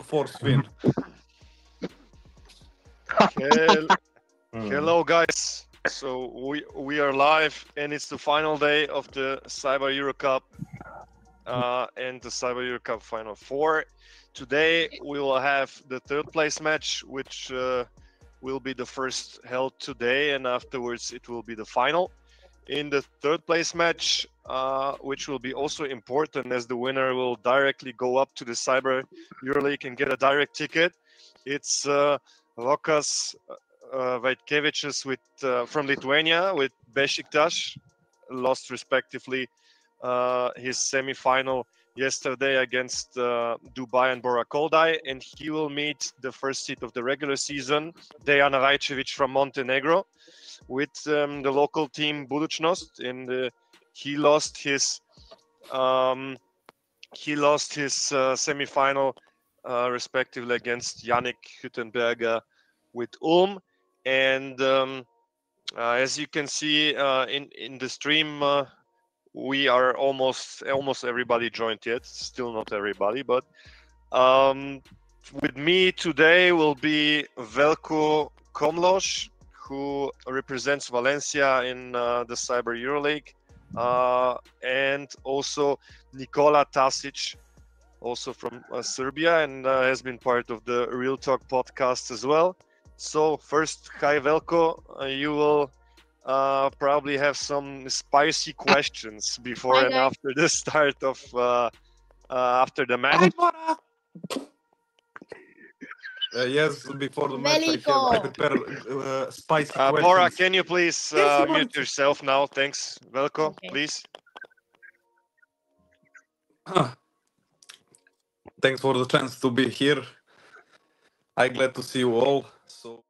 force win. Hello guys, so we are live and it's the final day of the Cyber Eurocup and the Cyber Eurocup Final Four. Today we will have the third place match, which will be the first held today, and afterwards it will be the final. In the third place match, which will be also important as the winner will directly go up to the Cyber Euroleague and get a direct ticket. It's Rokas Vaitkevičius from Lithuania with Beşiktaş, lost respectively his semi-final yesterday against Dubai and Borakoldai, and he will meet the first seed of the regular season, Dejan Rajčević from Montenegro, with the local team Budućnost, and he lost his semi-final respectively against Yannick Hüttenberger with Ulm. And as you can see in the stream, we are almost everybody joined yet. Still not everybody, but with me today will be Veljko Komloš, who represents Valencia in the Cyber Euroleague, and also Nikola Tasic, also from Serbia, and has been part of the Real Talk podcast as well. So first, hi Veljko, you will probably have some spicy questions before and after the start of after the match. Yes, before the match I prepare spicy questions. Bora, can you please mute yourself now? Thanks, Veljko, please. Thanks for the chance to be here. I'm glad to see you all. So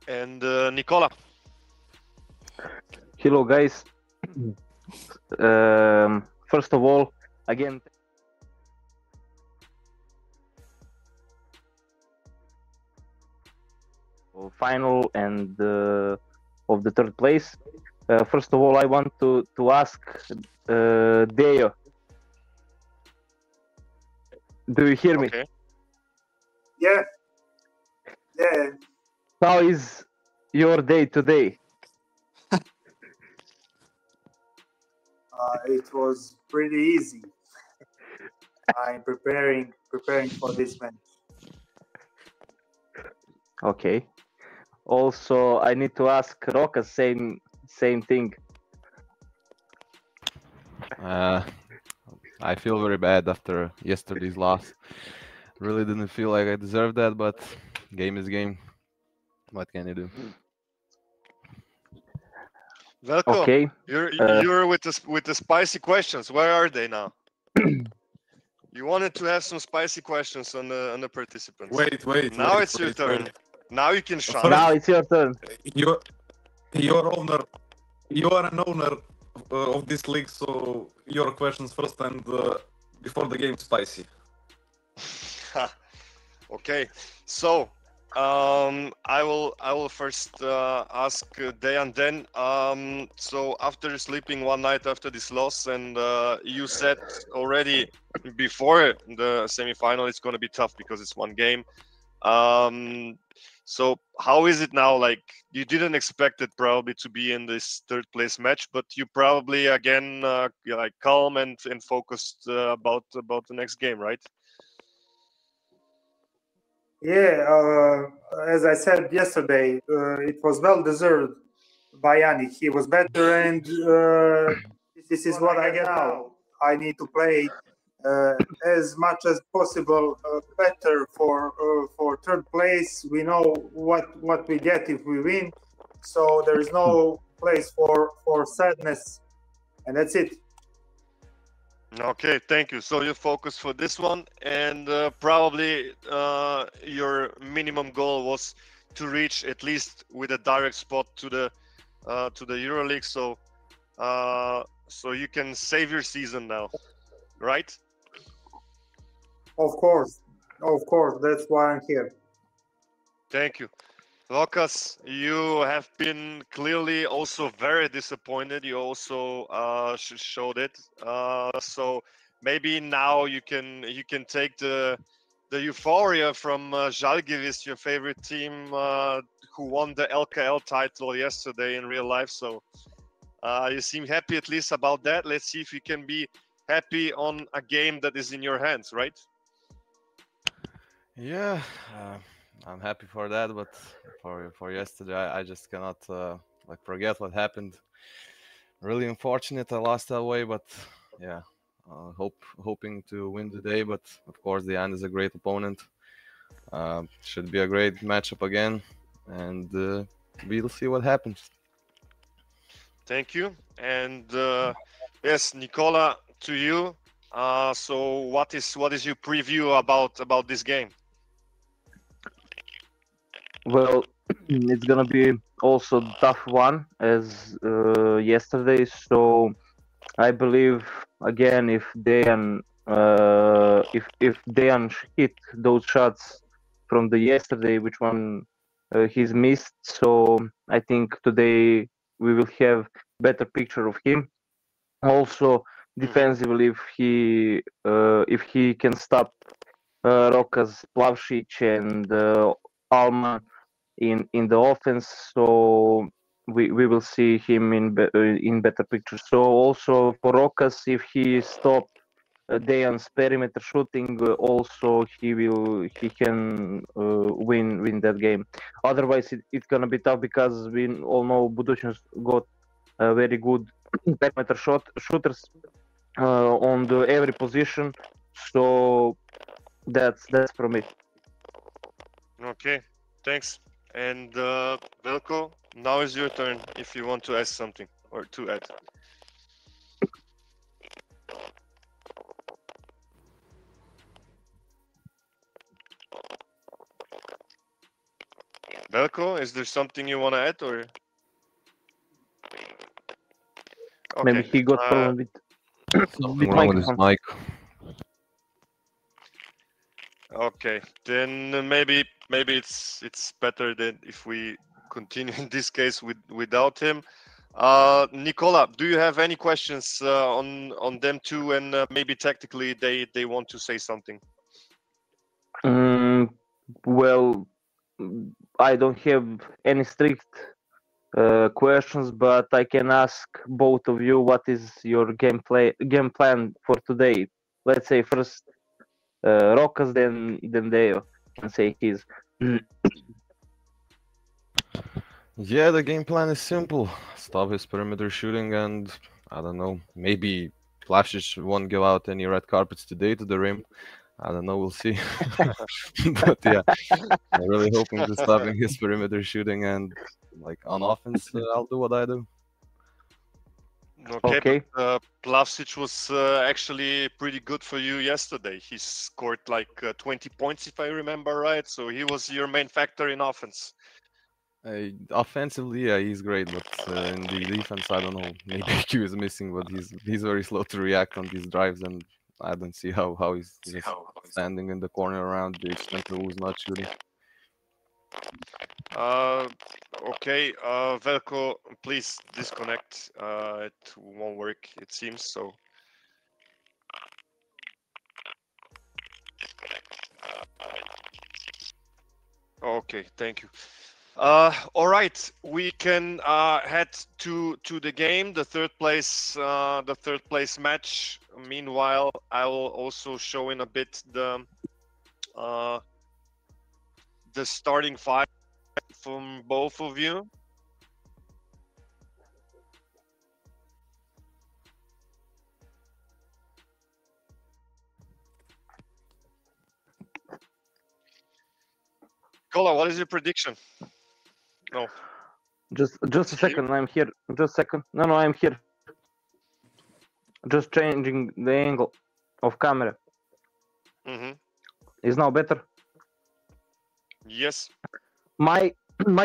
and Nikola. Hello guys. First of all, again, final and of the third place. First of all, I want to ask Deo. Do you hear me? Okay. Yeah. How is your day today? It was pretty easy. I'm preparing for this match. Okay. Also, I need to ask Rokas same thing. I feel very bad after yesterday's loss. Really didn't feel like I deserved that, but game is game. What can you do? Veljko, Okay. You're with the spicy questions. Where are they now? You wanted to have some spicy questions on the participants. Now it's your turn. Now you can shine. Now it's your turn. You are an owner of this league, so your questions first, and before the game, spicy. Okay, so I will first ask Dejan then. So after sleeping one night after this loss, and you said already before the semi-final it's going to be tough because it's one game. So how is it now? Like, you didn't expect it probably to be in this third place match, but you probably again like calm and focused about the next game, right? Yeah, as I said yesterday, it was well deserved by Yannick. He was better, and this is what I get now. I need to play as much as possible better for third place. We know what we get if we win, so there is no place for sadness, and that's it. Okay, thank you. So you focus for this one, and probably your minimum goal was to reach at least with a direct spot to the EuroLeague. So you can save your season now, right? Of course, that's why I'm here. Thank you. Lucas, you have been clearly also very disappointed. You also showed it. So maybe now you can take the euphoria from Žalgiris, your favorite team, who won the LKL title yesterday in real life. So you seem happy at least about that. Let's see if you can be happy on a game that is in your hands, right? Yeah, I'm happy for that, but for yesterday, I just cannot like forget what happened. Really unfortunate I lost that way, but yeah, hoping to win today. But of course, the End is a great opponent. Should be a great matchup again, and we'll see what happens. Thank you. And yes, Nicola, to you. So what is your preview about this game? Well, it's gonna be also tough one as yesterday. So I believe again if Dejan if Dejan hit those shots from the yesterday, which one he's missed. So I think today we will have better picture of him. Also defensively, if he can stop Rokas, Plavšić, and Alma in the offense, so we will see him in better picture. So also for Rokas, if he stop Dejan's perimeter shooting, also he can win that game. Otherwise, it's gonna be tough because we all know Budućnost got very good perimeter shooters on every position. So that's from it. Okay, thanks. And Velko, now is your turn if you want to ask something or to add. Velko, is there something you want to add or? Okay. Maybe he got problem with Something wrong with his mic. Okay, then maybe it's better that if we continue in this case without him. Nicola, do you have any questions on them too, and maybe tactically they want to say something? Well, I don't have any strict questions, but I can ask both of you what is your game plan for today. Let's say first Rokas, then Deo can say his. Yeah, the game plan is simple. Stop his perimeter shooting, and I don't know, maybe Plavšić won't give out any red carpets today to the rim. I don't know, we'll see. But yeah, I'm really hoping to stopping his perimeter shooting, and like on offense, I'll do what I do. Okay. But Plavšić was actually pretty good for you yesterday. He scored like 20 points, if I remember right. So he was your main factor in offense. Offensively, yeah, he's great, but in the defense, I don't know. Maybe he was missing, but he's very slow to react on these drives, and I don't see how he's just standing in the corner around the center who's not shooting. Okay, Velko, please disconnect. It won't work, it seems so. Okay, thank you. All right, we can head to the game, the third place match. Meanwhile, I will also show in a bit the starting five from both of you. Kola, what is your prediction? No. Just a second, I'm here. Just a second. No, I'm here. Just changing the angle of camera. Is now better? Yes. My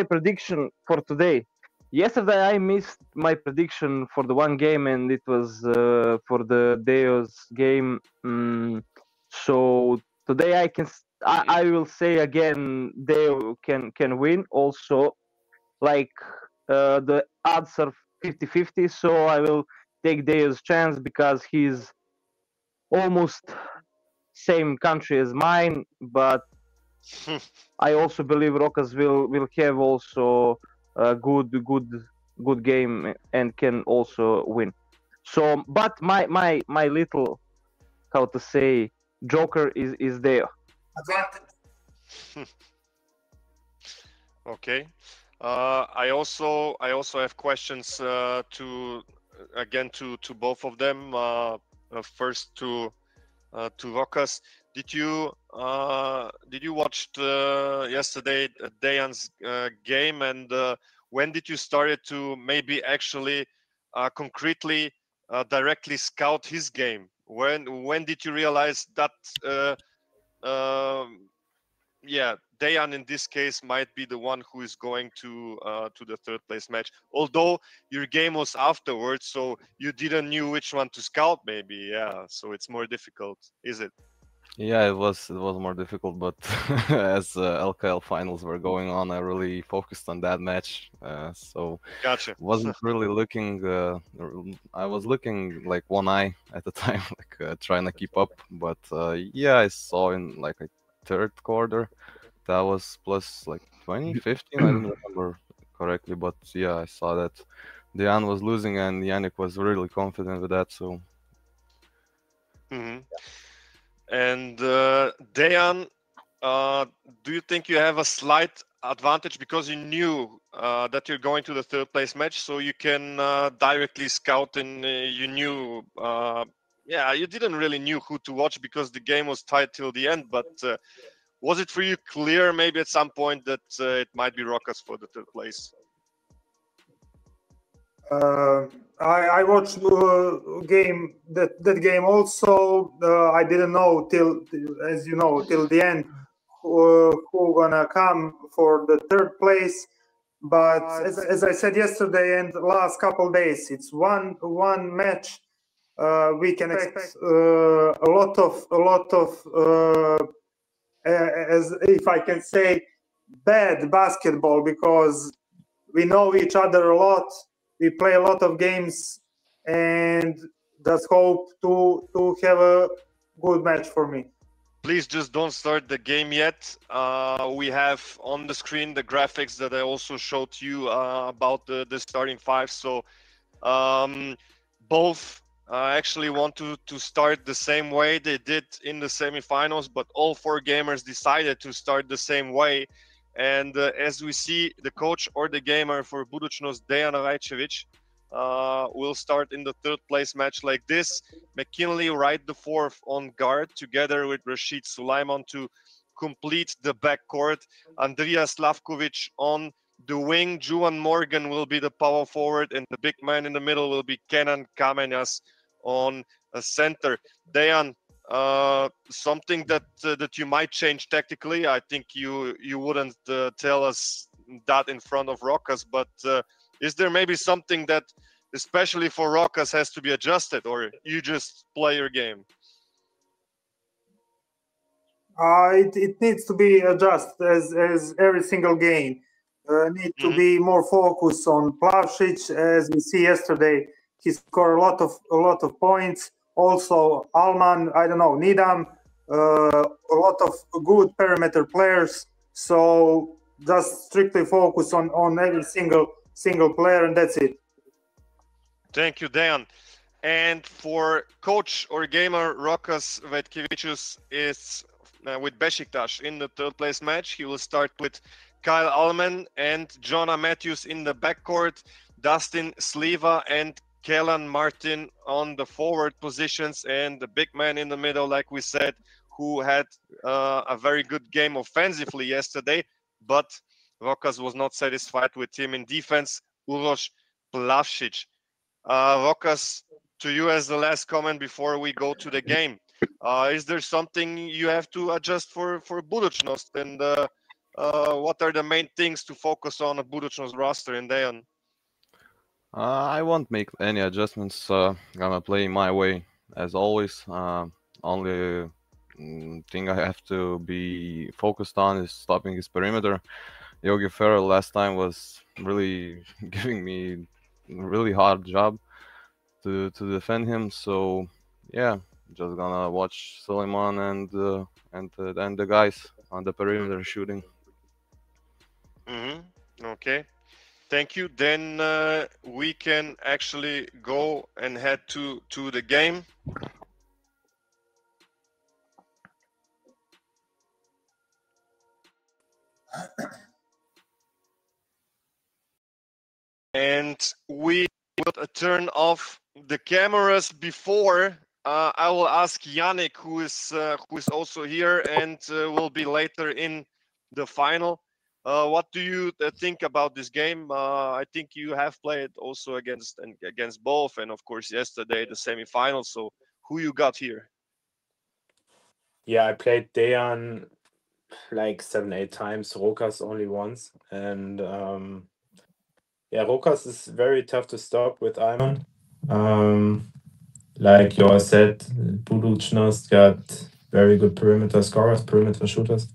prediction for today. Yesterday I missed my prediction for the one game, and it was for the Deo's game. So today I can I will say again, they can win also. Like the odds are 50-50, so I will take Deo's chance because he's almost same country as mine, but I also believe Rokas will have also a good game and can also win. So, but my little, how to say, joker is there. Okay. I also have questions to both of them. First to Rokas. Did you watch yesterday Dejan's game, and when did you started to maybe actually concretely directly scout his game? When did you realize that yeah, Dejan in this case might be the one who is going to the third place match? Although your game was afterwards, so you didn't knew which one to scout maybe. Yeah, so it's more difficult, is it? Yeah, it was more difficult, but as LKL finals were going on, I really focused on that match. So Gotcha. wasn't really looking. I was looking like one eye at the time, like trying to keep up. But yeah, I saw in like a third quarter that was plus like 20, 15. I don't remember correctly, but yeah, I saw that Dejan was losing and Yannick was really confident with that. So. Mm-hmm. And Dejan, do you think you have a slight advantage because you knew that you're going to the third place match, so you can directly scout and you knew, yeah, you didn't really knew who to watch because the game was tight till the end, but was it for you clear maybe at some point that it might be Rokas for the third place? I watched that game also. I didn't know till the end who gonna come for the third place. But as I said yesterday and the last couple days, it's one match. We can expect a lot of as if I can say bad basketball, because we know each other a lot. We play a lot of games, and just hope to have a good match for me. Please just don't start the game yet. We have on the screen the graphics that I also showed you about the starting five. So both actually want to start the same way they did in the semifinals, but all four gamers decided to start the same way. And as we see, the coach or the gamer for Budućnost, Dejan Rajčević, will start in the third place match like this. McKinley right the fourth on guard together with Rashid Sulaiman to complete the backcourt. Andrija Slavkovic on the wing. Juan Morgan will be the power forward, and the big man in the middle will be Kenan Kamenjas on a center. Dejan, something that you might change tactically. I think you wouldn't tell us that in front of Rokas, but is there maybe something that especially for Rokas has to be adjusted, or you just play your game? It needs to be adjusted as every single game. Need to be more focused on Plavšić. As we see yesterday, he scored a lot of points. Also, Alman, I don't know, Nidam, a lot of good perimeter players. So just strictly focus on every single player, and that's it. Thank you, Dejan. And for coach or gamer Rokas Vetkevicius is with Beşiktaş in the third place match. He will start with Kyle Alman and Jonah Matthews in the backcourt, Dustin Sliva and Kellan Martin on the forward positions, and the big man in the middle, like we said, who had a very good game offensively yesterday, but Rokas was not satisfied with him in defense, Uroš Plavšić. Rokas, to you as the last comment before we go to the game. Is there something you have to adjust for Budućnost, and what are the main things to focus on a Budućnost roster in Dejan? I won't make any adjustments. Gonna play my way as always. Only thing I have to be focused on is stopping his perimeter. Yogi Ferrell last time was really giving me a really hard job to defend him. So yeah, just gonna watch Suleiman and the guys on the perimeter shooting. Okay, thank you. Then we can actually go and head to the game. And we will turn off the cameras before I will ask Yannick, who is also here and will be later in the final. What do you think about this game? I think you have played also against both, and of course yesterday the semifinal. So who you got here? Yeah, I played Dejan like 7-8 times, Rokas only once, and yeah, Rokas is very tough to stop with Ayman. Like Joa said, Budućnost got very good perimeter scorers, perimeter shooters.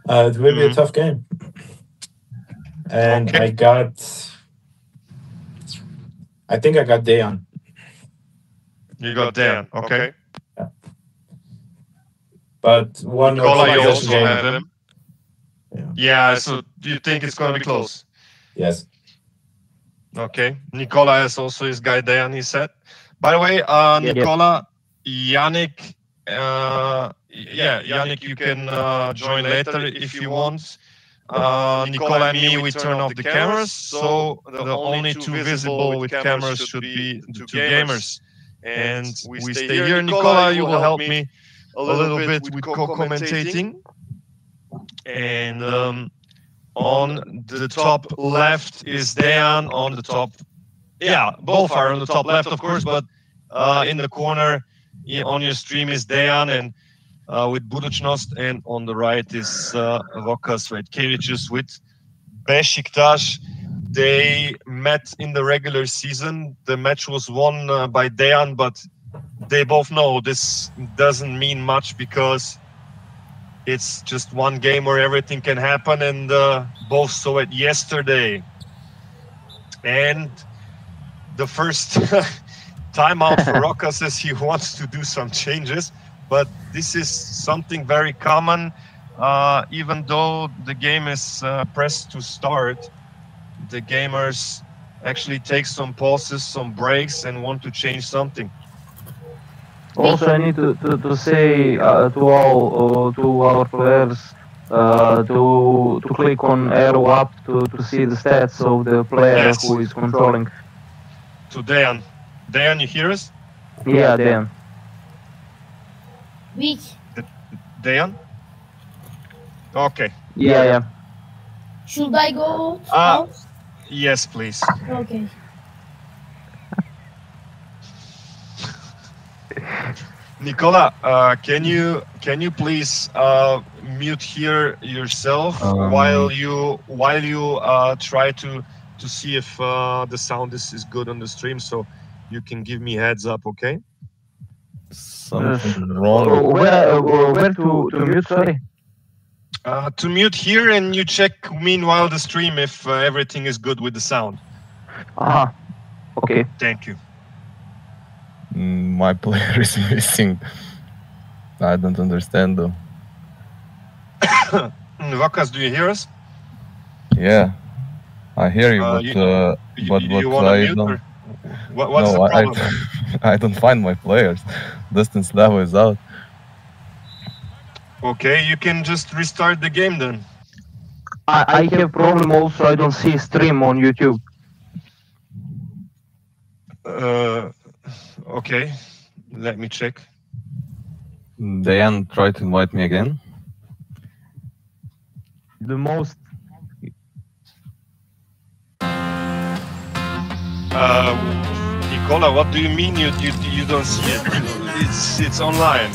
It will be a tough game. And Okay. I think I got Dejan. You got Dejan, okay. Yeah. But one Nicola, you also game. have him. Yeah, so do you think it's going to be close? Yes. Okay. Nicola has also his guy Dejan, he said. By the way, Nicola, Yannick, Yannick, you can join later if you want. Nicola and me, we turn off the cameras, so the only two visible with cameras should be the two gamers. And we stay here. Nicola, you will help me a little bit with co-commentating. And on the top left is Dejan, on the top, both are on the top left, of course, but in the corner on your stream is Dejan and with Budućnost, and on the right is Rokas Radkevicius with Beşiktaş. They met in the regular season. The match was won by Dejan, but they both know this doesn't mean much because it's just one game where everything can happen, and both saw it yesterday. And the first timeout for Rokas says he wants to do some changes, but this is something very common. Even though the game is pressed to start, the gamers actually take some pauses, some breaks, and want to change something. Also, I need to say to our players to click on arrow up to see the stats of the player who is controlling. To Dejan. Dejan, you hear us? Yeah, Dejan. Which? Dejan? Okay. Yeah. Should I go out? Yes, please. Okay. Nicola, can you please mute here yourself while you try to see if the sound is good on the stream, so you can give me heads up, okay? Something wrong. Where to mute? Sorry. To mute here, and you check meanwhile the stream if everything is good with the sound. Okay. Thank you. My player is missing. I don't understand though. Rokas, do you hear us? Yeah, I hear you, but I don't. What's the problem? I don't find my players. Distance level is out. Okay, you can just restart the game then. I have problem also. I don't see stream on YouTube. Okay, let me check. Dejan, try to invite me again. The most. Nicola, what do you mean you don't see it? It's online.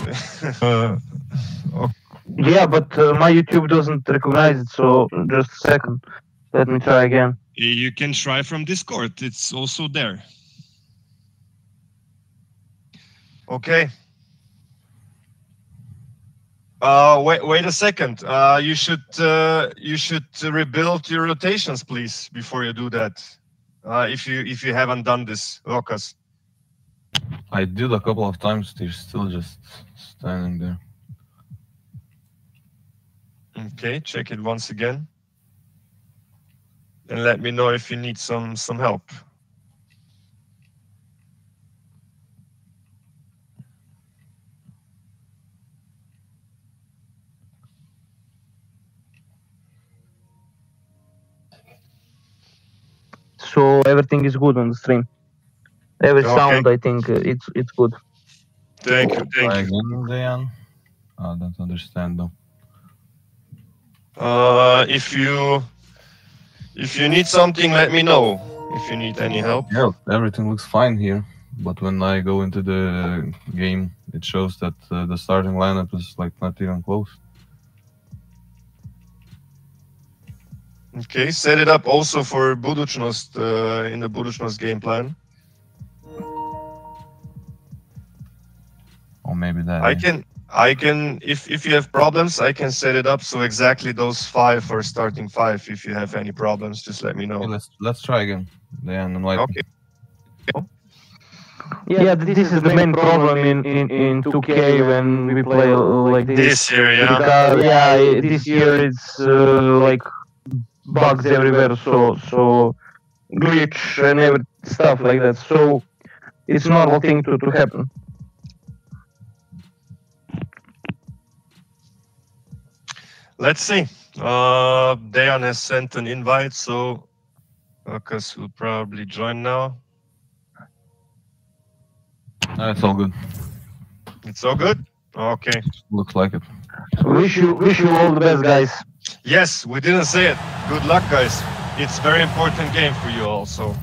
Yeah, but my YouTube doesn't recognize it, so just a second. Let me try again. You can try from Discord. It's also there. Okay. Wait a second. You should rebuild your rotations, please, before you do that. If you haven't done this, Rokas. I did a couple of times. They're still just standing there. Okay, check it once again, and let me know if you need some help. So everything is good on the stream. Every sound, I think it's good. Thank you. Again, Dejan? I don't understand though. If you need something, let me know. If you need any help. Yeah, everything looks fine here. But when I go into the game, it shows that the starting lineup is like not even close. Okay, set it up also for Budućnost in the Budućnost game plan. Or maybe that. I can if you have problems, I can set it up so exactly those 5 are starting 5. If you have any problems, just let me know. Okay, let's try again. Then invite Okay. Yeah, this is the main problem in 2K when we play like this. This year, yeah. Because, this year it's like bugs everywhere, so glitch and every stuff like that. So it's normal thing to happen. Let's see. Dejan has sent an invite, so Rokas will probably join now. It's all good. It's all good? Okay. Looks like it. Wish you all the best, guys. Yes, we didn't say it. Good luck, guys. It's very important game for you also.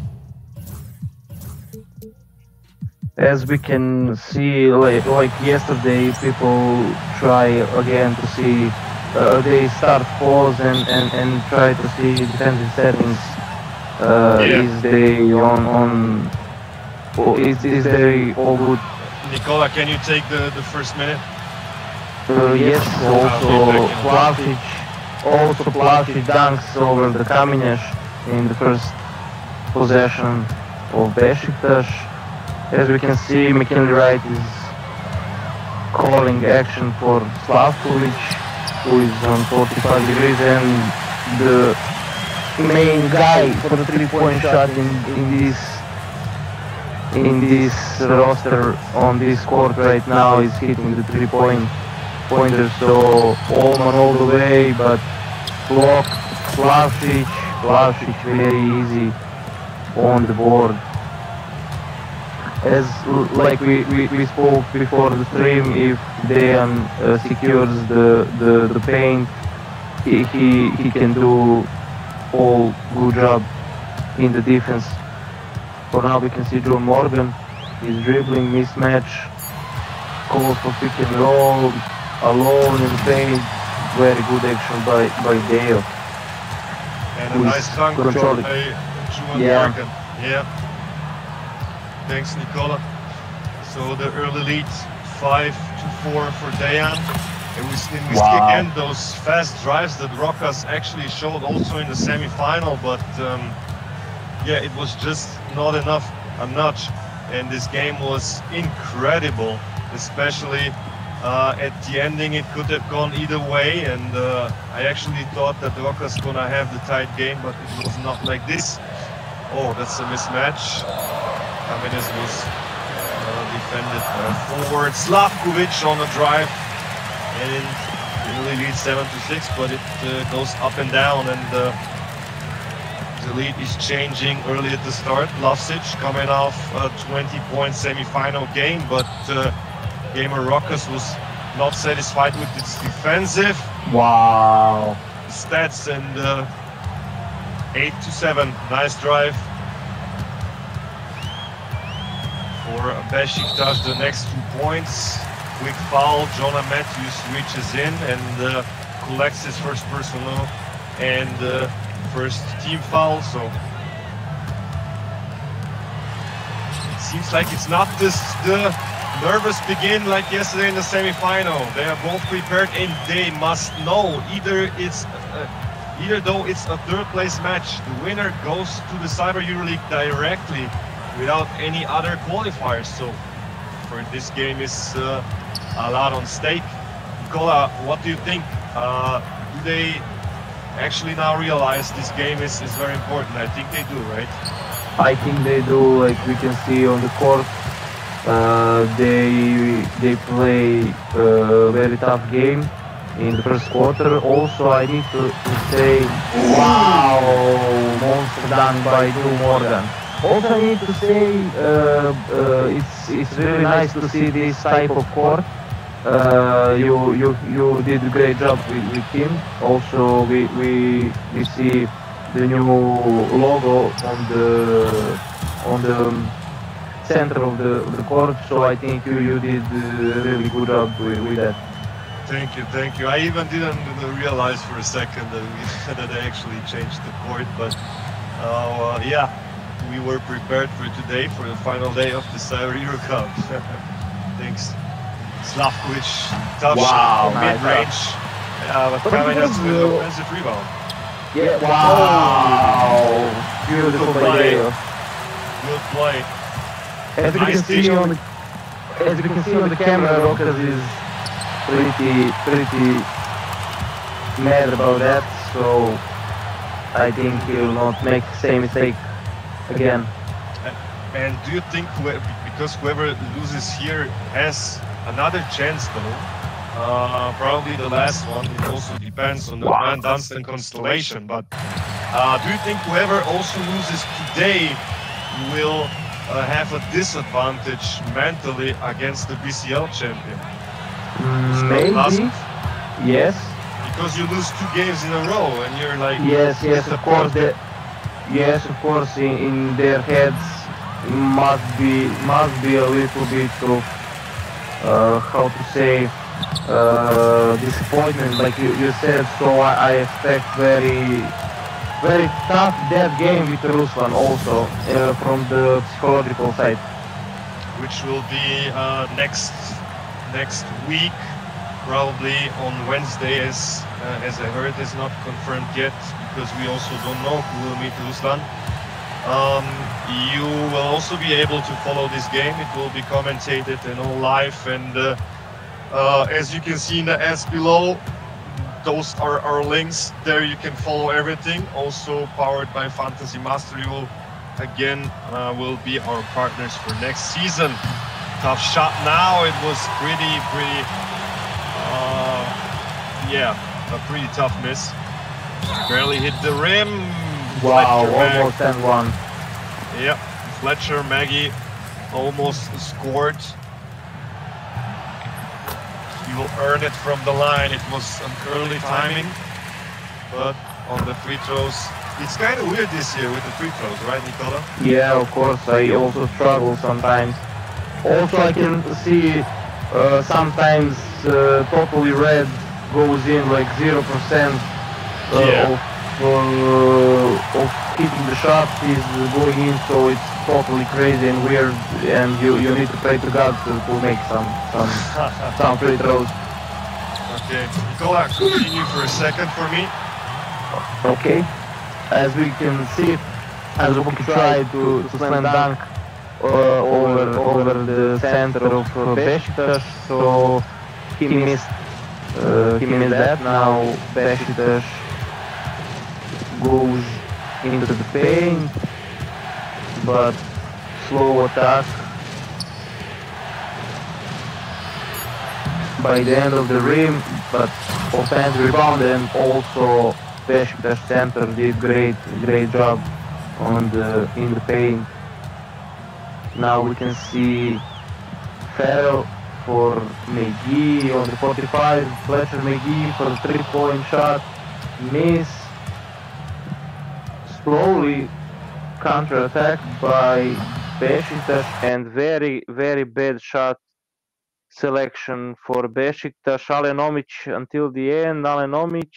As we can see, like yesterday, people try again to see. They start pause and try to see defensive settings. Is they on? Is they all good? Nikola, can you take the first minute? Yes. Also Plavšić dunks over the Kamineš in the first possession of Beşiktaş. As we can see, McKinley Wright is calling action for Slavkovic, who is on 45 degrees, and the main guy for the three-point shot in this roster on this court right now is hitting the three-pointer. So Allman all the way, but blocked. Plavšić very easy on the board. As like we spoke before the stream, if Dejan secures the paint, he can do all good job in the defense. For now we can see John Morgan, he's dribbling, mismatch, calls for pick and roll, alone in the paint. Very good action by Dale. And a nice dunk by Juan Morgan. Yeah. Thanks, Nikola. So the early lead, 5-4 for Dejan. And we see again those fast drives that Rokas actually showed also in the semi-final, but yeah, it was just not enough, a notch. And this game was incredible, especially at the ending. It could have gone either way, and I actually thought that Rokas gonna have the tight game, but it was not like this. Oh, that's a mismatch. Kamenes was defended forward. Slavkovic on a drive, and it really leads 7-6, but it goes up and down, and the lead is changing early at the start. Plavšić coming off a 20-point semi-final game, but gamer Rokas was not satisfied with its defensive stats, and 8-7. Nice drive for Beşiktaş. The next 2 points. Quick foul. Jonah Matthews reaches in and collects his first personal and first team foul. So it seems like it's not the nervous begin like yesterday in the semi-final. They are both prepared and they must know either though it's a third place match, the winner goes to the Cyber Euroleague directly without any other qualifiers. So for this game is a lot on stake. Nicola, what do you think? Do they actually now realize this game is very important? I think they do, right? I think they do. Like we can see on the court, they play a very tough game in the first quarter. Also, I need to say, wow, monster dunk by Drew Morgan. Also, I need to say, it's really nice to see this type of court. You did a great job with him. Also, we see the new logo on the center of the court. So I think you did a really good job with that. Thank you. I even didn't realize for a second that they actually changed the court, but yeah, we were prepared for today, for the final day of the Cyber Eurocup. Thanks. Slavkovic, tough shot from mid-range, but coming up with an offensive rebound. Yeah, wow! Beautiful play. Good play. As you can see on the camera, Rokas is pretty mad about that, so I think he will not make the same mistake again. And do you think, because whoever loses here has another chance though, probably the last one, it also depends on the Van Dunstan constellation, but do you think whoever also loses today will have a disadvantage mentally against the BCL champion? Maybe, yes. Because you lose 2 games in a row and you're like... Yes, of course, in their heads must be a little bit of how to say, disappointment, like you said. So I expect very tough that game with Ruslan also from the psychological side, which will be next week, probably on Wednesday, as I heard, is not confirmed yet, because we also don't know who will meet Ruslan. You will also be able to follow this game. It will be commentated and all live, and as you can see in the ads below, those are our links. There you can follow everything. Also powered by Fantasy Master. You will again will be our partners for next season. Tough shot now. It was pretty yeah, a pretty tough miss. Barely hit the rim. Wow, almost 10-1. Yep, Fletcher Maggie almost scored. He will earn it from the line. It was an early timing, but on the free throws, it's kind of weird this year with the free throws, right, Nicola? Yeah, of course. I also struggle sometimes. Also, I can see sometimes totally red goes in like 0% of hitting the shot is going in, so it's totally crazy and weird, and you need to pray to God to make some free throws. Okay, Nicola, continue for a second for me. Okay, as we can see, as Vuki tried to slam dunk over the center of Beşiktaş, so he missed that. Now Beşiktaş goes into the paint, but slow attack by the end of the rim, but offensive rebound, and also Beşiktaş center did great job in the paint. Now we can see Farrell for McGee on the 45, Fletcher McGee for the 3-point shot, miss. Slowly counter-attacked by Beşiktaş, and very bad shot selection for Beşiktaş. Alenomic until the end. Alenomic,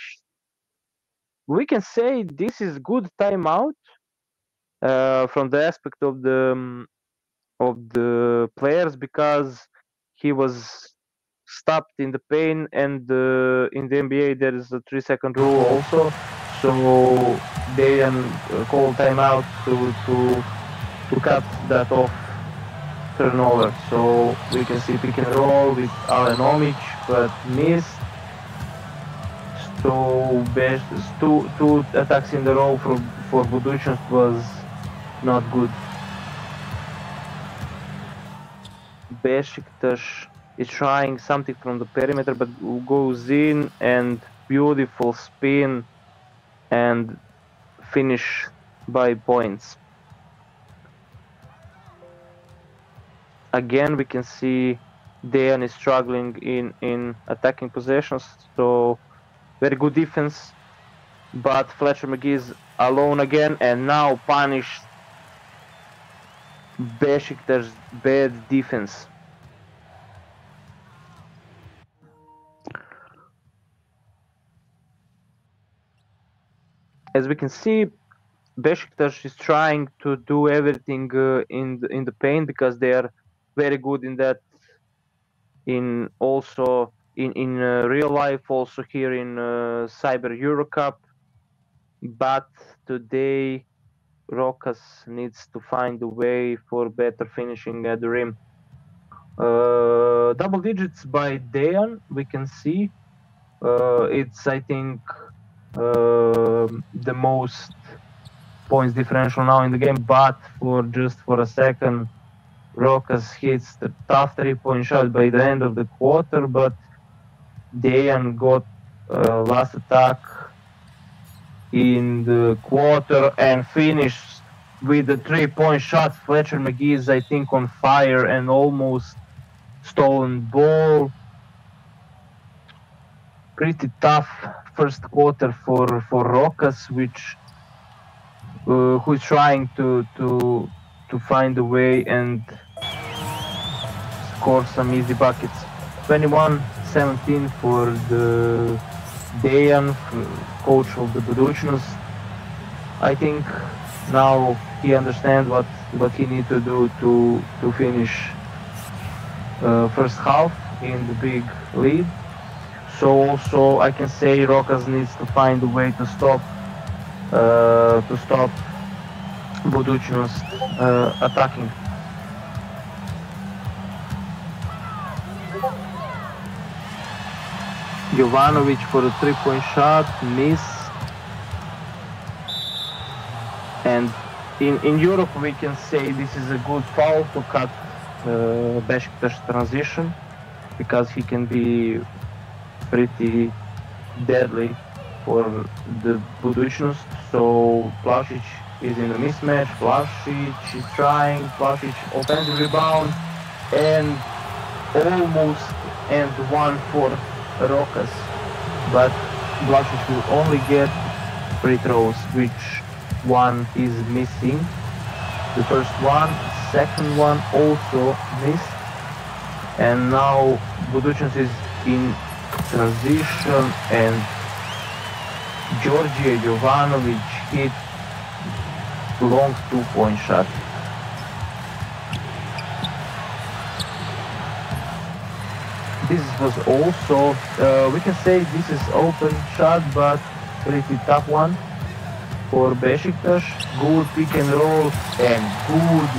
we can say this is good timeout from the aspect of the players, because he was stopped in the paint, and in the NBA there is a 3-second rule also, so they called timeout to cut that off turnover. So we can see pick and roll with Alenomic, but missed. So two attacks in the row for Budućnost was not good. Beşiktaş is trying something from the perimeter, but goes in, and beautiful spin and finish by points. Again, we can see Dejan is struggling in attacking possessions, so very good defense, but Fletcher McGee is alone again, and now punished Beşiktaş's bad defense. As we can see, Beşiktaş is trying to do everything in the paint, because they are very good in that. In real life, also here in Cyber Eurocup, but today Rokas needs to find a way for better finishing at the rim. Double digits by Dejan, we can see. It's, I think, the most points differential now in the game, but for a second, Rokas hits the tough 3-point shot by the end of the quarter, but Dejan got last attack in the quarter and finished with the 3-point shot. Fletcher McGee is, I think, on fire and almost stolen ball. Pretty tough first quarter for Rokas, who is trying to find a way and score some easy buckets. 21-17 for the Dejan, coach of the Budućnost. I think now he understands what he needs to do to finish first half in the big lead. So also I can say Rokas needs to find a way to stop Budućnost attacking. Jovanovic for a 3-point shot, miss. And in Europe we can say this is a good foul to cut Beşiktaş transition, because he can be pretty deadly for the Budućnost. So Plavšić is in a mismatch, Plavšić is trying, Plavšić offensive rebound, and almost end one for Rokas, but Plavšić will only get free throws, which one is missing. The first one, second one also missed, and now Budućnost is in transition, and Georgije Jovanovic hit long 2-point shot. This was also, we can say this is open shot, but pretty tough one for Beşiktaş. Good pick and roll and good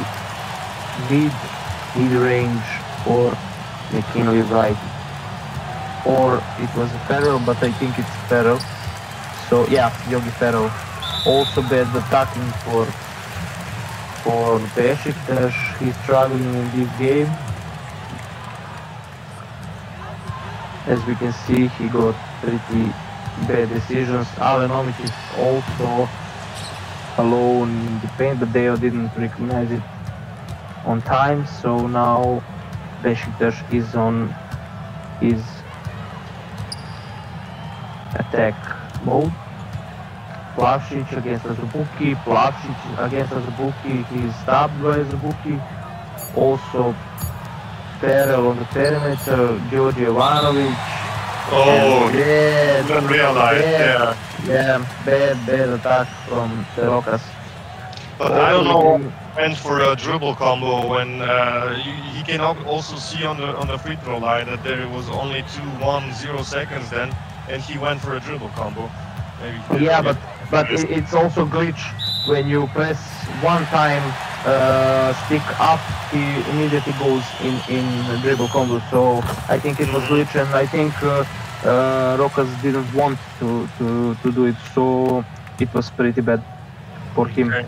mid-range for McKinley Wright. Or it was Ferrell, but I think it's Ferrell. So yeah, Yogi Ferrell. Also bad attacking for Beşiktaş. He's struggling in this game. As we can see, he got pretty bad decisions. Alenomic is also alone in the paint, but Deo didn't recognize it on time. So now Beşiktaş is on his attack mode. Plavšić against Azubuki. Plavšić against Azubuki. He's stopped by Azubuki. Also Ferrell on the perimeter. Georgi Jovanovic. Oh, didn't realize. Yeah. Yeah, bad attack from the Rokas. But I don't know. Went for a dribble combo when he can also see on the free throw line that there was only 2-1-0 seconds then, and he went for a dribble combo. Maybe Yeah, but it's also glitch when you press one time stick up, he immediately goes in dribble combo. So I think it was glitch, and I think Rokas didn't want to do it, so it was pretty bad for him. Okay.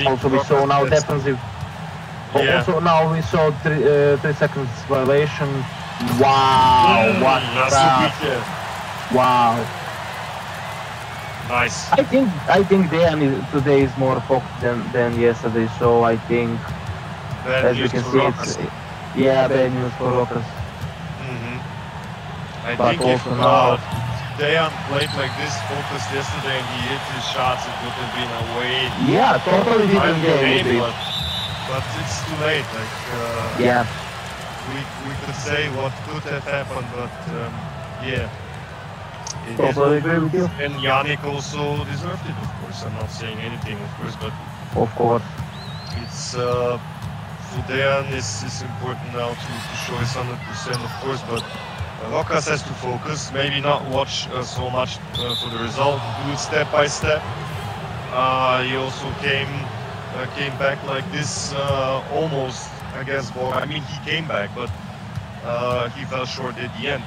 Also, we saw now defensive. Yeah. Also, now we saw 3 seconds violation. Wow, what that? Wow. Nice. I think Dejan today is more focused than yesterday. So I think, as we can see, bad news for Rokas. I But think if also now, Dejan played like this, focused yesterday, and he hit his shots, it would have been a way. yeah, totally different game. But it's too late. Like Yeah, we could say what could have happened, but yeah. totally agree with you. And Yannick also deserved it, of course. I'm not saying anything, of course, but Of course. it's for Dejan is important now to show his 100%, of course, but Rokas has to focus, maybe not watch so much for the result, do it step by step. He also came back like this almost against Borg. I mean, he came back, but he fell short at the end.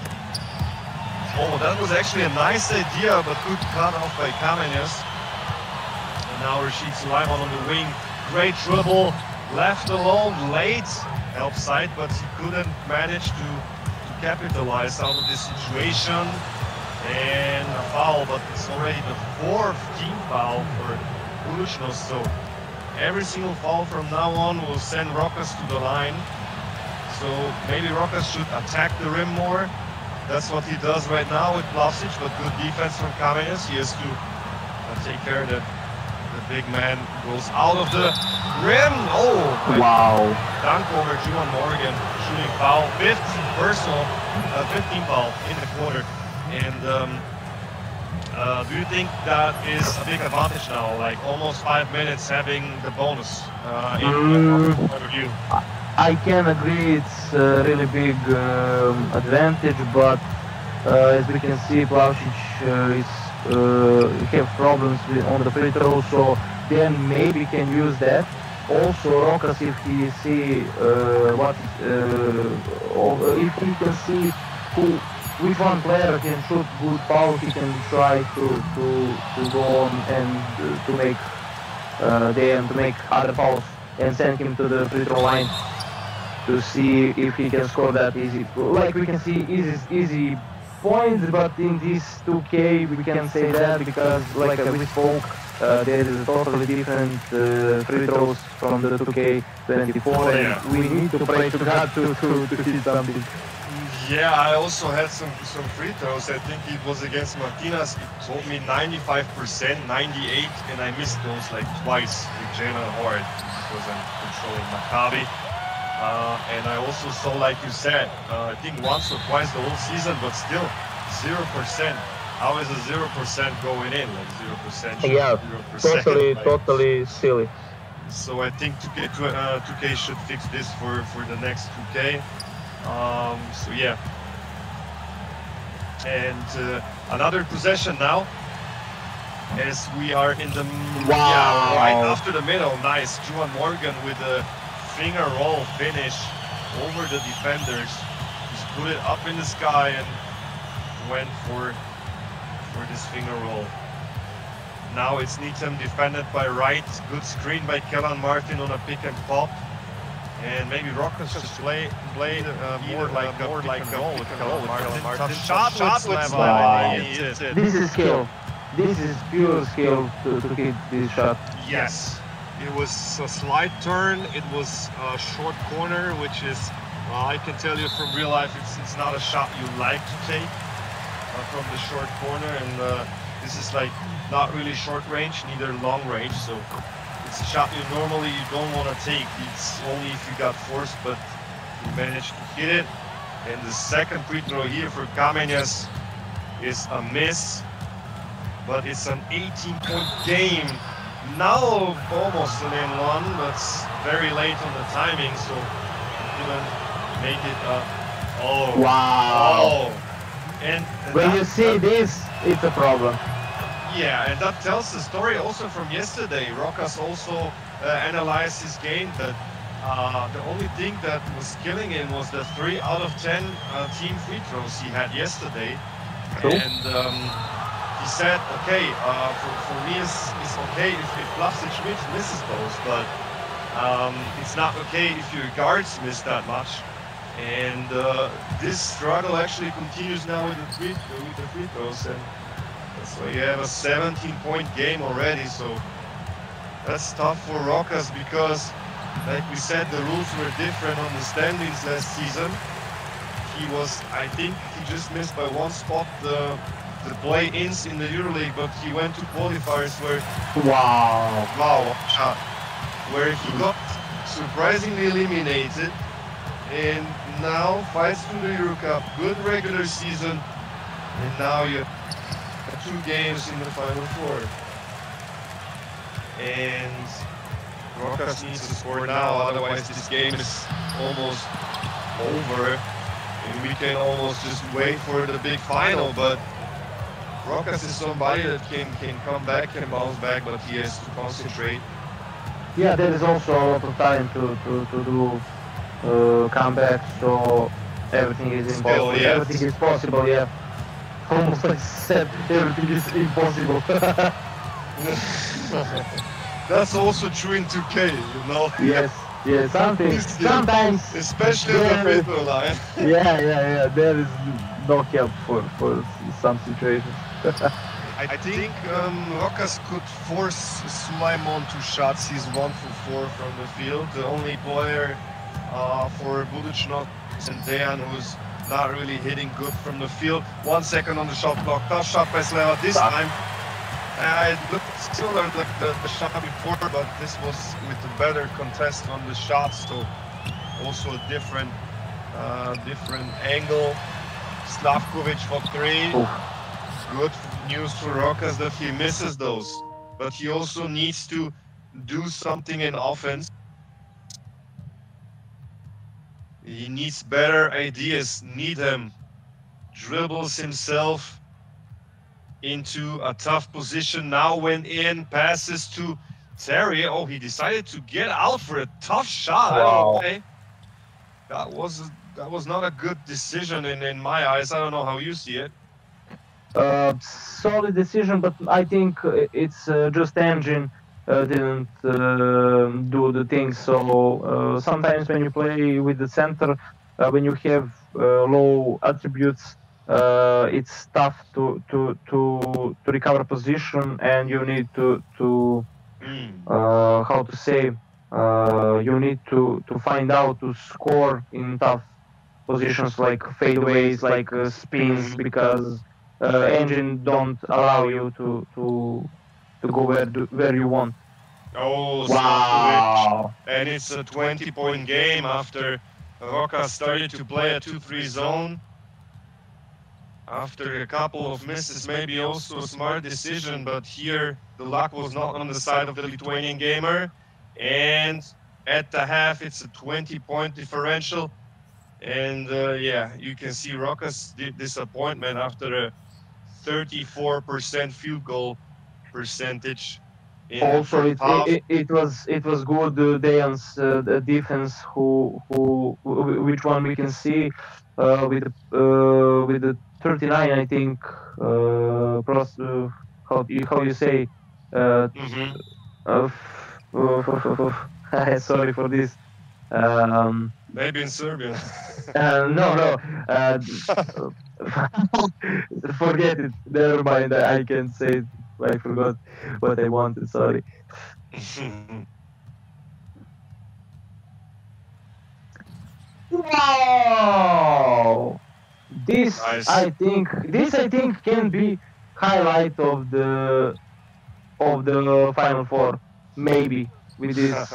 Oh, that was actually a nice idea, but good cut off by Kamenes. And now Rashid Sulaiman on the wing. Great dribble, left alone, late, help side, but he couldn't manage to capitalize out of this situation. And a foul, but it's already the 4th team foul for Budućnost. So every single foul from now on will send Rokas to the line. So maybe Rokas should attack the rim more. That's what he does right now with Vlasic, but good defense from Kamenes. He has to take care that the big man goes out of the rim. Oh, Wow. dunk over Juwan Morgan, shooting foul, 15 personal, 15 foul in the quarter. And do you think that is a big advantage now, like almost 5 minutes having the bonus in point of view? I can agree it's a really big advantage, but as we can see, Vlasic have problems on the free throw, so then maybe can use that. Also, Rokas, if he see if he can see which one player can shoot good foul, he can try to go on and to make to make other fouls and send him to the free throw line to see if he can score that easy. Like we can see easy points, but in this 2K we can say that because like we spoke, there is a totally different free throws from the 2K24, and we need to pray to God to hit something. Yeah, I also had some free throws. I think it was against Martinez. It told me 95%, 98, and I missed those like twice with Jalen Howard because I'm controlling Maccabi. And I also saw, like you said, I think once or twice the whole season, but still 0%. How is a 0% going in? Like 0%? Yeah, 0%, totally silly. So I think 2K should fix this for the next 2K. So yeah. And another possession now, as we are in the right after the middle. Nice, Juwan Morgan with a finger roll finish over the defenders. Just put it up in the sky and went for this finger roll. Now it's Needham defended by Wright. Good screen by Kellan Martin on a pick and pop. And maybe Rokas just played more like a goal with Kellan Martin. Shot with Slam. This is skill. This is pure skill to hit this shot. Yes. It was a slight turn. It was a short corner, which is, I can tell you from real life, it's not a shot you like to take from the short corner. And this is like not really short range, neither long range. So it's a shot you normally don't want to take. It's only if you got forced, but you managed to hit it. And the second free throw here for Kamenes is a miss, but it's an 18-point game. now almost an N1, but very late on the timing, so couldn't make it up. Oh, Wow. oh. And When you see this, it's a problem. yeah, and that tells the story also from yesterday. Rokas also analyzed his game, that the only thing that was killing him was the 3 out of 10 team free throws he had yesterday. Cool. And he said, okay, for me it's okay if Plavšić misses those, but it's not okay if your guards miss that much. And this struggle actually continues now with the free throws, and so you have a 17-point game already. So that's tough for Rokas because, like we said, the rules were different on the standings last season. I think he just missed by 1 spot the play-ins in the Euroleague, but he went to qualifiers where where he got surprisingly eliminated, and now fights for the Eurocup, good regular season, and now you have 2 games in the Final Four. And Rokas needs to score now, otherwise this game is almost over, and we can almost just wait for the big final. But Rokas is somebody that can come back and bounce back, but he has to concentrate. Yeah, there is also a lot of time to do comeback, so everything is impossible. yeah. Everything is possible, yeah. Almost like I said, everything is impossible. That's also true in 2K, you know? Yes, sometimes. Especially on the free throw line. Yeah, there is no help for some situations. I think Rokas could force Sulaiman to shots. He's 1 for 4 from the field. The only player for Budućnost and Dejan who's not really hitting good from the field. 1 second on the shot clock. Tough shot by Sleva this time. It looked similar like the shot before, but this was with a better contest on the shots, so also a different angle. Slavkovic for 3. Good news for Rokas that he misses those, but he also needs to do something in offense. He needs better ideas, dribbles himself into a tough position. Now went in, passes to Terry. Oh, he decided to get out for a tough shot. I don't know why. That was not a good decision in my eyes. I don't know how you see it. Solid decision, but I think it's just engine didn't do the thing. So sometimes when you play with the center, when you have low attributes, it's tough to recover position, and you need to how to say, you need to find out to score in tough positions like fadeaways, like spins, because engine don't allow you to go where you want. Oh, wow! And it's a 20-point game after Rokas started to play a 2-3 zone. After a couple of misses, maybe also a smart decision, but here the luck was not on the side of the Lithuanian gamer. And at the half, it's a 20-point differential. And yeah, you can see Rokas' disappointment after a 34% field goal percentage. Also, it was good Dejan's defense. Which one we can see with the 39, I think. How you say? Sorry for this. Maybe in Serbian. No. Forget it. Never mind. I can't say it. I forgot what I wanted. Sorry. Wow! This nice. I think can be highlight of the Final Four. Maybe with this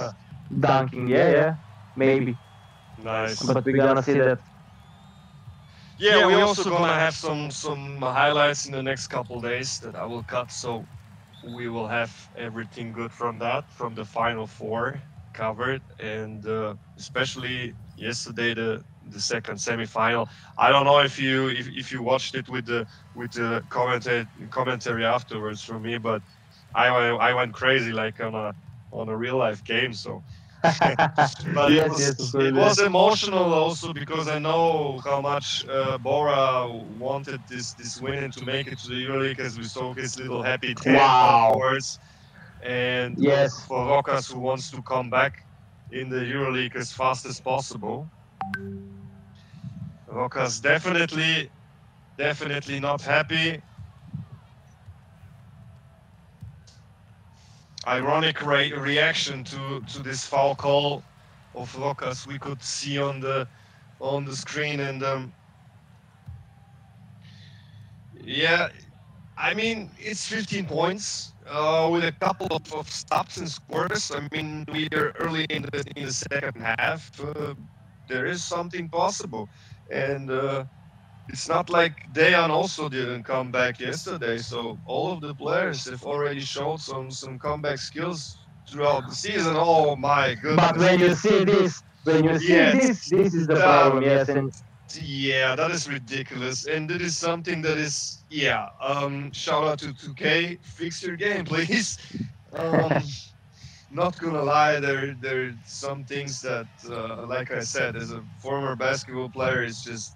dunking. Yeah. Maybe. Nice. But we're gonna see that. Yeah, we're also gonna have some highlights in the next couple days that I will cut. So we will have everything good from that, from the Final Four covered, and especially yesterday the second semifinal. I don't know if you watched it with the commentary afterwards from me, but I went crazy like on a real life game. So, but it was emotional also because I know how much Bora wanted this win and to make it to the EuroLeague, as we saw his little happy dance afterwards, and for Rokas who wants to come back in the EuroLeague as fast as possible. Rokas definitely not happy. Ironic reaction to this foul call of Rokas we could see on the screen, and yeah, I mean it's 15 points with a couple of stops and scores. I mean we are early in the second half. There is something possible, and it's not like Dejan also didn't come back yesterday. So all of the players have already showed some comeback skills throughout the season. Oh my goodness! But when you see this, this is the problem. Yes, and yeah, that is ridiculous, and it is something that is shout out to 2K. Fix your game, please. Not gonna lie, there are some things that, like I said, as a former basketball player, it's just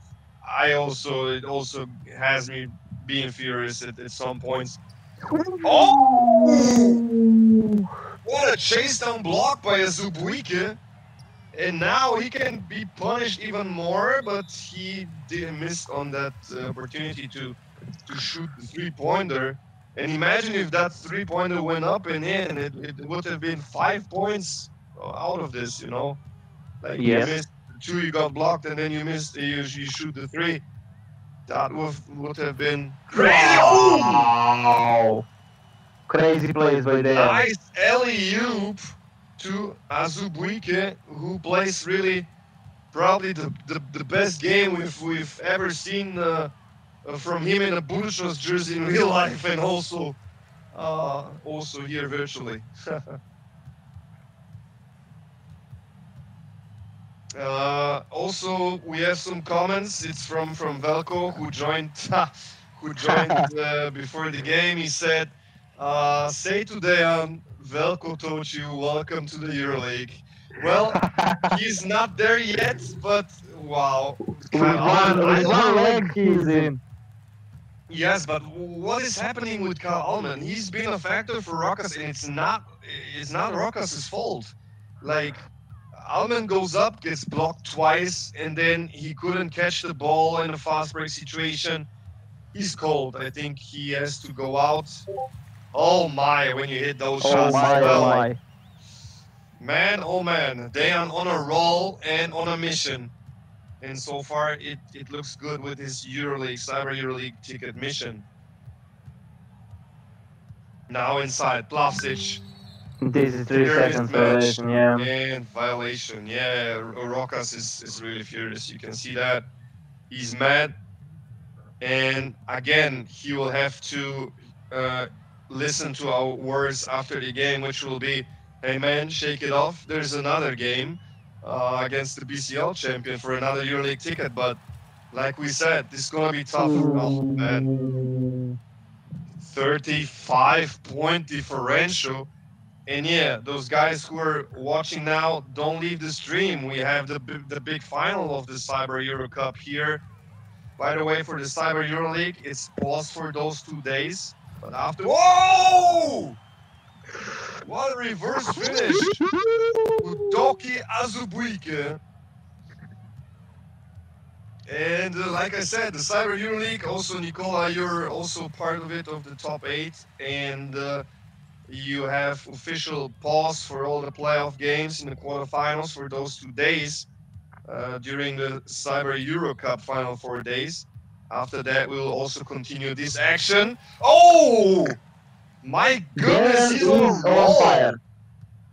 it also has me being furious at some points. Oh! What a chase down block by Azubuike. And now he can be punished even more, but he missed on that opportunity to shoot the three-pointer. And imagine if that three-pointer went up and in, it would have been 5 points out of this, you know? Like you missed two, you got blocked, and then you shoot the three. That would have been crazy. Wow! Crazy plays by them. Nice alley-oop to Azubuike, who plays really probably the best game we've ever seen from him in a Budućnost jersey in real life, and also here virtually. Also, we have some comments. It's from Velko, who joined before the game. He said, "Say to Dejan, Velko told you welcome to the EuroLeague." Well, he's not there yet, but wow. With one leg he's in. Yes, but what is happening with Kyle Allman? He's been a factor for Rokas, and it's not Rokas' fault. Like, Allman goes up, gets blocked twice, and then he couldn't catch the ball in a fast break situation. He's cold. I think he has to go out. Oh my, when you hit those shots. Oh my. Man, oh man. Dejan on a roll and on a mission. And so far, it looks good with his EuroLeague, Cyber Euroleague ticket mission. Now inside, Plavsic. This is 3 seconds violation, yeah. And violation, yeah. Rokas is really furious. You can see that. He's mad. And again, he will have to listen to our words after the game, which will be, hey man, shake it off. There's another game against the BCL champion for another EuroLeague ticket. But like we said, this is going to be tough. Oh, man. 35-point differential. And yeah, those guys who are watching now, don't leave the stream. We have the big final of the Cyber Eurocup here. By the way, for the Cyber Euroleague, it's paused for those 2 days. But after, whoa! What a reverse finish! Udoki Azubuike. And like I said, the Cyber Euroleague, also Nikola, you're also part of it, of the top 8. And you have official pause for all the playoff games in the quarterfinals for those 2 days during the Cyber Eurocup Final 4 days. After that, we will also continue this action. Oh! My goodness, he's on fire.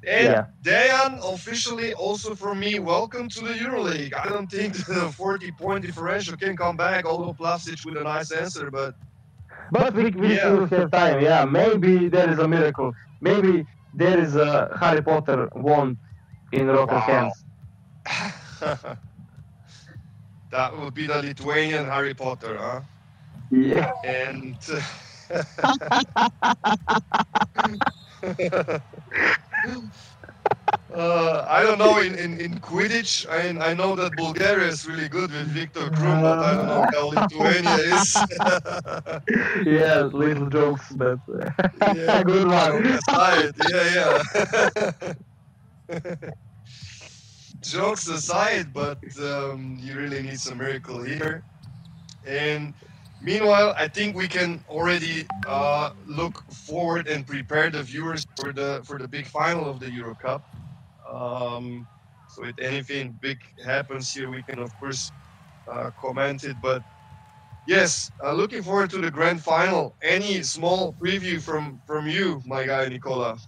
And Dejan, officially also from me, welcome to the EuroLeague. I don't think the 40-point differential can come back, although Plavsic with a nice answer, but But we still have time. Yeah, maybe there is a miracle. Maybe there is a Harry Potter wand in Roka's hands. That would be the Lithuanian Harry Potter, huh? Yeah. And I don't know in Quidditch. I know that Bulgaria is really good with Viktor Krum, but I don't know how Lithuania is. Yeah, little jokes, but Yeah, good one. joke aside, yeah. Jokes aside, but you really need some miracle here. And meanwhile, I think we can already look forward and prepare the viewers for the big final of the Eurocup. So if anything big happens here, we can of course comment it. But yes, looking forward to the grand final. Any small preview from you, my guy Nicola?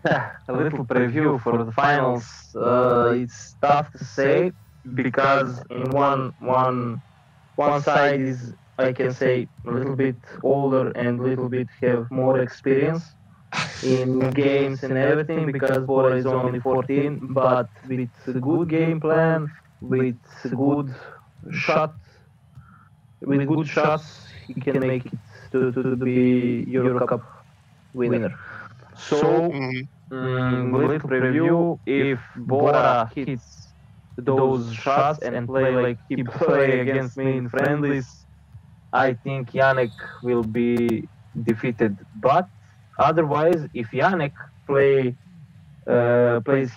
A little preview for the finals. It's tough to say because in one side is, I can say, a little bit older and a little bit have more experience in games and everything, because Bora is only 14, but with a good game plan, with good shot, with good shots, he can make it to be Eurocup winner. So, little preview: if Bora hits those shots and play like he play against me in friendlies, I think Janek will be defeated. But otherwise, if Janek plays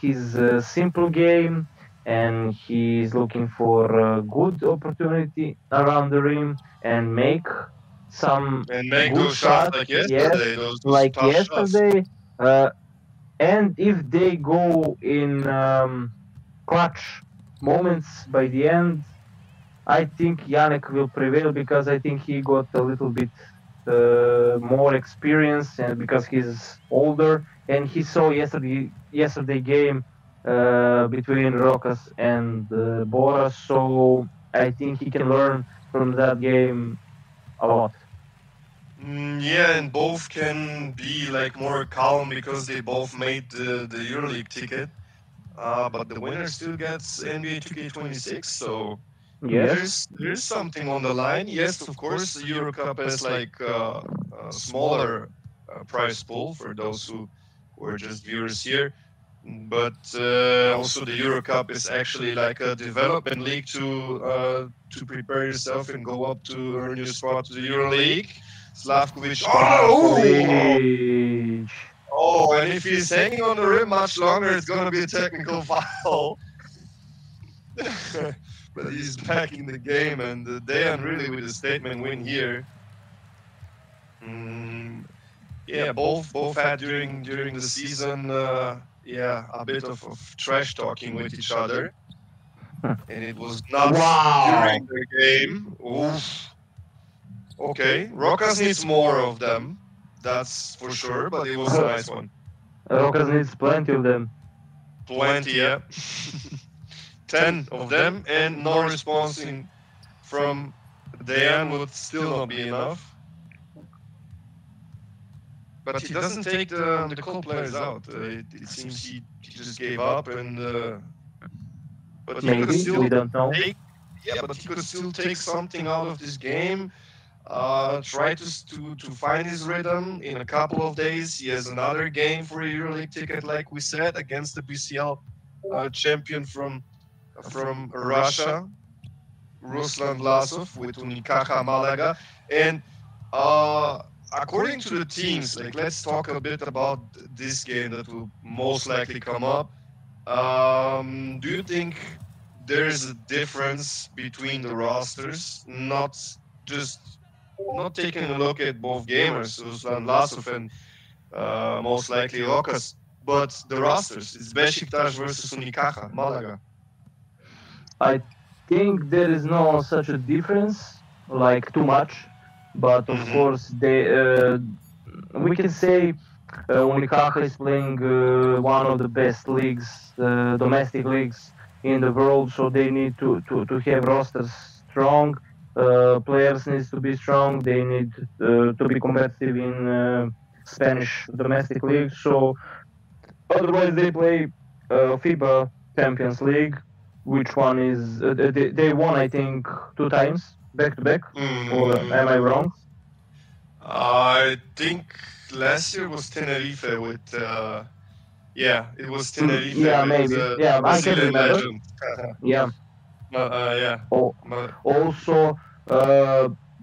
his simple game and he's looking for a good opportunity around the rim and make some Make good those shots shots, like yesterday, yes, those like tough shots. yesterday. And if they go in clutch moments by the end, I think Janek will prevail, because I think he got a little bit more experience, and because he's older, and he saw yesterday game between Rokas and Bora, so I think he can learn from that game a lot. Yeah, and both can be like more calm because they both made the EuroLeague ticket. But the winner still gets NBA 2K26, so Yes. there's something on the line. Yes, of course, the Eurocup has like a smaller prize pool for those who are just viewers here. But also the Eurocup is actually like a development league to prepare yourself and go up to earn your spot to the EuroLeague. Slavkovic. Oh, and if he's hanging on the rim much longer, it's going to be a technical foul. But he's back in the game, and Dejan really with a statement win here. Yeah, both had during the season, a bit of trash talking with each other, and it was not during the game. Oof. Okay, Rokas needs more of them, that's for sure, but it was a nice one. Rokas needs plenty of them. Plenty, yeah. 10 of them, and no responding from Dejan would still not be enough. But he doesn't take the cool players out. It seems he just gave up, and but he Maybe, could still we don't know. but he could still take something out of this game. Try to find his rhythm. In a couple of days, he has another game for a EuroLeague ticket, like we said, against the BCL champion from Russia, Ruslan Vlasov, with Unicaja Malaga. And according to the teams, like, let's talk a bit about this game that will most likely come up. Do you think there is a difference between the rosters? Not taking a look at both gamers, Ruslan Vlasov and most likely Rokas, but the rosters. It's Beşiktaş versus Unicaja Malaga. I think there is no such a difference, like too much, but of course we can say Unicaja is playing one of the best leagues, domestic leagues in the world, so they need to have rosters strong, players needs to be strong. They need to be competitive in Spanish domestic league. So otherwise they play FIBA Champions League, which one is they won, I think, 2 times back to back. Or am I wrong? I think last year was Tenerife with. Yeah, it was Tenerife. Yeah, with, maybe. Yeah, I can Brazilian remember. legend. Yeah. Yeah. But- Also,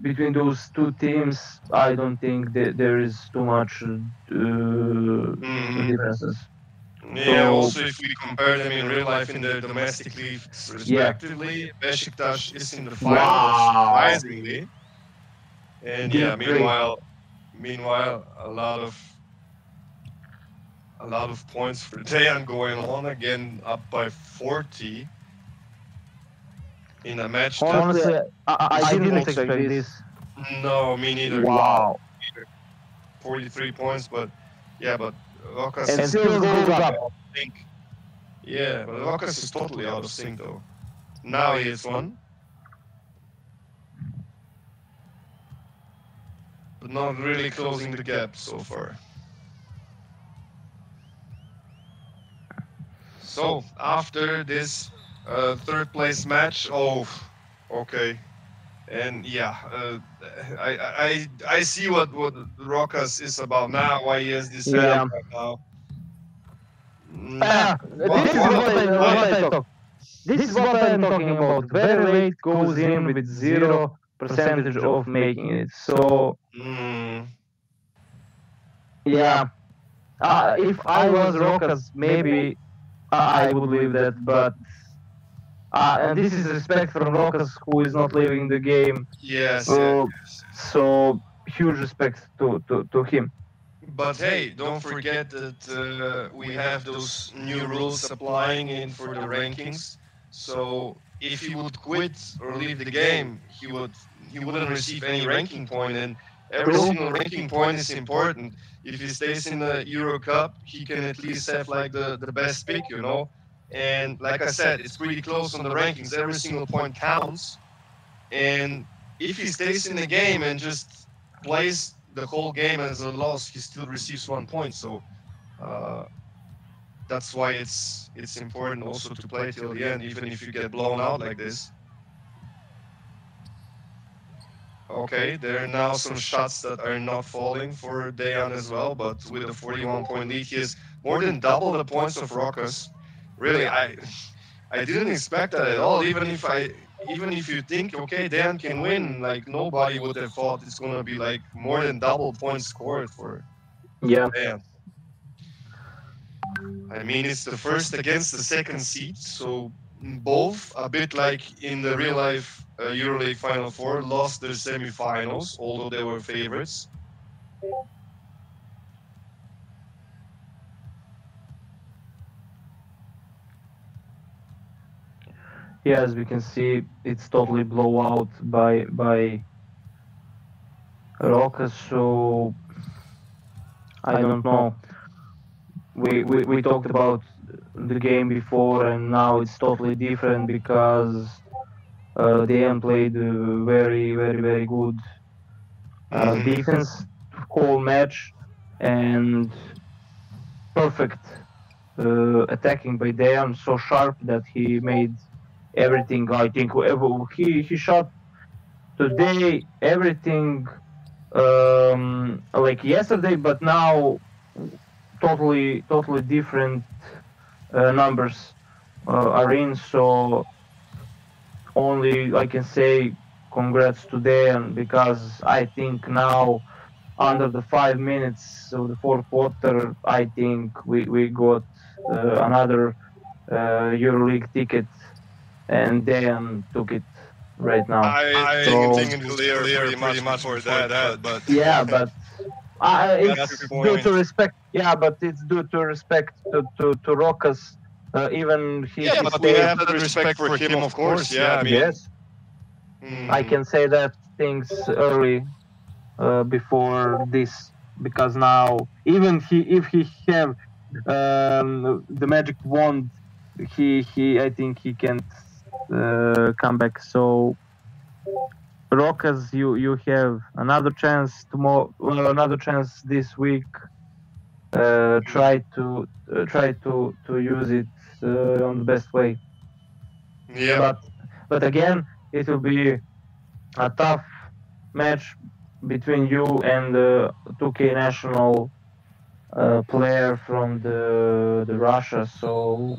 between those 2 teams, I don't think that there is too much differences. Yeah, So- also if we compare them in real life in the domestic leagues respectively, Beşiktaş is in the finals, surprisingly. And yeah, Deep three. meanwhile, a lot of points for Dejan going on again, up by 40 in a match. that- Honestly, I didn't expect this. No, me neither. Wow. 43 points, but yeah, but Rokas And still goes up. sync. Yeah, but Rokas is totally out of sync though. Now he hits one. But not really closing the gap so far. So after this third place match, okay. And yeah, I see what Rokas is about now. Why he has this setup right now. This is what I'm talking about. Very late goes in with 0% of making it. So yeah, if I was Rokas, maybe I would leave that. But and this is respect from Rokas, who is not leaving the game. Yes. So huge respect to him. But hey, don't forget that we have those new rules applying in for the rankings. So if he would quit or leave the game, he wouldn't receive any ranking point, and every single ranking point is important. If he stays in the Eurocup, he can at least have like the best pick, you know. And like I said, it's pretty close on the rankings. Every single point counts. And if he stays in the game and just plays the whole game as a loss, he still receives 1 point. So that's why it's important also to play till the end, even if you get blown out like this. Okay, there are now some shots that are not falling for Dejan as well, but with a 41-point lead, he has more than double the points of Rokas. Really, I didn't expect that at all. Even if you think, okay, Dejan can win, like nobody would have thought it's gonna be like more than double points scored for Dejan. I mean, it's the first against the second seed, so both, a bit like in the real life Euroleague Final Four, lost their semifinals, although they were favorites. Yeah, as we can see, it's totally blowout by Rokas. So I don't know. We talked about the game before, and now it's totally different because DM played very good defense whole match, and perfect attacking by Dejan, so sharp that he made everything. I think he shot today everything like yesterday, but now totally different numbers are in. So only I can say congrats to Dejan, because I think now under the 5 minutes of the fourth quarter, I think we got another EuroLeague ticket, and Dejan took it right now. I think it was clear pretty much for that, but yeah, but That's it's a good due point. to respect. Yeah, but it's due to respect to Rokas. Even he. yeah, he but we stayed- have the respect for him, of course. Yeah, I mean, Yes, I can say that things early before this, because now even if he have the magic wand, he I think he can't come back. So Rokas, you have another chance tomorrow. Well, another chance this week. Try to use it on the best way. Yeah. But again, it will be a tough match between you and the 2K national player from the Russia. So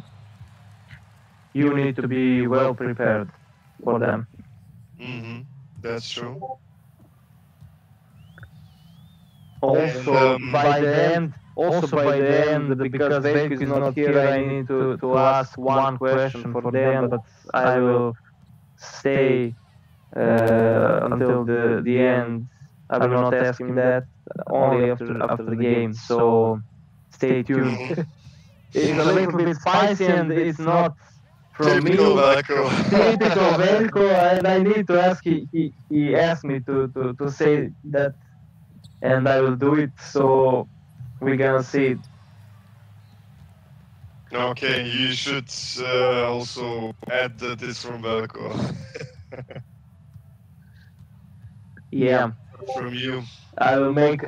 you need to be well prepared for them. That's true. Also, by the end, because Veljko is not here, I need to ask one question for them, but I will stay until the end. I will not ask him that, only after the game. So stay tuned. It's a little bit spicy, and it's not from Typical me. Veljko. Typical Veljko, and I need to ask. He asked me to say that, and I will do it. So we're gonna see it. Okay, you should also add that it's from Veljko. Yeah, From you. I will make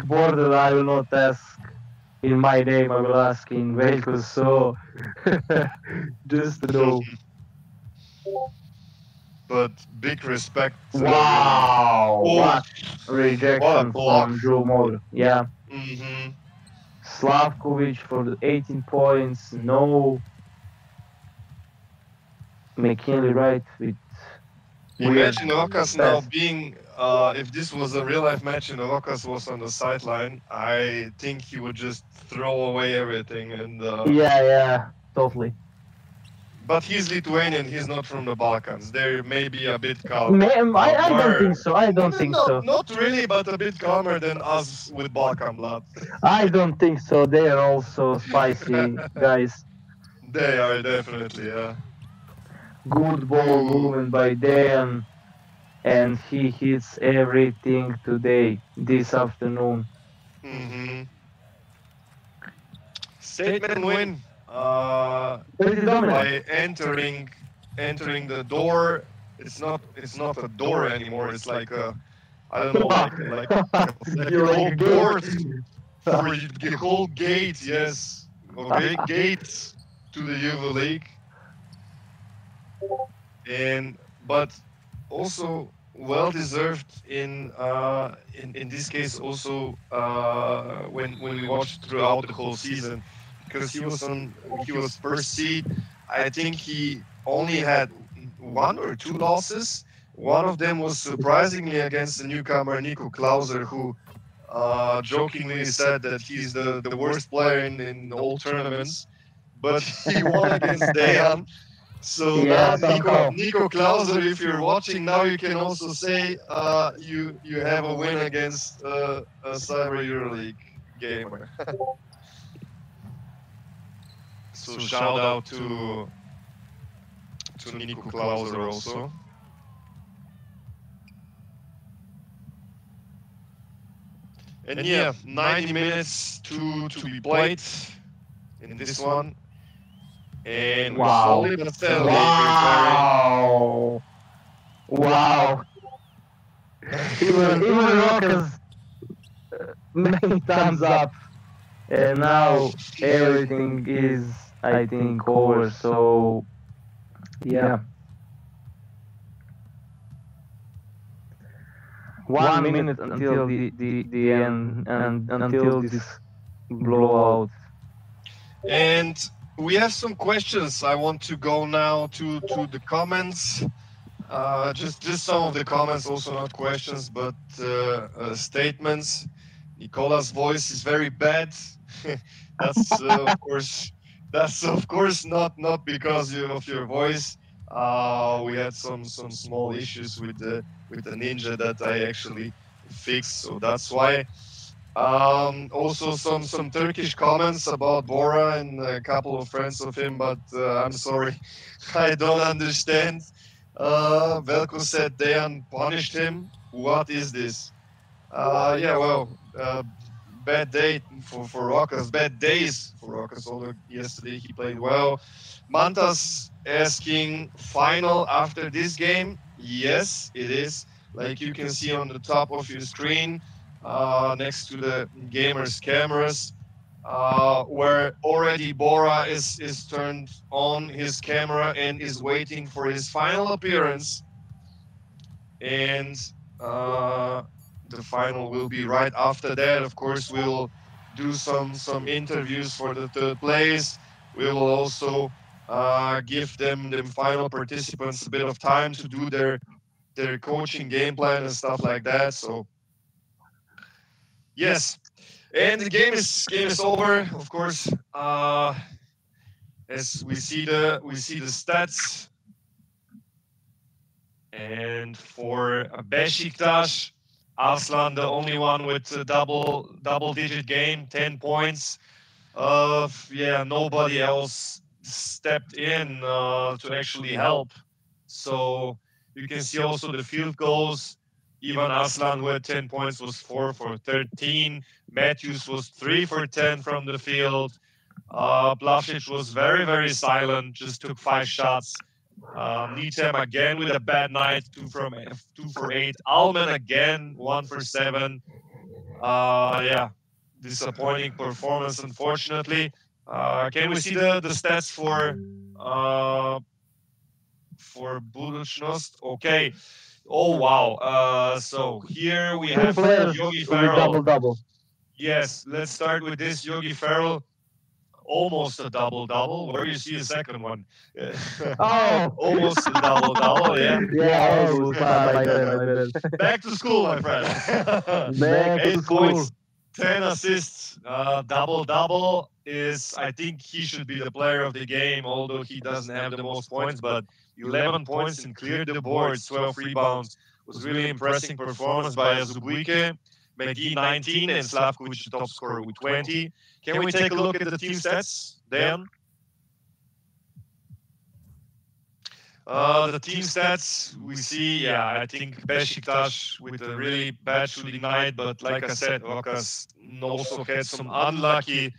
border. I will not ask in my name. I will ask in Veljko's. So just to know. But big respect. Wow! Oh, What rejection what a block. from Joe Moore. Yeah. Mhm. Slavkovic for the 18 points. No. McKinley right with weird Imagine Okas now pass. being, if this was a real life match and Okas was on the sideline, I think he would just throw away everything. And Yeah, totally. But he's Lithuanian, he's not from the Balkans. They may be a bit calmer. I don't think so. I don't think so. Not really, but a bit calmer than us with Balkan blood. I don't think so. They are also spicy guys. They are definitely, yeah. Good ball movement by Dejan, and he hits everything today, this afternoon. Statement win. Pretty dominant. By entering the door. It's not a door anymore. It's like a, I don't know, like a whole board for the whole gate. Yes, okay, gates to the Euroleague. But also well deserved in this case also when we watched throughout the whole season, because he was first seed. I think he only had 1 or 2 losses. One of them was surprisingly against the newcomer Nico Klauser, who jokingly said that he's the worst player in all tournaments, but he won against Dejan. So Yeah, now Nico Klauser, if you're watching now, you can also say you have a win against a Cyber Euroleague gamer. So shout out to Nico Klauser also. And yeah, 90 minutes to be played in this one. And Wow. slowly but steadily Wow. Even Rokas many thumbs up. And now everything is, I think, over. So, yeah. 1 minute until the end, and until this blowout. And we have some questions. I want to go now to the comments. Just some of the comments, also not questions, but statements. Nicola's voice is very bad. That's of course not because of your voice. We had some small issues with the Ninja that I actually fixed, so that's why. Also some Turkish comments about Bora and a couple of friends of him, but I'm sorry, I don't understand. Veljko said Dejan punished him. What is this? Yeah, well, bad day for Rokas, bad days for Rokas, although yesterday he played well. Mantas asking final after this game. Yes, it is. Like you can see on the top of your screen, next to the gamers' cameras, where already Bora is turned on his camera and is waiting for his final appearance. And the final will be right after that. Of course, we'll do some interviews for the third place. We will also give them final participants a bit of time to do their coaching game plan and stuff like that. So yes, and the game is over. Of course, as we see the stats, and for Beşiktaş, Arslan, the only one with a double digit game, 10 points. Yeah, nobody else stepped in to actually help. So you can see also the field goals. Ivan Arslan, who had 10 points, was 4 for 13. Matthews was 3 for 10 from the field. Plavšić was very, very silent, just took 5 shots. Nitem again with a bad night, 2 for 8. Alman again, 1 for 7. Yeah, disappointing performance, unfortunately. Can we see the stats for Budućnost? Okay. Oh wow. So here we have Yogi Ferrell. Double. Yes, let's start with this. Yogi Ferrell, almost a double. Where you see the second one? Oh, Almost a double. Yeah. Yeah, almost. My bad. Back to school, my friend. Back to 8 school. points, 10 assists. Double is, I think he should be the player of the game, although he doesn't have the most points, but 11 points and cleared the boards, 12 rebounds. Was really impressive performance by Azubuike. McGee 19 and Slavkovic the top scorer with 20. Can we take a look at the team stats, Dan? The team stats, we see, yeah, I think Beşiktaş with a really bad shooting night, but like I said, Vakas also had some unlucky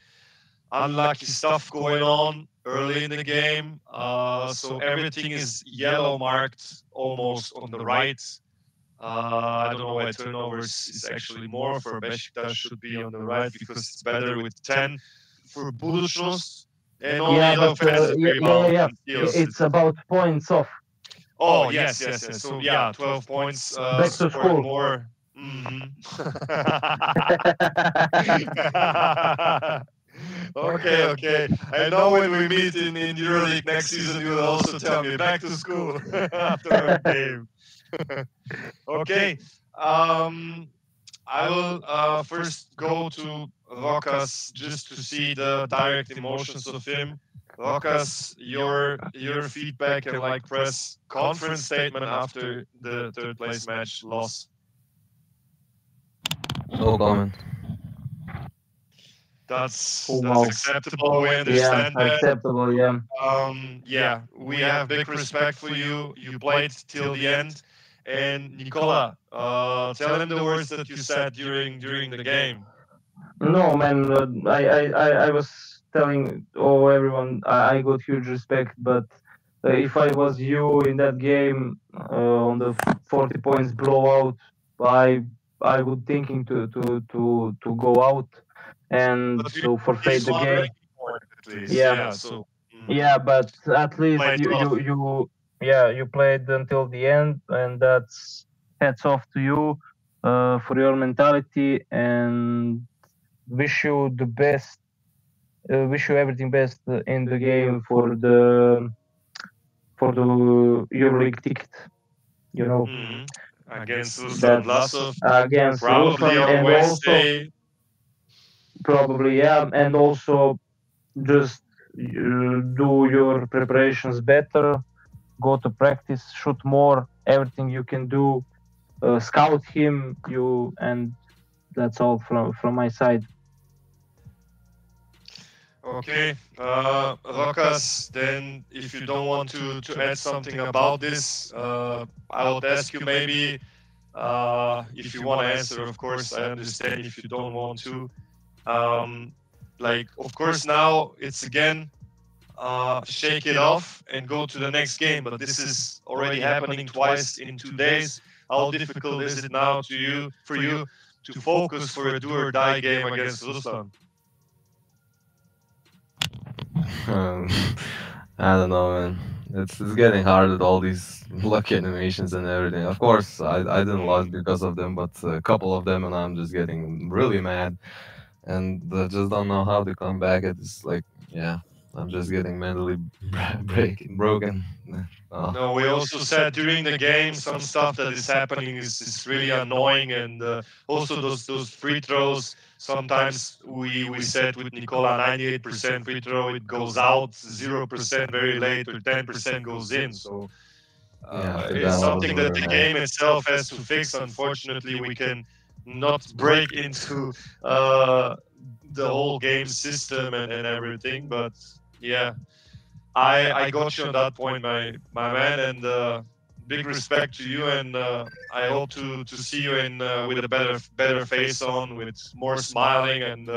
stuff going on early in the game. So everything is yellow marked almost on the right. I don't know why turnovers is actually more for Beşiktaş, should be on the right because it's better with 10 for Budućnost. And only the offensive rebound and steals. It's about points off. Oh, yes. So, yeah, 12 points. Back to school. More. Mm-hmm. Okay. I know when we meet in Euroleague next season, you will also tell me back to school after our game. Okay. I will first go to Vakas just to see the direct emotions of him. Vakas, your feedback and like press conference statement after the third place match loss. No comment. That's wow. acceptable. We understand that. Acceptable. Yeah. Yeah, we have big respect for you. You played till the end. And Nicola, tell him the words that you said during the game. No, man. I was telling everyone I got huge respect, but if I was you in that game on the 40 points blowout, I would thinking to go out and so forfeit the game. Yeah, but at least you played until the end, and that's hats off to you for your mentality, and wish you the best. Wish you everything best in the game for the Euroleague ticket. You know, against Ruslan Vlasov, against probably Ruslan, on and Wednesday. Probably, yeah, and also just do your preparations better. Go to practice, shoot more, everything you can do. Scout him, and that's all from my side. Okay, Vakas, then if you don't want to add something about this, I would ask you maybe, if you want to answer, of course, I understand if you don't want to. Like, of course, now it's again shake it off and go to the next game. But this is already happening twice in 2 days. How difficult is it now for you to focus for a do or die game against Ruslan? I don't know, man. It's getting hard with all these lucky animations and everything. Of course, I didn't lose because of them, but a couple of them, and I'm just getting really mad, and I just don't know how to come back. It's like, yeah, I'm just getting mentally broken. No, we also said during the game some stuff that is happening is really annoying, and also those free throws. Sometimes we said with Nicola 98% free throw, it goes out, 0% very late, or 10% goes in. So it's something that the game itself has to fix. Unfortunately, we can not break into the whole game system and everything. But yeah, I got you on that point, my man, and big respect to you. And I hope to see you in with a better face on, with more smiling and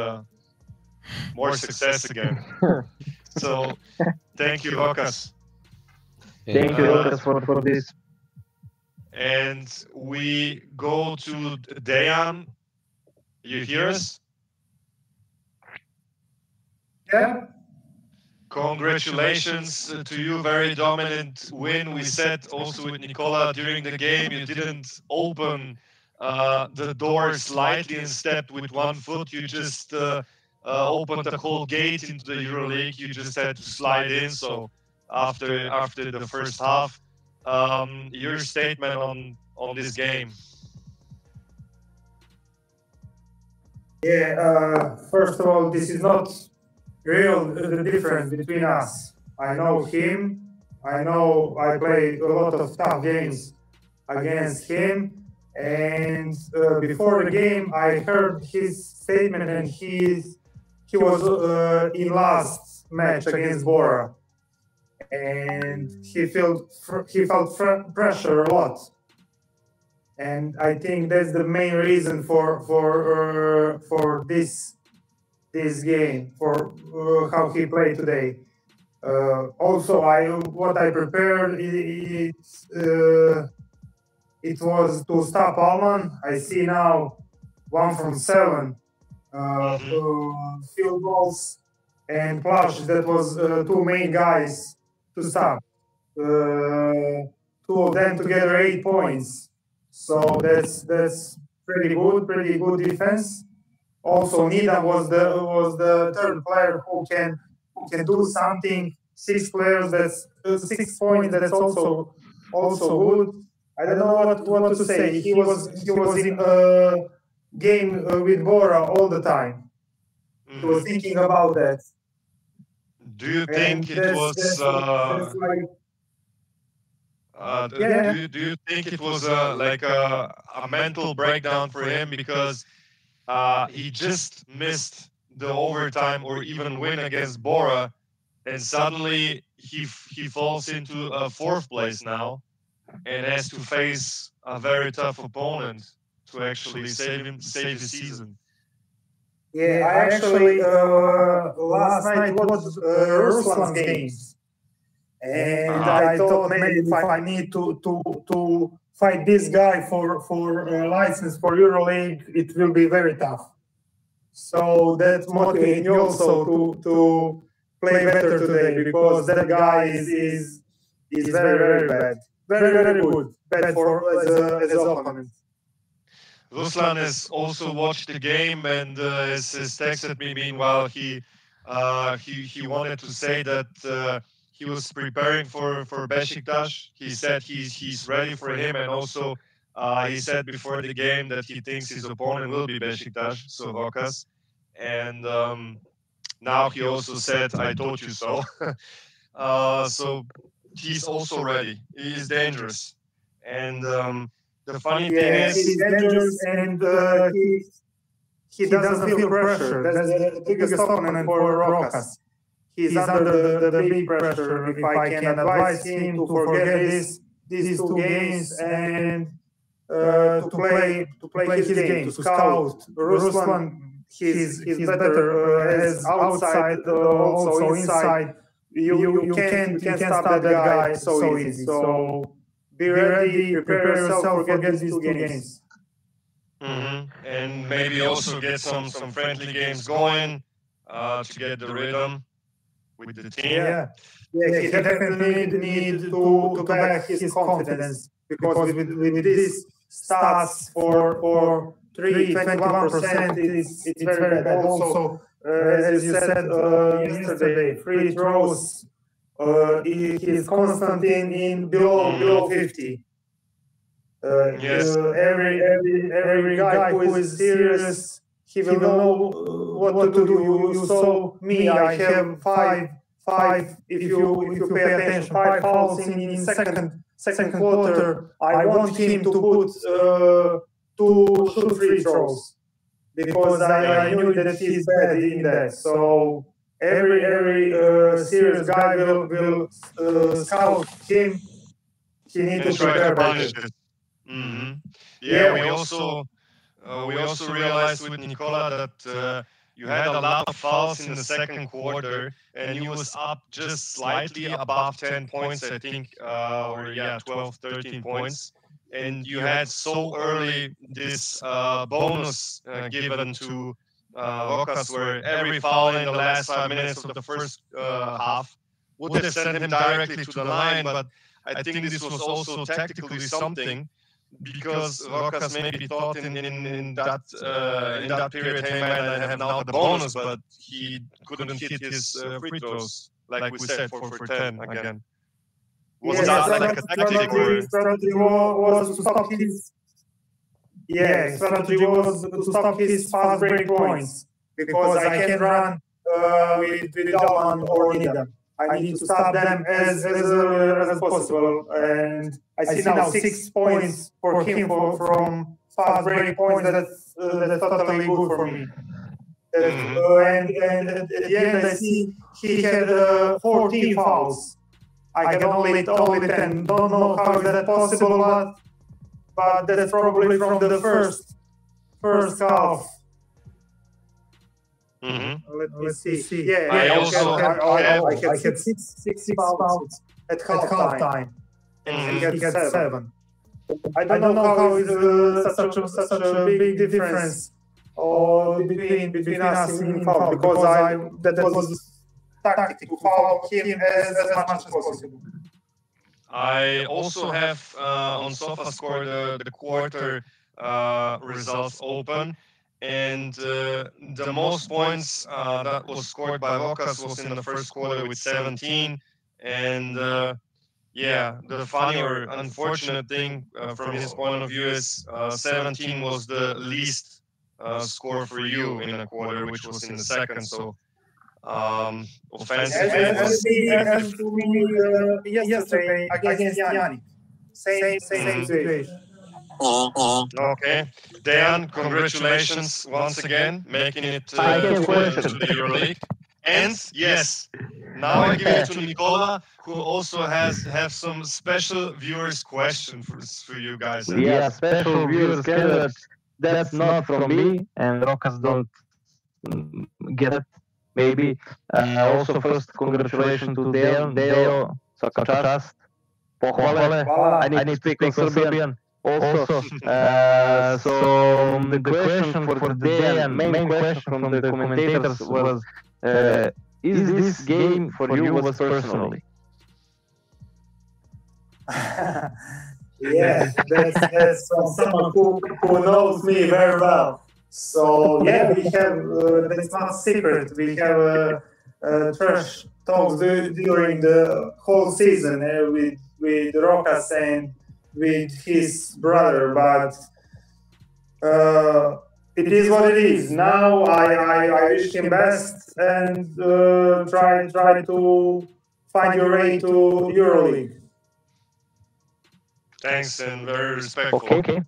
more success again. So thank you, Rokas. Thank you, Rokas, for this. And we go to Dejan. You hear us? Yeah. Congratulations to you, very dominant win. We said also with Nicola during the game, you didn't open the door slightly and stepped with 1 foot. You just opened the whole gate into the Euroleague. You just had to slide in. So after the first half, your statement on this game. Yeah, first of all, this is not real the difference between us. I know him. I know I played a lot of tough games against him. And before the game, I heard his statement, and he was in last match against Bora, and he felt pressure a lot. And I think that's the main reason for this game, for how he played today. Also, what I prepared it was to stop Alman. I see now 1 from 7 field goals and Plush. That was 2 main guys to stop. 2 of them together 8 points. So that's pretty good defense. Also, Nida was the third player who can do something. 6 players, that's 6 points. That's also good. I don't know what to say. He was in a game with Bora all the time. He was thinking about that. Do you think it was? Do you think it was like a mental breakdown for him, because he just missed the overtime or even win against Bora, and suddenly he falls into a 4th place now and has to face a very tough opponent to actually save his season? Yeah, I actually last night was Ruslan's games, and I thought maybe if I need to fight this guy for a license for EuroLeague, it will be very tough. So that motivated me also to play better today, because that guy is very bad, very good, bad for as opponent. Ruslan has also watched the game and has texted me. Meanwhile, he wanted to say that he was preparing for Beşiktaş. He said he's ready for him, and also he said before the game that he thinks his opponent will be Beşiktaş, so Rokas. And now he also said, "I told you so." So he's also ready. He is dangerous, and the funny thing is, he's dangerous, and he doesn't feel pressure. That's the biggest opponent for Rokas. He's under the big pressure. If I can advise him to forget these 2 games and to play his game, to scout. Ruslan, he's better as outside, also inside. you can't stop that guy so easy. So be ready, prepare yourself for these two games. And maybe also get some friendly games going to get the rhythm with the team. Yeah, he definitely need to back his confidence, because with these stats for 21%, it's very bad. Also, as you said yesterday, free throws, he's constant in below 50. Yes. Every guy who is serious, he will know what to do. You saw me. I have five. If you pay attention, 5 fouls in second quarter. I want him to put 2 shoot free throws, because I knew that he's bad in that. So every serious guy will scout him. He needs to prepare better. Yeah, we also realized with Nicola that you had a lot of fouls in the second quarter, and you was up just slightly above 10 points, I think, or 12, 13 points. And you had so early this bonus given to Rokas, where every foul in the last 5 minutes of the first half would have sent him directly to the line. But I think this was also tactically something, because Rokas maybe thought in that period he might have now the bonus, but he couldn't hit his free throws, like we said, 4 for 10 again. Was that like a tactic? Strategy was to stop his. Yeah, strategy was to stop his fast break points, because I can run with Alman or Nidam. I need to stop them as early as possible, and I see now 6 points for him from fast break points. That's totally good for me. And at the end, I see he had 14 fouls. I can only 10. Don't know how is that possible, but that's probably from the first half. Let me see. Yeah, I had six fouls at halftime, and he had 7. I don't know how is such a big difference between us in foul, because that was tactic to foul him as much as possible. I also have on SofaScore the quarter results open. And the most points that was scored by Rokas was in the first quarter with 17. And the funny or unfortunate thing from his point of view is 17 was the least score for you in a quarter, which was in the second. So offensively, as we yesterday against Yannick, same situation. Okay, Dan, congratulations once again, making it to the Euroleague. And yes, now I give it to Nicola, who also have some special viewers' question for you guys. Yeah, special viewers. That's not from me, and Rokas don't get it. Maybe. Also, first, congratulations to Deo, svaka čast, pohvale. I need to speak Serbian. Also, so the question for the day and main question from the commentators was, is this game for you was personally? Yes, that's from someone who knows me very well. So yeah, we have, that's not secret, we have trash talks during the whole season with Rokas and with his brother, but it is what it is. Now I wish him best, and try to find your way to Euroleague. Thanks, and very respectful. Okay.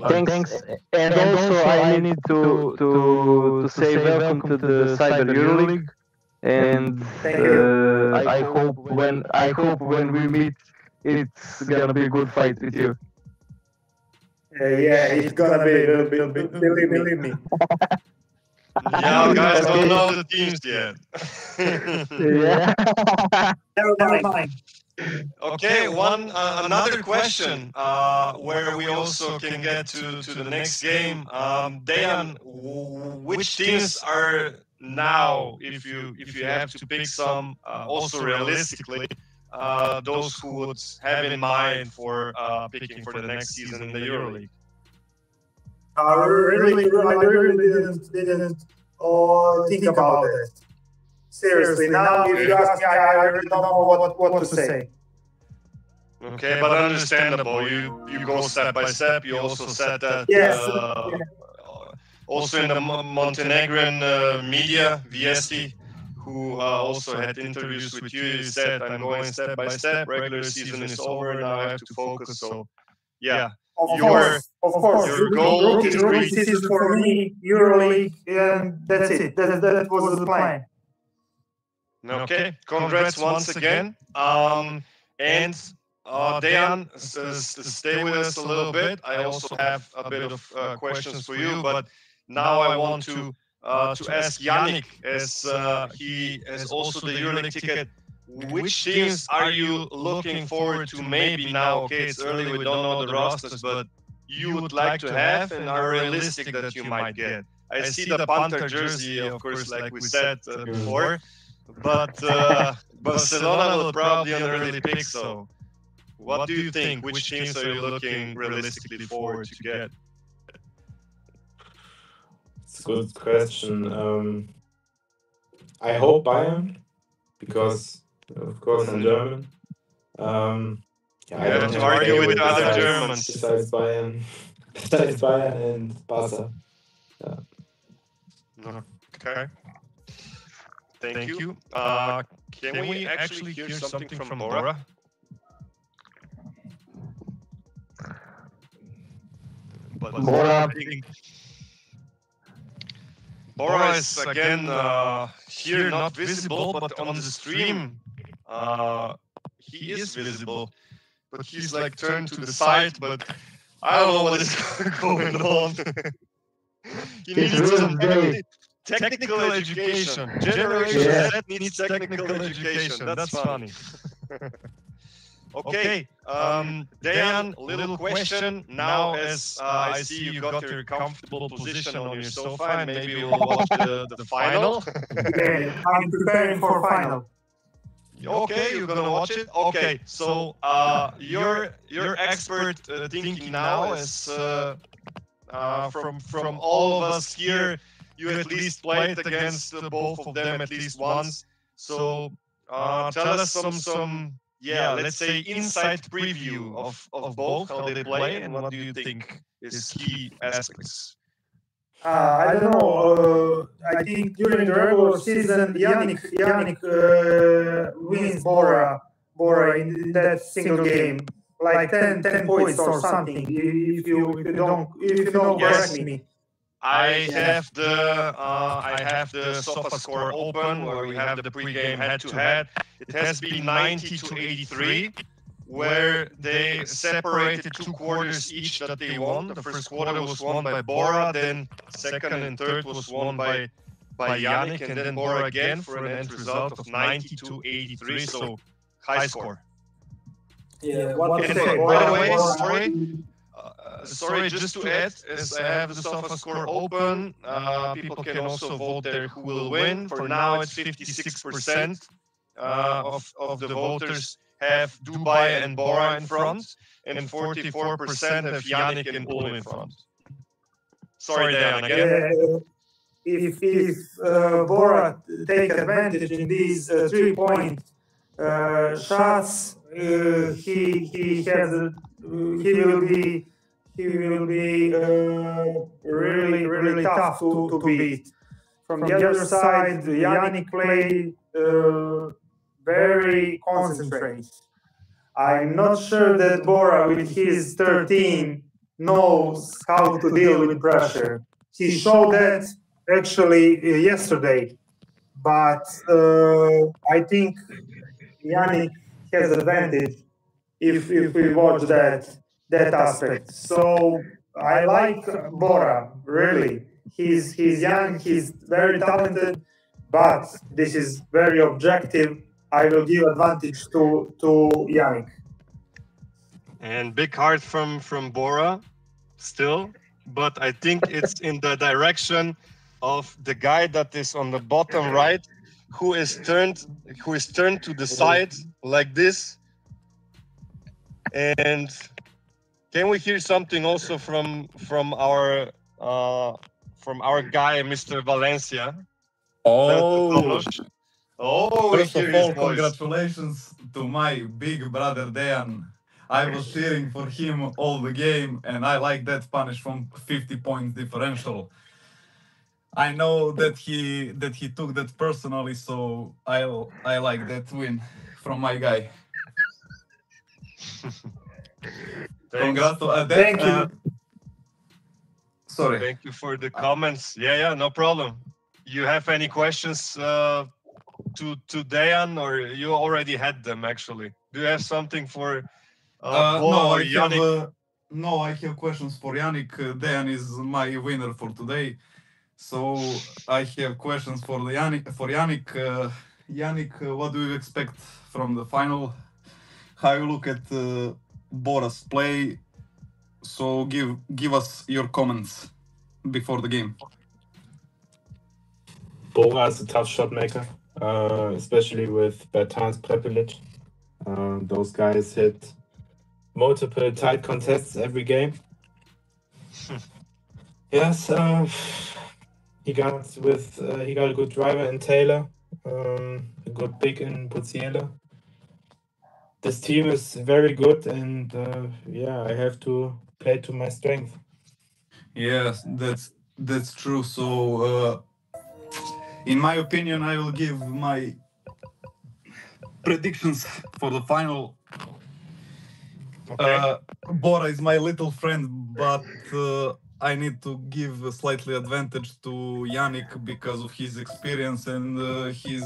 Thanks. And also I need to say welcome to the Cyber Euroleague, and I hope when we meet, it's gonna be a good fight with you. Yeah, it's gonna be. Believe me. Yeah, guys don't know the teams yet. Yeah. Never mind. Okay, another question where we also can get to the next game. Dejan, which teams are now, if you have to pick some, also realistically, those who would have in mind for picking for the next season in the EuroLeague? I really didn't think about it. Seriously, now if you ask me, I really don't know what to say. Okay, but understandable. You go step by step. You also said that. Yes. Also in the Montenegrin media, Viesti, who also had interviews with you, you said, "I'm going step by step. Regular season is over. Now I have to focus." So, yeah. Of course. Your goal is rookie season for me, EuroLeague, and that's it. That was the plan. Okay, congrats once again. And Dejan, stay with us a little bit. I also have a bit of questions for you, but now I want to ask Yannick, as he has also the EuroLeague ticket. Which teams are you looking forward to? Maybe now, okay, it's early, we don't know the rosters, but you would like to have and are realistic that you might get. I see the Panther jersey, of course, like we said before, but Barcelona will probably an early pick. So, what do you think? Which teams are you looking realistically forward to get? It's a good question. I hope Bayern, because of course I'm German. You have to argue with other Germans. Besides Bayern and Barca. Yeah. Okay. Thank you. Can we actually hear something from Bora? But Bora is again here not visible, but on the stream he is visible. But he's like turned to the side, but I don't know what is going on. He needs some technical education. Generation Z needs technical education. That's funny. Okay, Dejan, little question. Now, as I see you got your comfortable position on your sofa, and maybe we'll watch the final. Okay, I'm preparing for final. Okay, you're gonna watch it. Okay, so you're expert thinking now, as from all of us here, you at least played against both of them at least once. So tell us some. Yeah, let's say inside preview of both, how they play, and what do you think is key aspects? I don't know. I think during the regular season, Yannick wins Bora in that single game, like 10 points or something. If you don't correct me. I have the sofa score open, where we have the pregame head-to-head. It has been 90 to 83, where they separated 2 quarters each that they won. The first quarter was won by Bora, then second and third was won by Yannick, and then Bora again for an end result of 90 to 83. So high score. Yeah. What to And say? by the way, sorry, just to add, as I have the sofa score open, people can also vote there who will win. For now, it's 56% of the voters have Dubai and Bora in front, and 44% have Yannick and Ulm in front. Sorry, Dejan, again. If Bora take advantage in these 3-point shots, he will be really tough to beat. From the other side, Yannick played very concentrated. I'm not sure that Bora, with his 13, knows how to deal with pressure. He showed that actually yesterday, but I think Yannick has advantage if we watch that aspect. So I like Bora, really. He's young, he's very talented, but this is very objective. I will give advantage to Yannick. And big heart from Bora still, but I think it's in the direction of the guy that is on the bottom right, who is turned to the side like this. And can we hear something also from our guy, Mr. Valencia? Oh, Oh, first of all, congratulations to my big brother Dejan. I was cheering for him all the game, and I like that punish from 50 points differential. I know that he took that personally, so I like that win from my guy. Congrats! Thank you. Sorry. Thank you for the comments. Yeah, no problem. You have any questions to Dejan, or you already had them actually? Do you have something for No, Yannick? I have questions for Yannick. Dejan is my winner for today, so I have questions for Yannick. Yannick, what do you expect from the final? How you look at Bora's play? So give us your comments before the game. Bora is a tough shot maker, especially with Bertans Prepelic. Those guys hit multiple tight contests every game. Yes, he got a good driver in Taylor, a good big in Puziela. This team is very good, and I have to play to my strength. Yes, that's true. So, in my opinion, I will give my predictions for the final. Okay. Bora is my little friend, but I need to give a slightly advantage to Yannick because of his experience, and he's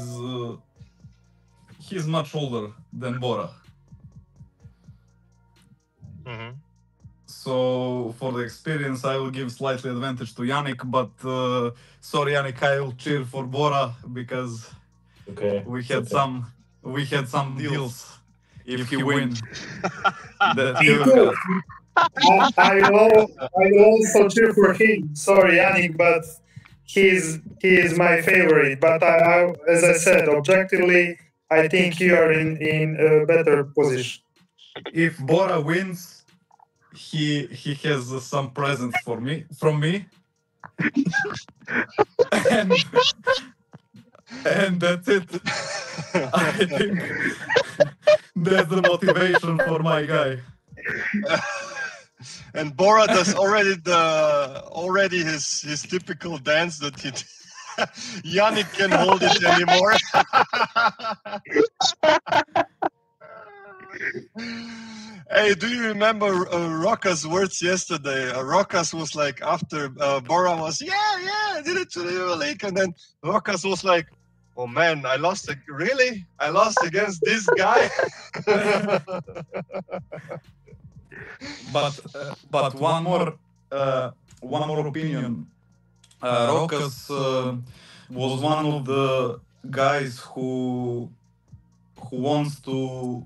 much older than Bora. Mm-hmm. So for the experience, I will give slightly advantage to Yannick, but sorry, Yannick, I will cheer for Bora because we had some deals. If he wins, I will also cheer for him. Sorry, Yannick, but he is my favorite. But I, as I said, objectively, I think you are in a better position. If Bora wins, he has some presents from me, and that's it. I think that's the motivation for my guy. And Bora does already his typical dance that he Yannick can't hold it anymore. Hey, do you remember Roka's words yesterday? Rokas was like, after Bora was, I did it to the Euroleague, and then Rokas was like, oh man, I lost against this guy. But one more opinion. Rokas was one of the guys who wants to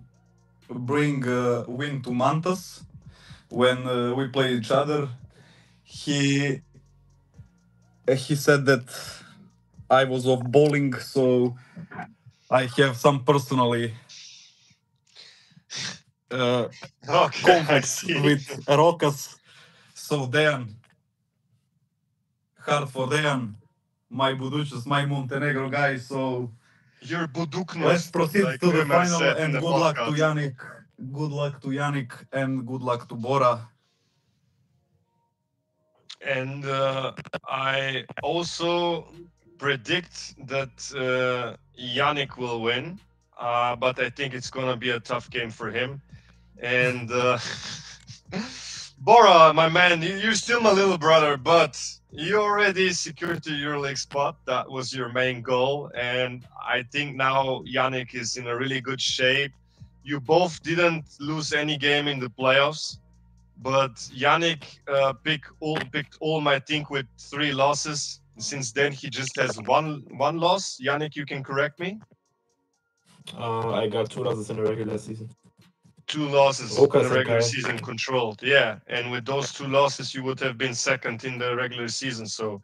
bring win to Mantas when we play each other. He said that I was off bowling, so I have some personally conflicts with Rokas. So Dejan, hard for Dejan, my Budućnost, my Montenegro guy. So your Budućnost. Let's proceed like to the Ömer final, said in and the good luck to podcast. Yannick. Good luck to Yannick, and good luck to Bora. And I also predict that Yannick will win, but I think it's going to be a tough game for him. And Bora, my man, you're still my little brother, but you already secured the EuroLeague spot. That was your main goal. And I think now Yannick is in a really good shape. You both didn't lose any game in the playoffs. but Yannick picked Ulm, I think, with 3 losses. Since then, he just has one loss. Yannick, you can correct me. I got 2 losses in the regular season. 2 losses Rokas in the regular and Kai. season controlled. Yeah, and with those 2 losses, you would have been second in the regular season. So,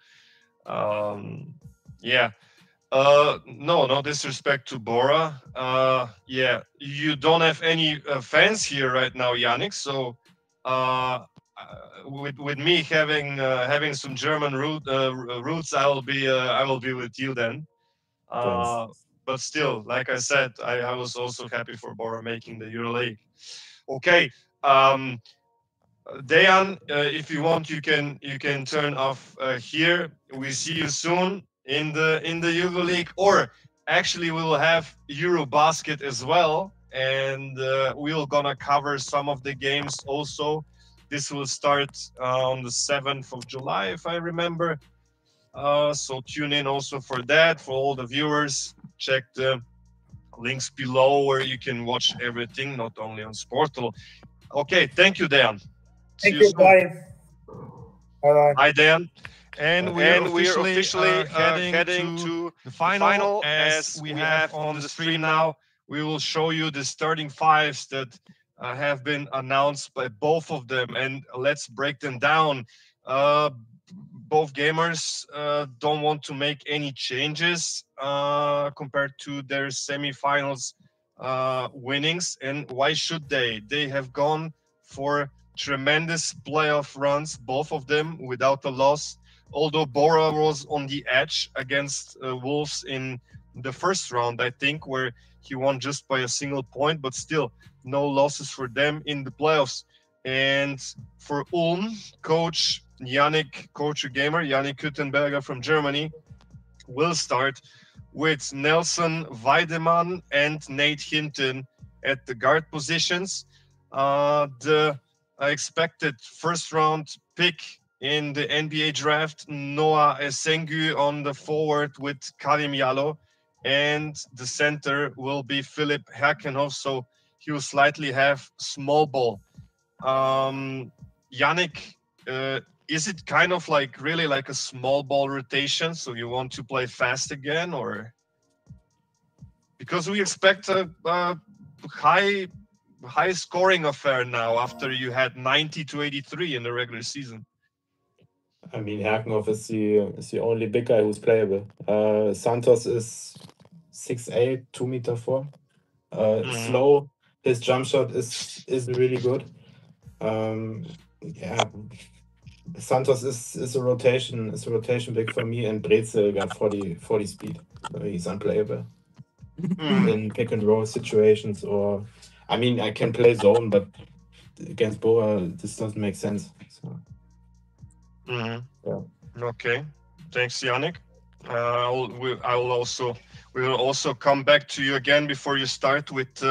yeah. No disrespect to Bora. Yeah, you don't have any fans here right now, Yannick. So, with me having some German roots, I will be with you then. But still, like I said, I was also happy for Bora making the Euroleague. Okay, Dejan, if you want, you can turn off here. We see you soon in the Euroleague, or actually we will have Eurobasket as well, and we're gonna cover some of the games also. This will start on the 7th of July, if I remember. So tune in also for that. For all the viewers, check the links below where you can watch everything, not only on Sportal. Okay, thank you, Dejan. Thank you. Bye. Bye. Hi, Dan. And we're officially heading to the the final, as we have on the stream now. We will show you the starting 5s that have been announced by both of them, and let's break them down. Both gamers don't want to make any changes compared to their semifinals winnings, and why should they? They have gone for tremendous playoff runs, both of them without a loss. Although Bora was on the edge against Wolves in the first round, I think, where he won just by a single point, but still no losses for them in the playoffs. And for Ulm, coach Yannick Küttenberger from Germany will start with Nelson Weidemann and Nate Hinton at the guard positions. The expected first round pick in the NBA draft, Noah Esengu on the forward with Karim Yalo, and the center will be Philip Herkenhoff, so he will slightly have small ball. Yannick, is it kind of like really like a small ball rotation, so you want to play fast again, or because we expect a high scoring affair now after you had 90 to 83 in the regular season? I mean, Herkenhoff is the only big guy who's playable. Santos is 6'8", 2'4". Slow. His jump shot is really good. Yeah, Santos is a rotation big for me, and Brezel got 40 speed. So he's unplayable in pick and roll situations, or I mean, I can play zone, but against Bora this doesn't make sense. So. Yeah. Okay, thanks, Yannick. We will also come back to you again before you start with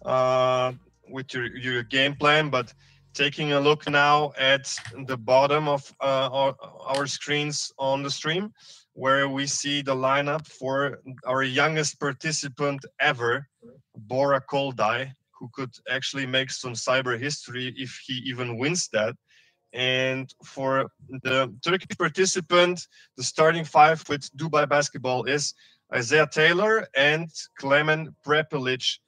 your game plan. But taking a look now at the bottom of our screens on the stream, where we see the lineup for our youngest participant ever, Bora Koldai, who could actually make some cyber history if he even wins that. And for the Turkish participant, the starting 5 with Dubai Basketball is Isaiah Taylor and Klemen Prepelic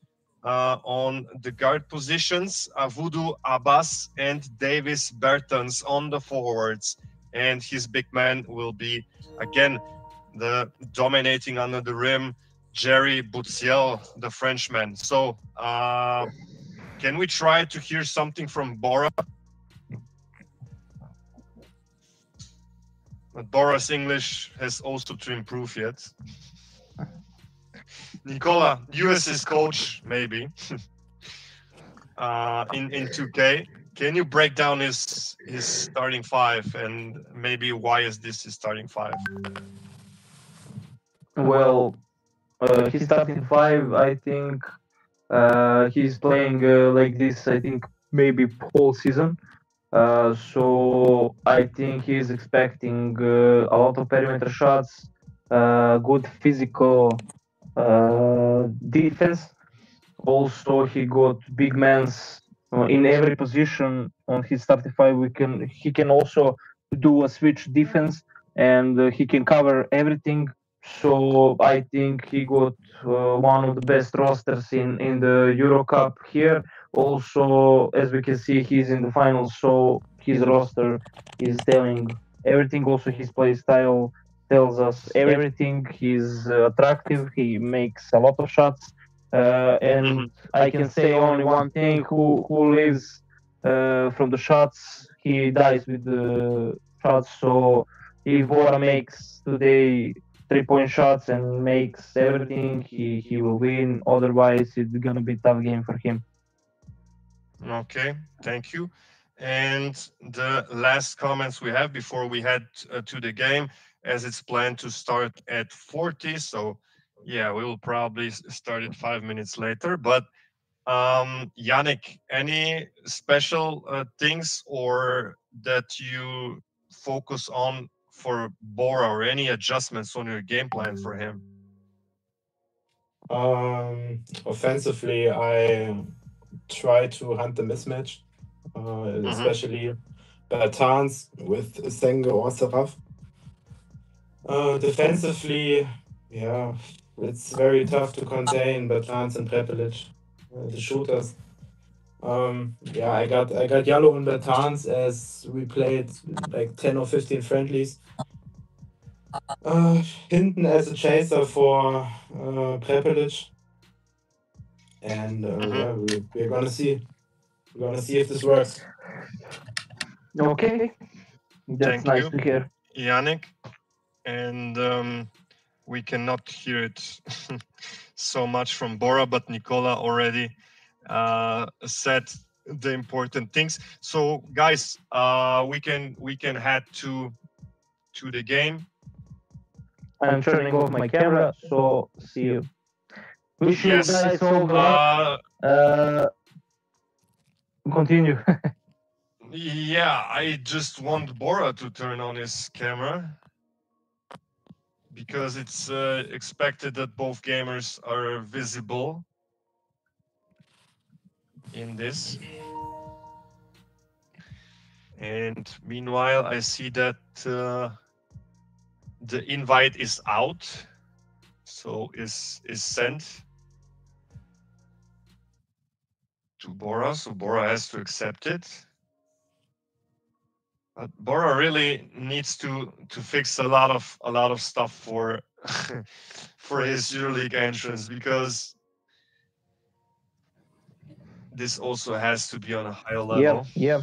on the guard positions, Avudu Abbas and Davis Bertans on the forwards. And his big man will be, again, the dominating under the rim, Jerry Boutsiel, the Frenchman. So can we try to hear something from Bora? But Bora's English has also to improve yet. Nicola, US's coach, maybe, in 2K. Can you break down his starting 5, and maybe why is this his starting 5? Well, his starting 5, I think he's playing like this, I think, maybe whole season. So I think he's expecting a lot of perimeter shots, good physical defense. Also, he got big mans in every position on his starting five. He can also do a switch defense, and he can cover everything. So I think he got one of the best rosters in the Eurocup here. Also, as we can see, he's in the finals, so his roster is telling everything. Also, his play style tells us everything. He's attractive. He makes a lot of shots, and I can say only one thing: who lives from the shots, he dies with the shots. So if Bora makes today 3-point shots and makes everything, he will win. Otherwise, it's gonna be a tough game for him. Okay, thank you. And the last comments we have before we head to the game, as it's planned to start at 40. So yeah, we will probably start it 5 minutes later. But Yannick, any special things or that you focus on for Bora, or any adjustments on your game plan for him? Offensively, I try to hunt the mismatch, especially Bertans with Senge or Saraf. Defensively, yeah, it's very tough to contain Bertans and Prepelic, the shooters. Yeah, I got Yellow and Bertans as we played like 10 or 15 friendlies. Hinton as a chaser for Prepelic. And yeah, we're gonna see. We're gonna see if this works. Okay, that's Thank nice you, to hear. Yannick. And we cannot hear it so much from Bora, but Nicola already said the important things. So guys, we can head to the game. I'm turning off my camera, so see you. Wish you Yes. guys all luck. Continue. Yeah, I just want Bora to turn on his camera, because it's expected that both gamers are visible in this. And meanwhile, I see that the invite is out, so is sent to Bora, so Bora has to accept it. But Bora really needs to fix a lot of stuff for for his EuroLeague entrance, because this also has to be on a higher level. Yeah.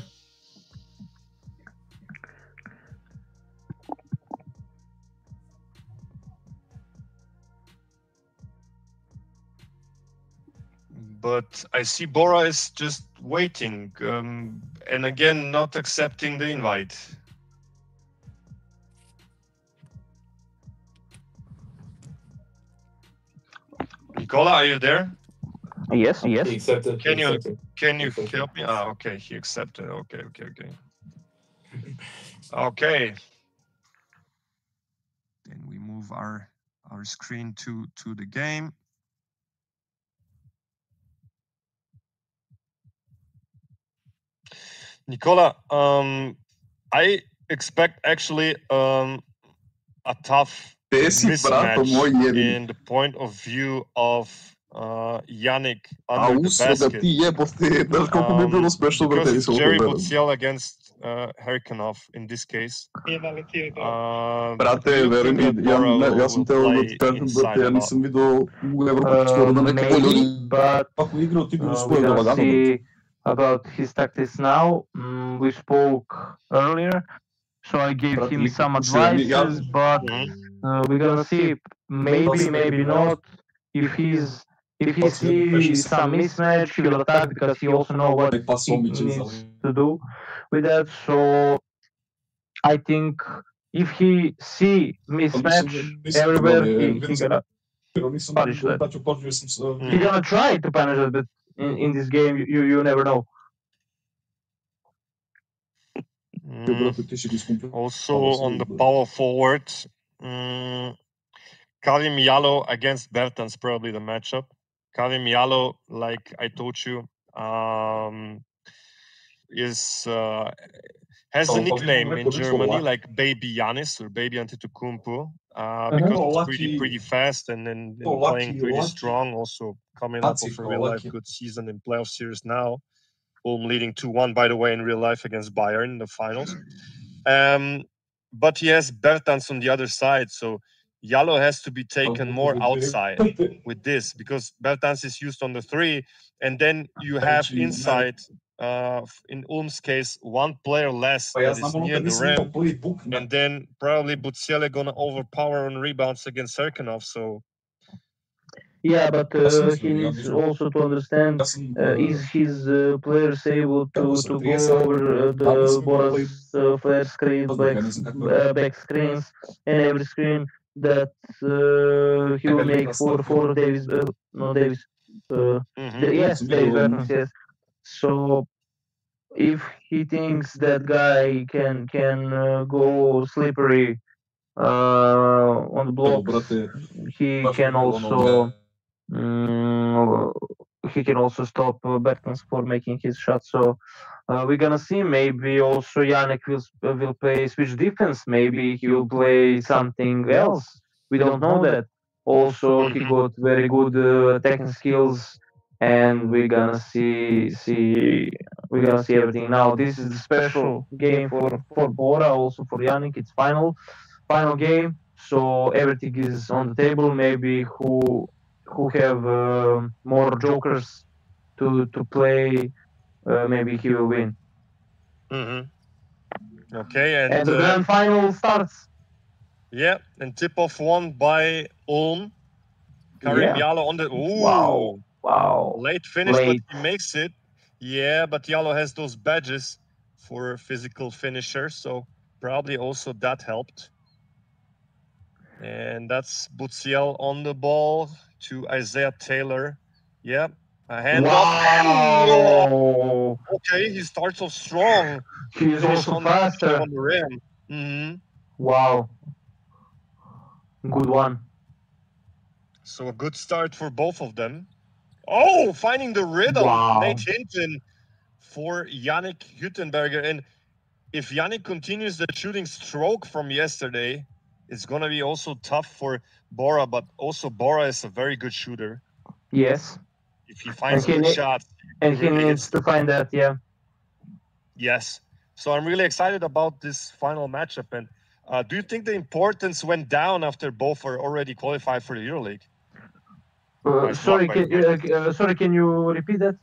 But I see Bora is just waiting, and again not accepting the invite. Nicola, are you there? Yes. He accepted. Can you accepted. help me? Ah, okay, he accepted. Okay. Okay. Then we move our screen to the game. Nicola, I expect actually a tough mismatch in the point of view of Yannick under the basket. Because it's Jerry Buciel against Herkenov in this case. Brate, veruj mi, ja sam teo da ti kažem, brate, ja nisam video u Evropu skoro da neke bolje kako igrao, ti bi uspio da lagano. See about his tactics now. We spoke earlier, so I gave him some advices, but we're gonna see. Maybe not. If he sees some mismatch, he will attack, because he also knows what he needs to do with that. So I think if he see mismatch everywhere, he gonna punish that. He gonna try to punish it, but in this game, you never know. Also on the power forward, Kalim Yalo against Bertans, probably the matchup. Kalim Yalo, like I told you, is has a nickname in Germany like Baby Giannis or Baby Antetokounmpo because he's pretty fast and playing pretty strong. Also coming up with a real life good season in playoff series now. Ulm leading 2-1, by the way, in real life against Bayern in the finals. But he has Bertans on the other side, so Jallo has to be taken more outside with this because Bertans is used on the 3, and then you have inside, in Ulm's case, one player less that is near the rim, and then probably Buciele gonna overpower on rebounds against Serkinov, so... Yeah, but he needs also to understand, is his players able to go over the Bora's flare screens, back screens, and every screen that he will make for Davis, no Davis, yes, Davis Bertans, yes. So if he thinks that guy can go slippery on the blocks, he can also stop Bertens for making his shot. So we're gonna see. Maybe also Yannick will play switch defense. Maybe he will play something else. We don't know that. Also, he got very good attacking skills, and we're gonna see everything. Now, this is a special game for Bora, also for Yannick. It's final game, so everything is on the table. Maybe who have more jokers to play, maybe he will win. Okay, and the grand final starts. Yeah, and tip-off won by Ulm. Karim Jallo on the... Ooh! Wow. Late finish, but he makes it. Yeah, but Jallo has those badges for physical finisher, so probably also that helped. And that's Buciel on the ball to Isaiah Taylor. Yeah, a handoff. Wow. Okay, he starts off strong. He's also faster. On the rim. Wow. Good one. So a good start for both of them. Oh, finding the rhythm. Wow. Nate Hinton for Yannick Hüttenberger. And if Yannick continues the shooting stroke from yesterday, it's going to be also tough for Bora, but also Bora is a very good shooter. Yes. If he finds good shots. And he needs to find that, yeah. Yes. So I'm really excited about this final matchup. And do you think the importance went down after both are already qualified for the EuroLeague? Sorry, can you repeat that?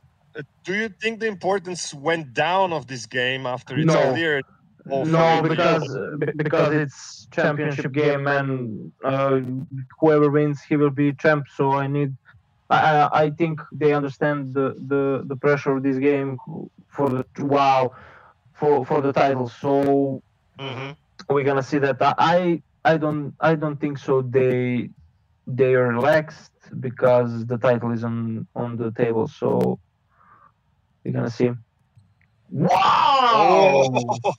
Do you think the importance went down of this game after it's No. cleared? No, because it's championship game, and whoever wins, he will be champ. So I think they understand the pressure of this game for the title. So we're gonna see that. I don't think so. They are relaxed because the title is on the table. So we're gonna see. Wow! Oh,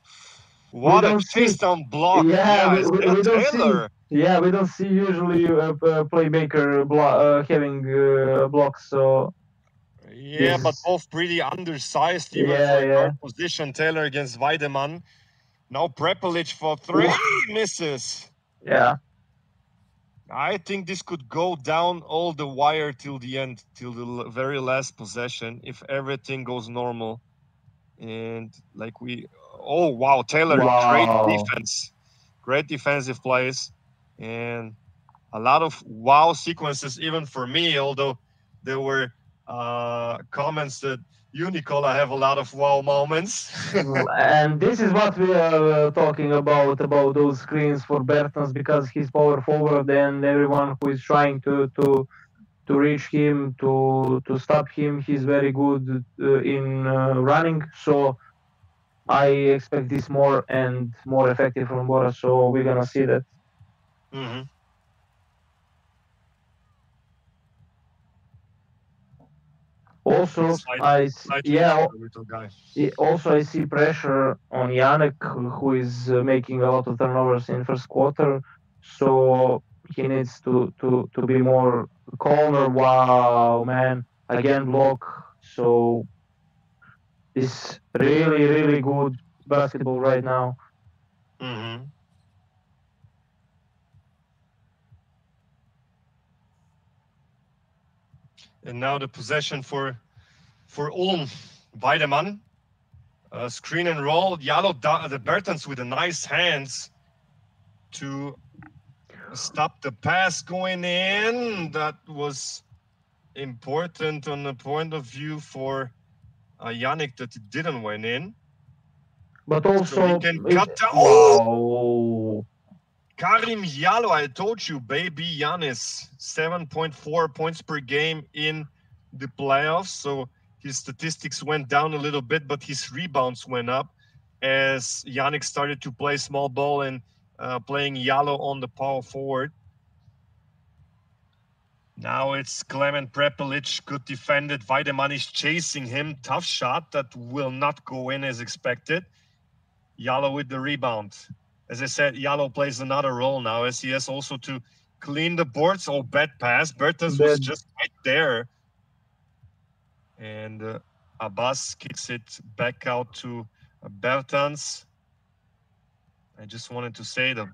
what a chase down block! Yeah, we don't Taylor. see. Yeah, we don't see usually a playmaker having blocks. So yeah, but both pretty undersized even for a guard position. Taylor against Weidemann. Now Prepelic for 3 misses. Yeah. I think this could go down all the wire till the end, till the very last possession, if everything goes normal. And like oh wow, Taylor, great defense, great defensive plays, and a lot of wow sequences even for me, although there were comments that you, Nicola, have a lot of wow moments. And this is what we are talking about those screens for Bertens, because he's power forward and everyone who is trying to reach him, to stop him, he's very good in running. So I expect this more and more effective from Bora. So we're gonna see that. Also, I see pressure on Yannick, who is making a lot of turnovers in first quarter. So he needs to be more calmer. Wow, man! Again block. So is really, really good basketball right now. Mm-hmm. And now the possession for Ulm. Weidemann. Screen and roll. Jalo the Bertens with a nice hands to stop the pass going in. That was important on the point of view for Yannick that it didn't went in. But also, So he can cut down. Wow. Karim Jalo, I told you, baby Giannis, 7.4 points per game in the playoffs. So his statistics went down a little bit, but his rebounds went up as Yannick started to play small ball and playing Jalo on the power forward. Now it's Clement Prepelic, good defended. Weidemann is chasing him. Tough shot that will not go in as expected. Jalo with the rebound. As I said, Jalo plays another role now as he has also to clean the boards. Oh, bad pass. Bertens was just right there. And Abbas kicks it back out to Bertens. I just wanted to say the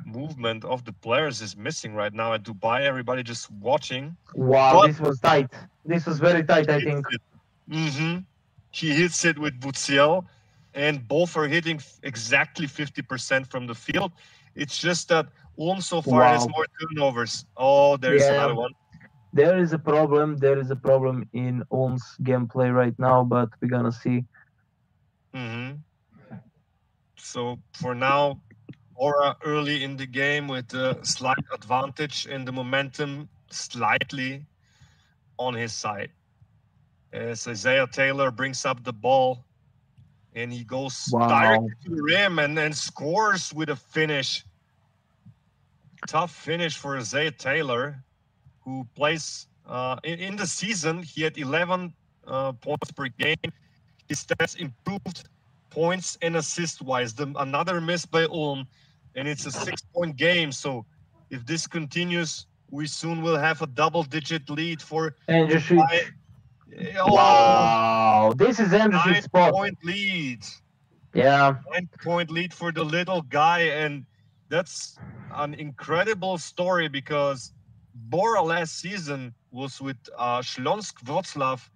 movement of the players is missing right now at Dubai. Everybody just watching. Wow, But this was tight. This was very tight, I think. Mm-hmm. He hits it with Budziel, and both are hitting exactly 50% from the field. It's just that Ulm so far has more turnovers. Oh, there's another one. There is a problem. There is a problem in Ulm's gameplay right now, but we're gonna see. Mm-hmm. So for now, Aura early in the game with a slight advantage and the momentum slightly on his side. As Isaiah Taylor brings up the ball and he goes directly to the rim and scores with a finish. Tough finish for Isaiah Taylor, who plays in the season. He had 11 points per game. His stats improved points and assist-wise. Another miss by Ulm, and it's a 6-point game. So if this continues, we soon will have a double-digit lead for Andrušić. Wow, this is Andrušić's spot. 9-point lead. Yeah. 9-point lead for the little guy, and that's an incredible story because Bora last season was with Śląsk Wrocław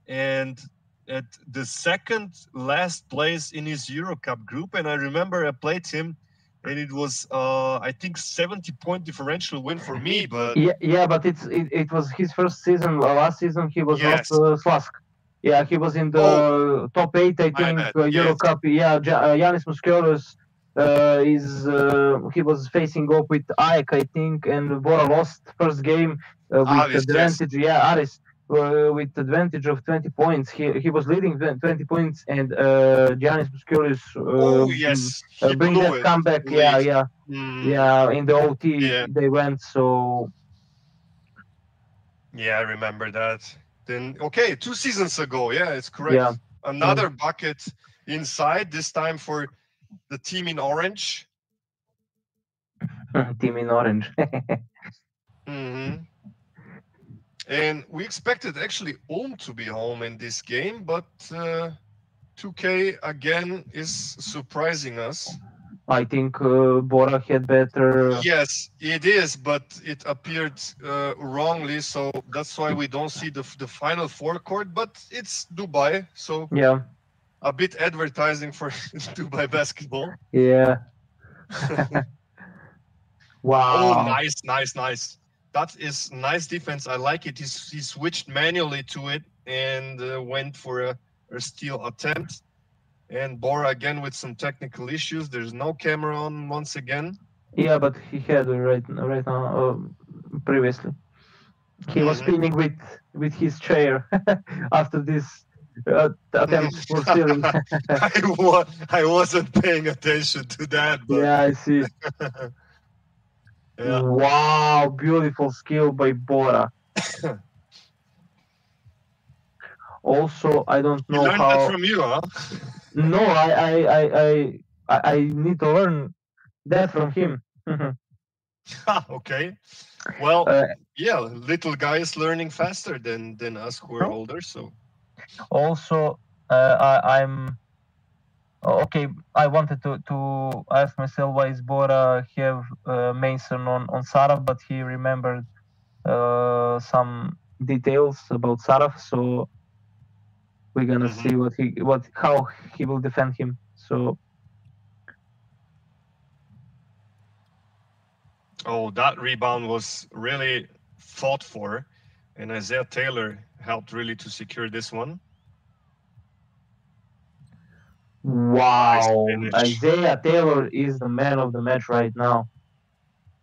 and at the second last place in his Eurocup group. And I remember I played him and it was, I think, 70-point differential win for me. But yeah, but it was his first season. Last season he was not Slask. Yeah, he was in the top 8, I think, Eurocup. Yeah, Giannis Muskeros he was facing up with Ike, I think, and Bora lost first game with advantage. Yeah, Aris with advantage of 20 points. He was leading 20 points, and Giannis Muskeros bring that comeback. Yeah, in the OT they went. So yeah, I remember that. Then, okay, 2 seasons ago. Yeah, it's correct. Yeah. Another bucket inside, this time for the team in orange. Team in orange. Mm-hmm. And we expected actually Ulm to be home in this game, but 2K again is surprising us. I think Bora had better. Yes, it is, but it appeared wrongly, so that's why we don't see the Final Four court. But it's Dubai, so yeah, a bit advertising for Dubai basketball. Yeah. Wow. Oh, nice. That is nice defense. I like it. He switched manually to it and went for a steal attempt. And Bora again with some technical issues. There's no camera on once again. Yeah, but he had right now previously. He was spinning with his chair after this attempt for stealing. I wasn't paying attention to that. But... yeah, I see. Yeah. Wow, beautiful skill by Bora. Also, I don't know you learned how. That from you, huh? No, I need to learn that from him. Okay. Well, yeah, little guy is learning faster than us who are older. So. Also, I'm okay. I wanted to ask myself why is Bora have Mason on Sarav, but he remembered some details about Sarav, so we're gonna see how he will defend him. So Oh, that rebound was really fought for, and Isaiah Taylor helped really to secure this one. wow, Nice finish. Isaiah Taylor is the man of the match right now.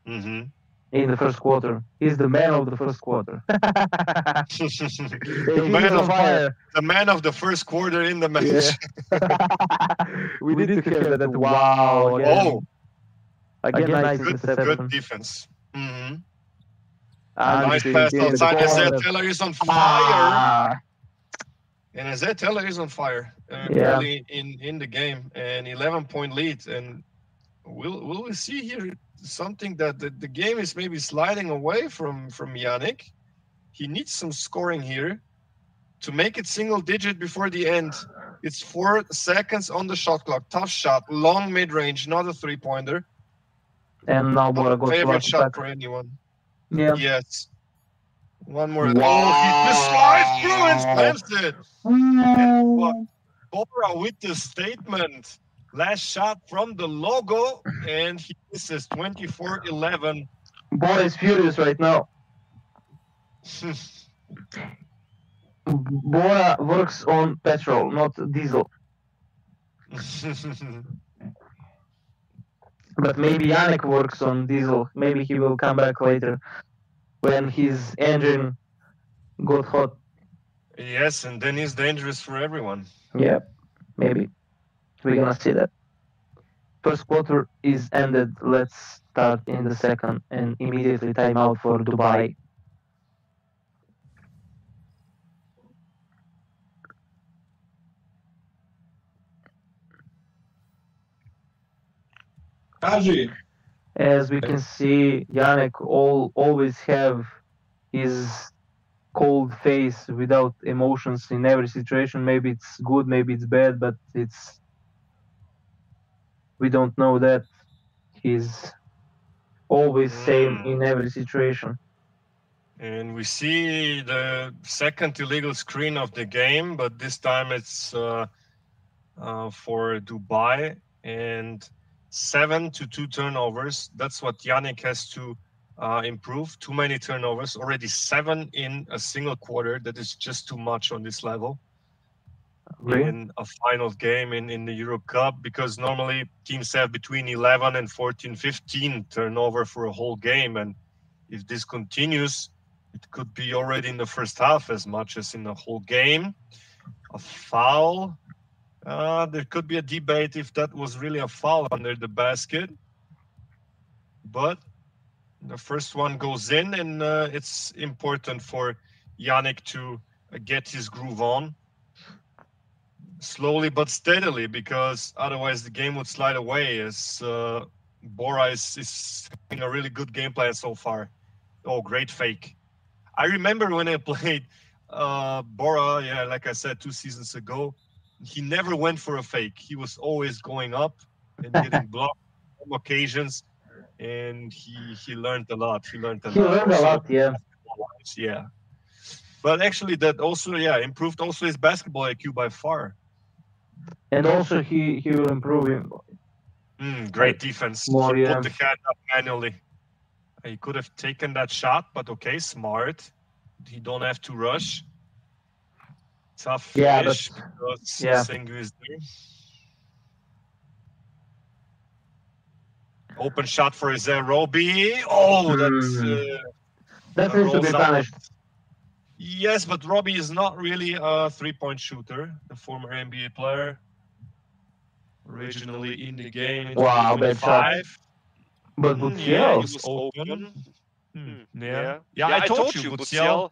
Mm-hmm. In the first quarter, he's the man of the first quarter. The man of the first quarter in the match. Yeah. We need to have that. Wow. Again, nice good defense. Mm-hmm. Nice pass outside. Isaiah Taylor is on fire. And Isaiah Taylor is on fire early in the game, and 11-point lead. And will we see here something that the game is maybe sliding away from Yannick? He needs some scoring here to make it single digit before the end. It's 4 seconds on the shot clock. Tough shot, long mid-range, not a 3-pointer. And now Bora goes favorite shot for anyone. Yeah. Yes. One more. Wow. Oh, he just slides through and slams it. And Bora with the statement. Last shot from the logo, and he misses 24-11. Bora is furious right now. Bora works on petrol, not diesel. But maybe Yannick works on diesel. Maybe he will come back later when his engine got hot. Yes, and then he's dangerous for everyone. Yeah, maybe. We're gonna see that. First quarter is ended. Let's start in the second and immediately time out for Dubai. As we can see, Yannick always have his cold face without emotions in every situation. Maybe it's good, maybe it's bad, but we don't know that. He's always same in every situation. And we see the second illegal screen of the game, but this time it's for Dubai, and 7-2 turnovers. That's what Yannick has to improve. Too many turnovers, already 7 in a single quarter. That is just too much on this level. Really? In a final game in the Eurocup, because normally teams have between 11 and 14, 15 turnover for a whole game. And if this continues, it could be already in the first half as much as in the whole game. A foul. There could be a debate if that was really a foul under the basket. But the first one goes in, and it's important for Yannick to get his groove on. Slowly but steadily, because otherwise the game would slide away, as Bora is having a really good game plan so far. Oh, great fake. I remember when I played Bora, like I said, 2 seasons ago, he never went for a fake. He was always going up and getting blocked on occasions, and he learned a lot. He learned a lot, yeah. Yeah. But actually that also, improved also his basketball IQ by far. And also he will improve him. Great defense. More, he put the hand up manually. He could have taken that shot, but okay, smart. He don't have to rush. Tough finish because Sengu is there. Open shot for Isaiah Roby. Oh, that needs to be punished. Yes, but Robbie is not really a three-point shooter, the former NBA player. Originally in the game in 2025. But Budućnost he was open. I told you, Budućnost,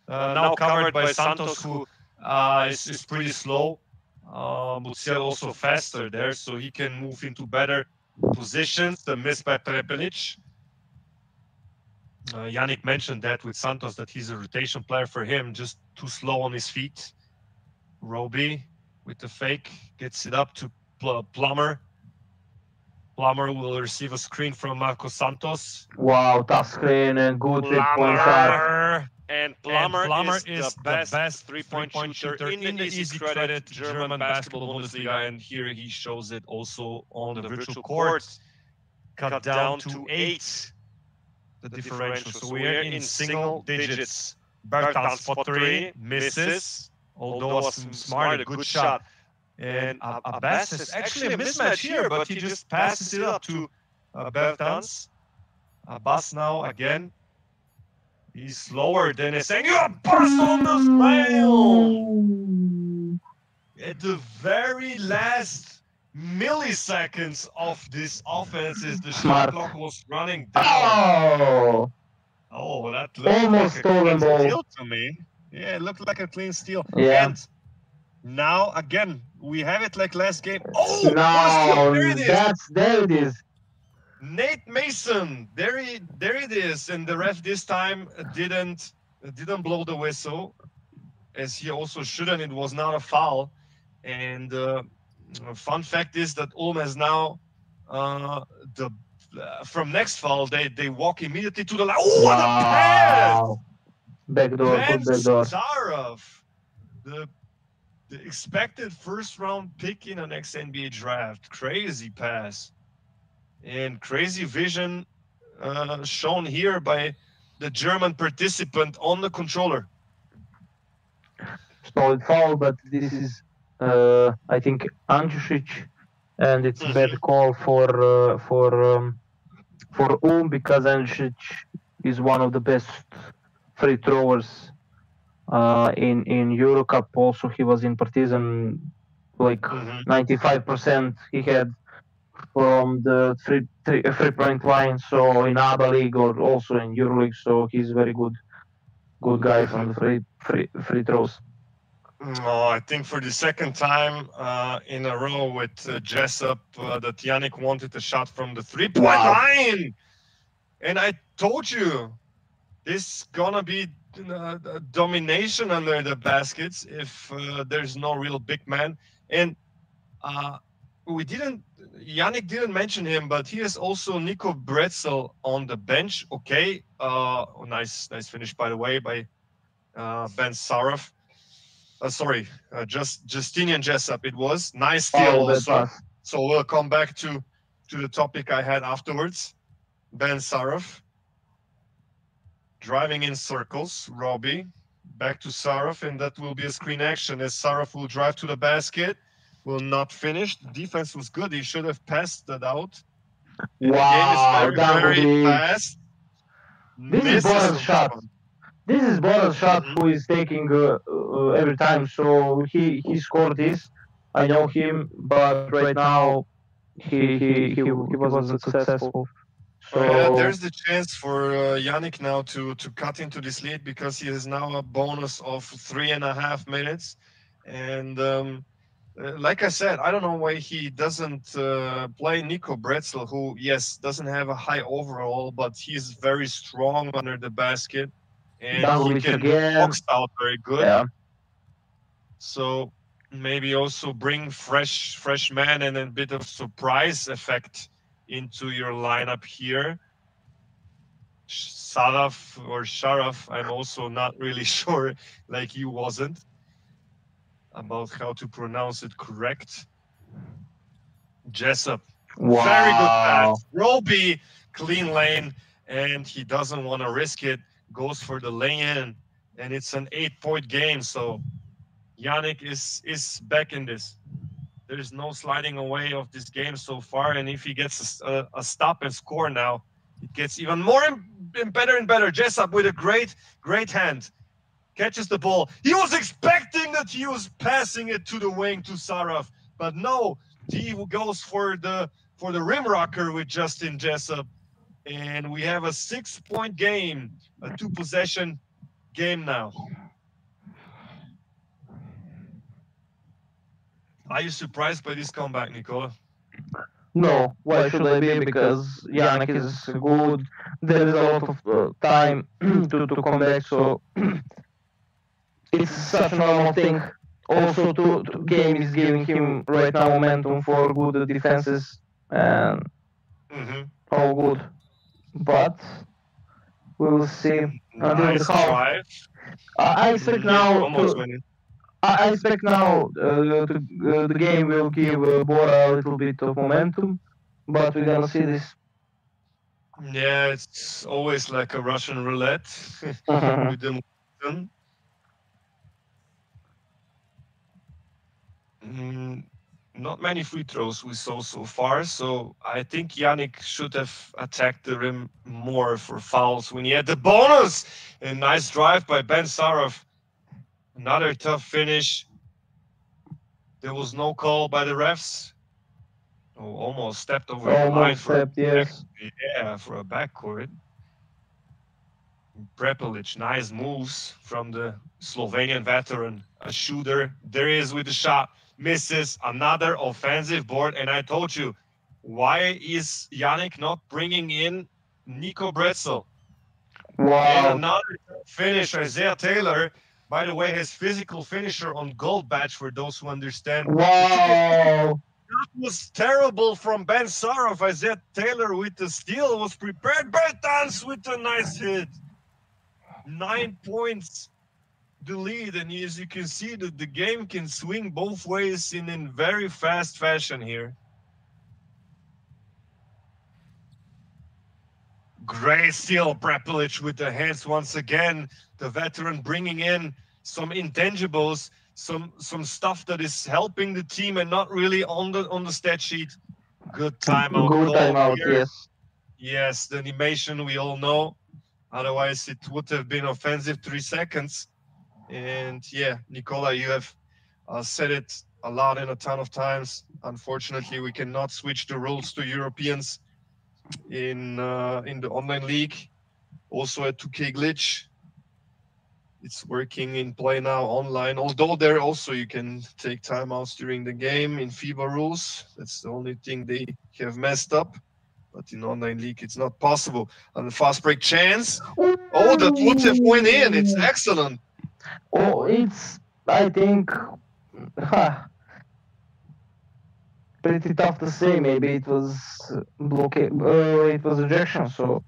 now covered by Santos, who is pretty slow. Budućnost also faster there, so he can move into better positions. The miss by Prepelic. Yannick mentioned that with Santos, that he's a rotation player for him, just too slow on his feet. Roby with the fake, gets it up to Plummer. Plummer will receive a screen from Marcos Santos. Wow, tough screen and good 3-point shot. And Plummer is the best three-point shooter in the Easy Credit German Basketball Bundesliga, and here he shows it also on the virtual court. Cut down to 8, the differential. So we are in single digits. Bertans for 3, misses, although a smart, a good shot. And Abbas is actually a mismatch here, but he just passes it up to Bertans. Abbas now again. He's slower than Esengu. Abbas on the slam! At the very last milliseconds of this offense, as the shot clock was running down. Oh, that looked Almost like a clean stolen ball. steal to me. Yeah, it looked like a clean steal. Yeah. And now, again, we have it like last game. Oh, No, there it is. there it is. Nate Mason, there it is, and the ref this time didn't blow the whistle, as he also shouldn't. It was not a foul, and fun fact is that Ulm has now from next foul they walk immediately to the line. Oh, what a pass! Backdoor, good backdoor. Sarov, the expected first round pick in the next NBA draft. Crazy pass. And crazy vision shown here by the German participant on the controller. Solid foul, but this is, I think, Andjušić, and it's a bad call for Ulm, because Andjušić is one of the best free throwers in Eurocup. Also, he was in Partizan, like 95% he had from the three-point line, so in ABA League or also in Euroleague, so he's very good guy from the free throws. Oh, I think for the second time in a row with Jessup that Yannick wanted a shot from the three-point line, and I told you this gonna be domination under the baskets if there's no real big man. And Yannick didn't mention him, but he has also Nico Bretzel on the bench. Okay, nice finish, by the way, by Ben Sarov. Justinian Jessup it was. Nice steal also. So we'll come back to the topic I had afterwards. Ben Sarov driving in circles. Robbie back to Sarov, and that will be a screen action as Sarov will drive to the basket. Will not finish. The defense was good. He should have passed that out. And the game is very fast. This is Bora's shot. This is Bora's shot who is taking every time. So he scored this. I know him, but right now he wasn't successful. So yeah, there's the chance for Yannick now to cut into this lead, because he has now a bonus of 3.5 minutes. And like I said, I don't know why he doesn't play Nico Bretzel, who, yes, doesn't have a high overall, but he's very strong under the basket. And he can box out very good. Yeah. So maybe also bring fresh man and a bit of surprise effect into your lineup here. Sharaf, I'm also not really sure, like you wasn't, about how to pronounce it correct. Jessup, very good pass. Roby, clean lane, and he doesn't want to risk it. Goes for the lay-in, and it's an 8-point game. So Yannick is back in this. There's no sliding away of this game so far, and if he gets a stop and score now, it gets even more and better. Jessup with a great hand. Catches the ball. He was expecting that he was passing it to the wing to Sarov, but no, he goes for the rim rocker with Justin Jessup, and we have a 6-point game, a 2-possession game now. Are you surprised by this comeback, Nicola? No, why should I be? Because Yannick is good. There is a lot of time to come back, so it's such a normal thing. also to game is giving him right now momentum for good defenses and all good. But we will see until Nice the half. drive. I expect now Almost to. went in. I expect now the game will give Bora a little bit of momentum, but we're gonna see this. Yeah, it's always like a Russian roulette with the momentum. Not many free throws we saw so far, so I think Yannick should have attacked the rim more for fouls when he had the bonus. A nice drive by Ben Sarov. Another tough finish. There was no call by the refs. Oh, almost stepped over the line for yes. for a backcourt. Prepelic, nice moves from the Slovenian veteran, a shooter. There he is with the shot, misses, another offensive board. And I told you, why is Yannick not bringing in Nico Bretzel? Wow. And another finish, Isaiah Taylor. By the way, his physical finisher on gold badge for those who understand. Wow. That was terrible from Ben Sarov. Isaiah Taylor with the steal was prepared. Bertans with a nice hit. 9 points the lead, and as you can see that the game can swing both ways in very fast fashion here. Great steal, Prepelic with the hands once again. The veteran bringing in some intangibles, some stuff that is helping the team and not really on the stat sheet. Good timeout. Good timeout, yes. Yes, the animation we all know. Otherwise, it would have been offensive 3 seconds. And yeah, Nicola, you have said it a lot and a ton of times. Unfortunately, we cannot switch the rules to Europeans in the online league. Also at 2K Glitch. It's working in play now online. Although there also you can take timeouts during the game in FIBA rules. That's the only thing they have messed up. But in online league, it's not possible. And the fast break chance. Oh, that would have went in. It's excellent. Oh, it's, I think, pretty tough to say. Maybe it was blockade, it was ejection. So,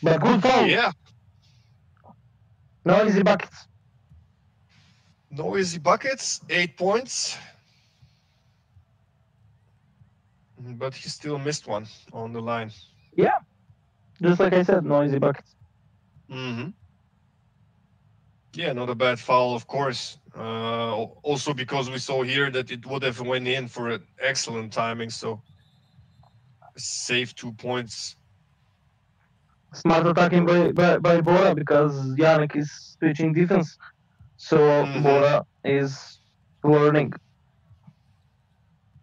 but good foul. Yeah. No easy buckets. No easy buckets. 8 points. But he still missed one on the line. Yeah, just like I said, no easy buckets. Yeah, not a bad foul, of course. Also because we saw here that it would have went in for an excellent timing, so save 2 points. Smart attacking by Bora because Yannick is switching defense, so Bora is learning.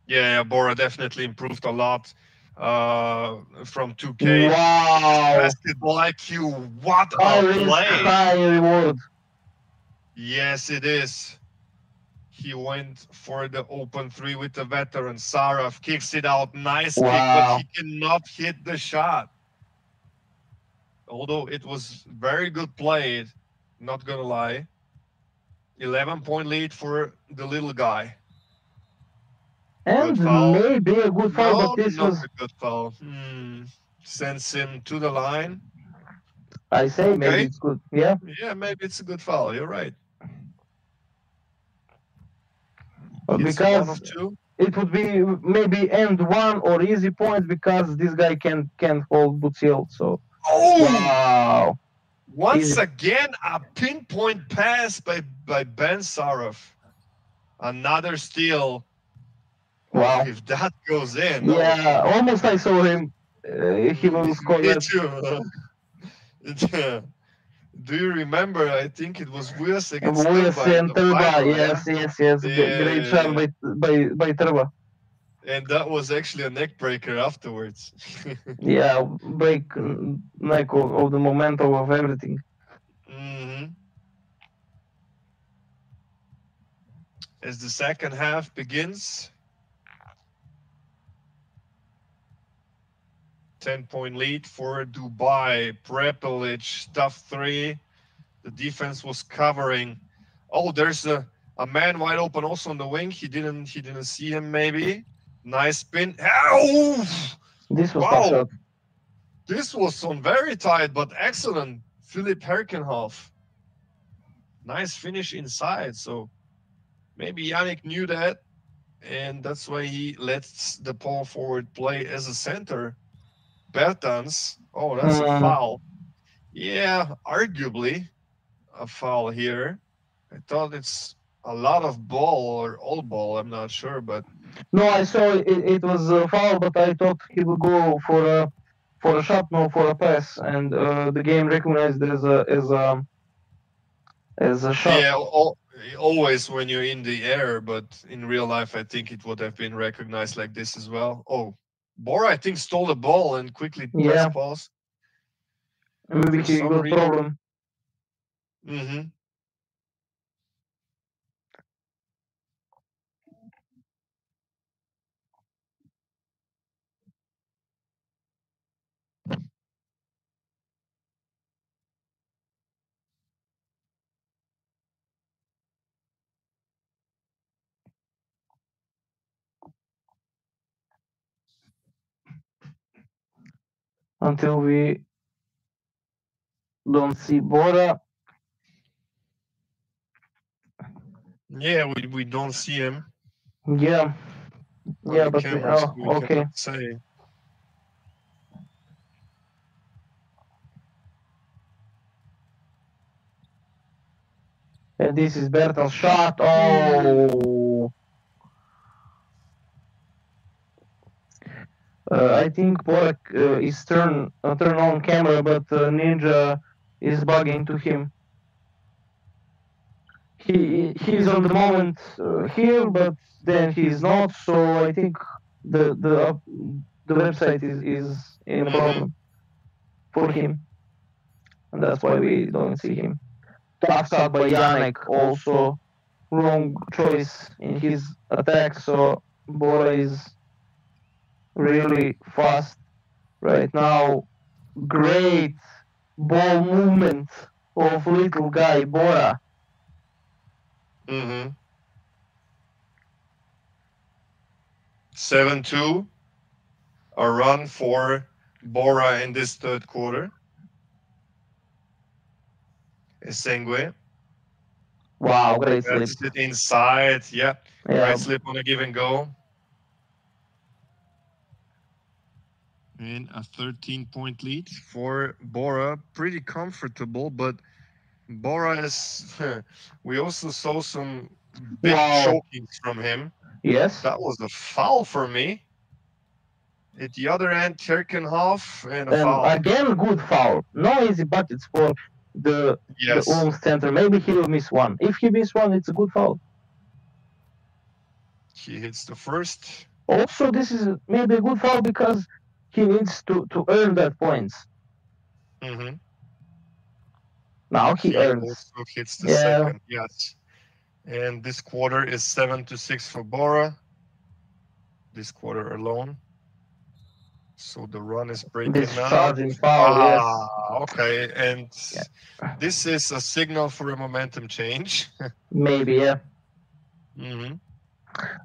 Yeah, Bora definitely improved a lot from 2K. Wow! Basketball IQ, what a play! High reward. Yes, it is. He went for the open 3 with the veteran. Sarov kicks it out. Nice kick, but he cannot hit the shot. Although it was very good play, not gonna lie. 11-point lead for the little guy. And maybe a good foul, but this was a good foul. Sends him to the line. I say maybe it's good. Yeah. Yeah, maybe it's a good foul. You're right. Because it would be maybe end one or easy points because this guy can't hold Budućnost. So wow! Once again, a pinpoint pass by Ben Sarov. Another steal. Wow! If that goes in, yeah, almost I saw him. He will score that. Do you remember? I think it was Vujas against Vujas and Trba. Yes. Great shot by Trba. And that was actually a neck breaker afterwards. Yeah, break neck of the momentum of everything. As the second half begins, 10-point lead for Dubai. Prepelic, stuff 3. The defense was covering. Oh, there's a A man wide open also on the wing. He didn't see him maybe. Nice spin. Oh! This was Wow. tough shot. This was on very tight, but excellent. Philip Herkenhoff. Nice finish inside. So maybe Yannick knew that, and that's why he lets the power forward play as a center. Bertans. Oh, that's a foul. Yeah, arguably a foul here. I thought it's a lot of ball or all ball. I'm not sure, but No, I saw it was a foul, but I thought he would go for a shot, no, for a pass, and the game recognized as a shot. yeah, always when you're in the air, but in real life, I think it would have been recognized like this as well. Oh, Bora, I think, stole the ball and quickly pressed pause. Maybe he got a problem. Mm-hmm. Until we don't see Bora. Yeah, we don't see him. Yeah. Yeah, but cameras, we okay. cannot say. And this is Bertel's shot. Oh. I think Bora is turn on camera, but Ninja is bugging to him. He's on the moment here, but then he's not. So I think the website is in a problem for him, and that's why we don't see him. Tough shot by Yannick, also wrong choice in his attack. So Bora is really fast right now. Great ball movement of little guy Bora. Mm-hmm. 7-2. A run for Bora in this third quarter. Esengwe. Wow, great slip. That's it inside. Yeah. Right slip on a give and go. And a 13-point lead for Bora. Pretty comfortable, but Bora is... we also saw some big chokings from him. Yes. That was a foul for me. At the other end, Terkenhoff and a foul. Again, good foul. No easy buckets for the Ulm center. Maybe he will miss one. If he miss one, it's a good foul. He hits the first. Also, this is maybe a good foul because he needs to earn that points. Mm-hmm. Now he earns. Also hits the second, yes. And this quarter is 7-6 for Bora. This quarter alone. So the run is breaking now. Charging foul, Okay. And this is a signal for a momentum change. Maybe, yeah. Mm-hmm.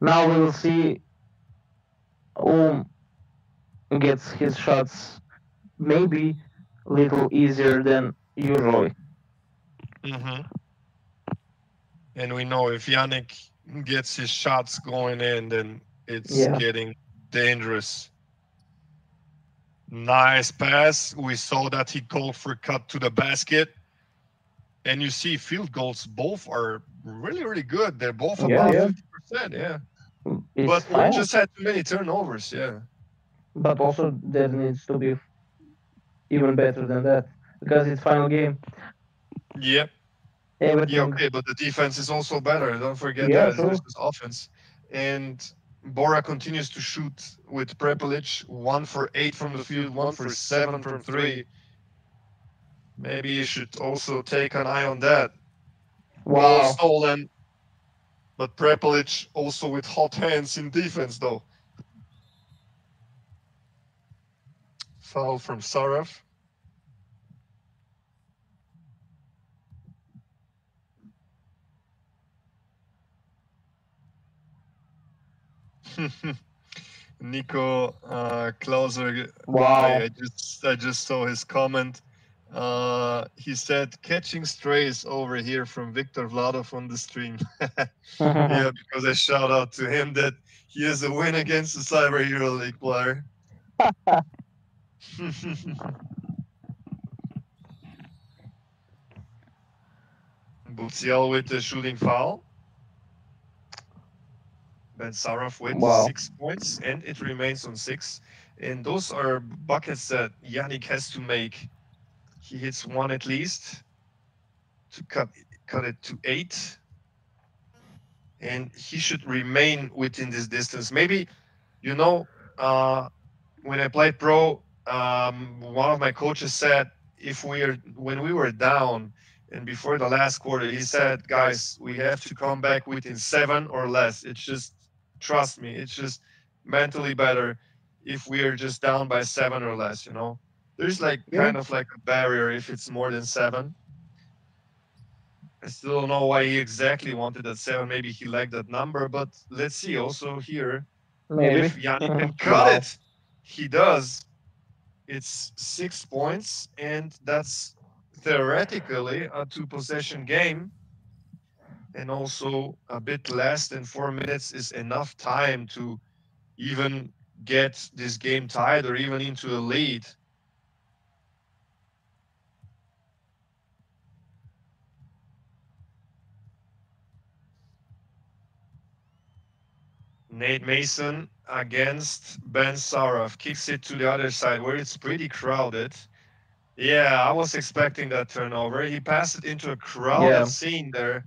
Now we will see Ulm gets his shots maybe a little easier than usually. Mm-hmm. And we know if Yannick gets his shots going in, then it's getting dangerous. Nice pass. We saw that he called for a cut to the basket. And you see field goals, both are really, really good. They're both above 50%, yeah. But we just had too many turnovers, yeah. But also there needs to be even better than that because it's final game. Yep. Everything. Yeah, okay, but the defense is also better. Don't forget that. Sure. This is offense. And Bora continues to shoot with Prepelic. 1 for 8 from the field, 1 for 7 from 3. Maybe you should also take an eye on that. Wow. Ball stolen. But Prepelic also with hot hands in defense, though. Foul from Saraf. Nico Klauser. Wow. I just saw his comment. He said catching strays over here from Victor Vladov on the stream. Yeah, because I shout out to him that he has a win against the Cyber Euroleague player. Budziel with the shooting foul. Ben Saraf with 6 points, and it remains on 6. And those are buckets that Yannick has to make. He hits one at least to cut it to 8. And he should remain within this distance. Maybe, you know, when I played pro, one of my coaches said when we were down and before the last quarter, he said, guys, we have to come back within 7 or less. It's just, trust me, it's just mentally better if we are just down by 7 or less, you know. There's like kind of like a barrier if it's more than 7. I still don't know why he exactly wanted that 7. Maybe he liked that number, but let's see also here. Maybe. If Yannick can cut it, he does. It's 6 points, and that's theoretically a 2-possession game. And also a bit less than 4 minutes is enough time to even get this game tied or even into a lead. Nate Mason against Ben Saraf. Kicks it to the other side where it's pretty crowded. Yeah, I was expecting that turnover. He passed it into a crowded scene there.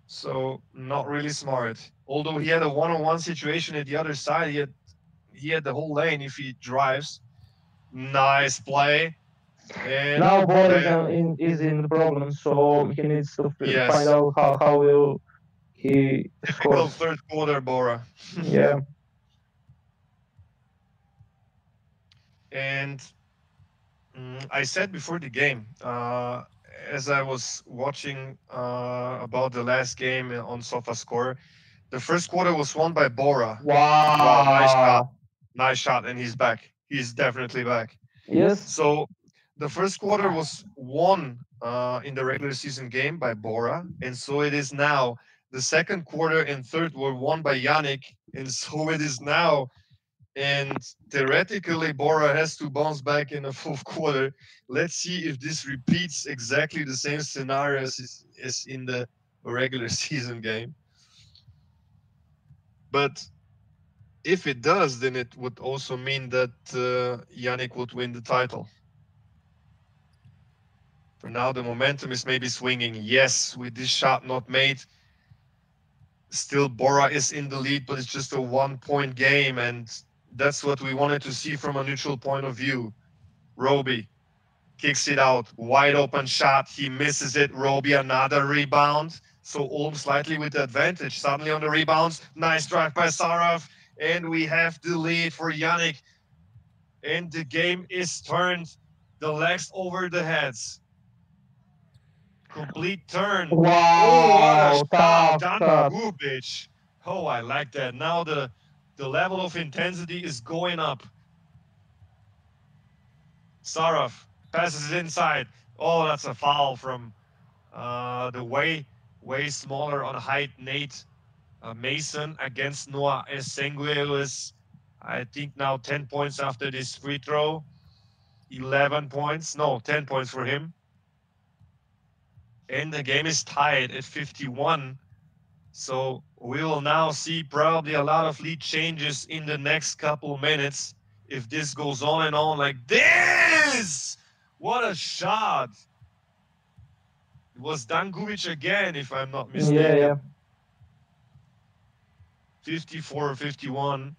So not really smart. Although he had a one-on-one situation at the other side, he had the whole lane if he drives. Nice play. And now Bora is in the problem, so he needs to find out how will he Typical scores. third quarter Bora. Yeah. And I said before the game, as I was watching about the last game on SofaScore, the first quarter was won by Bora. Wow. Nice shot. Nice shot, and he's back. He's definitely back. Yes. So the first quarter was won in the regular season game by Bora, and so it is now. The second quarter and third were won by Yannick, and so it is now. And theoretically, Bora has to bounce back in the fourth quarter. Let's see if this repeats exactly the same scenario as in the regular season game. But if it does, then it would also mean that Yannick would win the title. For now, the momentum is maybe swinging. Yes, with this shot not made, still Bora is in the lead, but it's just a 1-point game, and that's what we wanted to see from a neutral point of view. Roby kicks it out, wide open shot, he misses it. Roby another rebound, so Ulm slightly with the advantage. Suddenly on the rebounds, nice drive by Saraf, and we have the lead for Yannick. And the game is turned, the legs over the heads. Complete turn. Wow, Oh, what a shot. tough. Dan Bubic. Oh, I like that. Now the level of intensity is going up. Saraf passes it inside. Oh, that's a foul from the way smaller on height Nate Mason against Noah Esengue, is I think now 10 points after this free throw. 11 points. No, 10 points for him. And the game is tied at 51. So we will now see probably a lot of lead changes in the next couple minutes if this goes on and on like this. What a shot. It was Dangubic again, if I'm not mistaken. Yeah. 54-51.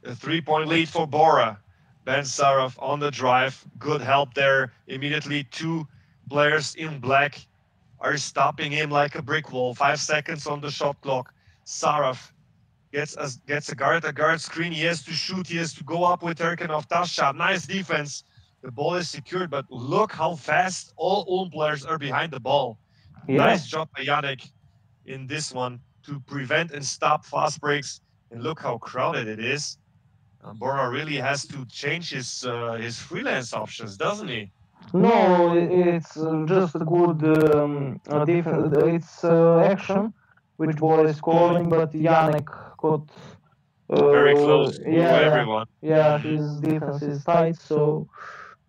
A 3-point lead for Bora. Ben Saraf on the drive. Good help there. Immediately 2 players in black are stopping him like a brick wall. 5 seconds on the shot clock. Saraf gets a guard screen. He has to shoot. He has to go up with Erkenov. Tough shot. Nice defense. The ball is secured, but look how fast all Ulm players are behind the ball. Yeah. Nice job by Yannick in this one to prevent and stop fast breaks. and look how crowded it is. Bora really has to change his freelance options, doesn't he? No, it's just a good defense. It's action, which Bora is calling, but Yannick got Very close to yeah, everyone. yeah, his defense is tight. So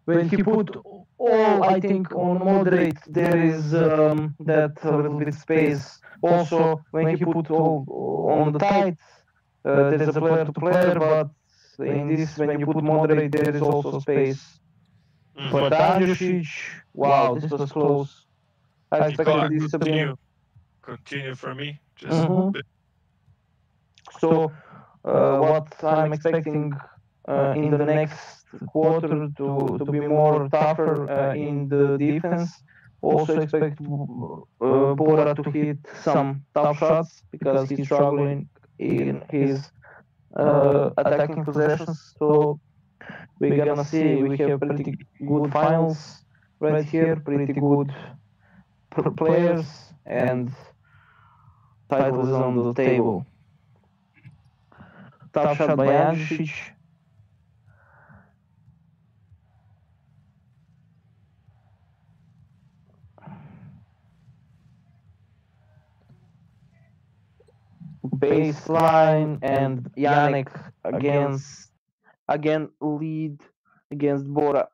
when he put all, I think, on moderate, there is that a little bit space. Also, when he put all on the tight, there's a player to player, but in this, when you put moderate, there is also space. But Andjušić, wow, this was close. I expected this to be. Continue for me. Just So, what I'm expecting in the next quarter to be more tougher in the defense. Also expect Bora to hit some tough shots because he's struggling in his attacking possessions. So we're gonna see we have pretty good finals right here, pretty good players, and title is on the table. Tough shot by Andjušić. Baseline, and Yannick again lead against Bora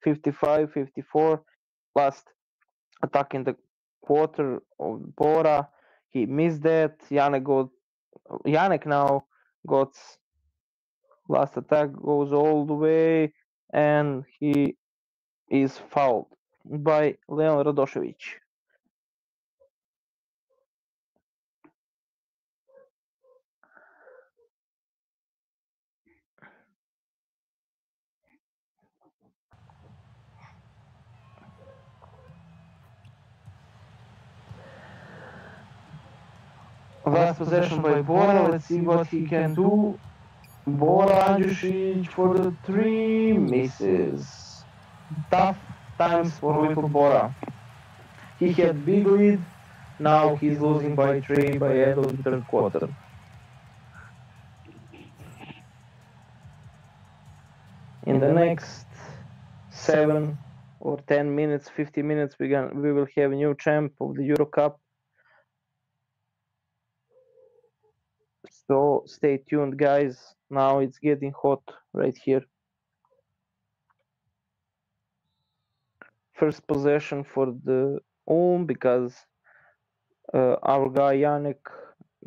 55-54. Last attack in the quarter of Bora, he missed that. Yannick now got last attack, goes all the way, and he is fouled by Leon Radošević. Last possession by Bora. Let's see what he can do. Bora Andjušić for the 3 misses. Tough times for little Bora. He had big lead. Now he's losing by 3 by end of the third quarter. In the next 7 or 10 minutes, 50 minutes, we will have a new champ of the Eurocup. So stay tuned, guys. Now it's getting hot right here. First possession for the because our guy Yannick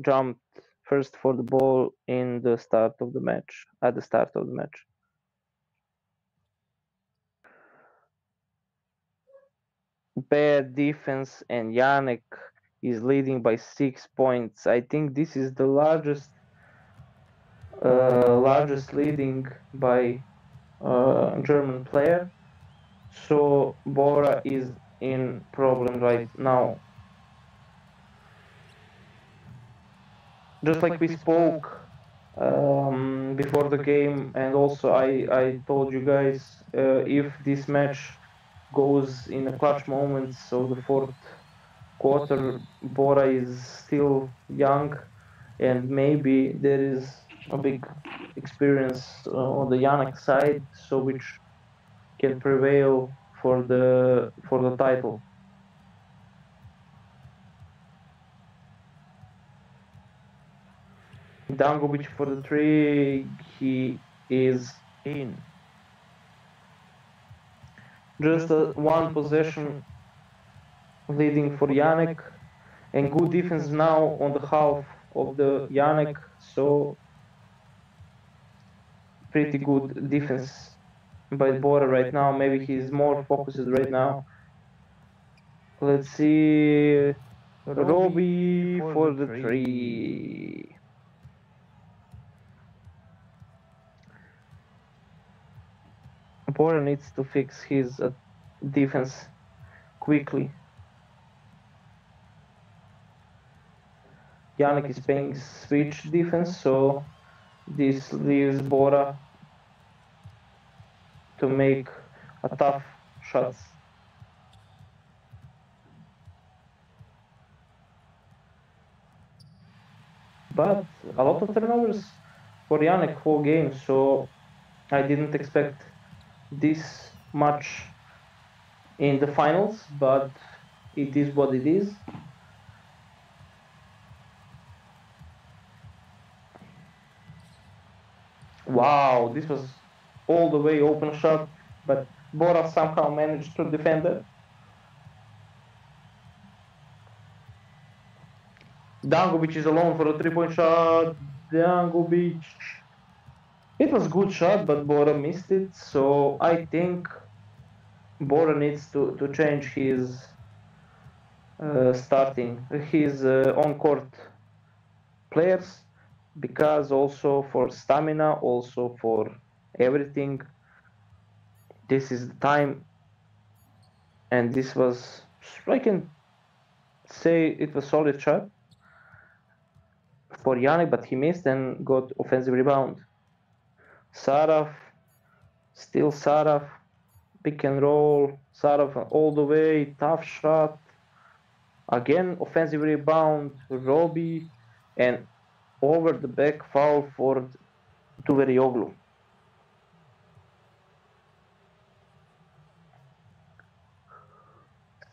jumped first for the ball in the start of the match. At the start of the match. Bad defense, and Yannick is leading by 6 points. I think this is the largest leading by German player. So Bora is in problem right now. Just like we spoke before the game, and also I told you guys, if this match goes in a clutch moment, so the fourth quarter, Bora is still young, and maybe there is a big experience on the Yannick side, so which can prevail for the title. Dangovic for the 3, he is in. Just one possession leading for Yannick, and good defense now on the half of the Yannick, so pretty good defense by Bora right now. Maybe he's more focused right now. Let's see, Robbie for the 3. Bora needs to fix his defense quickly. Yannick is playing switch defense, so this leaves Bora to make a tough shots. but a lot of turnovers for Yannick whole game, so I didn't expect this much in the finals, but it is what it is. Wow, this was all the way open shot, but Bora somehow managed to defend it. Dangubic is alone for a three-point shot. Dangubic. It was a good shot, but Bora missed it. So I think Bora needs to change his on-court players, because also for stamina, also for everything, this is the time. And this was, I can say it was solid shot for Yannick, but he missed and got offensive rebound. Saraf, still Saraf, pick and roll, Saraf all the way, tough shot. Again, offensive rebound, Robbie, and over the back foul for Tuverioglu.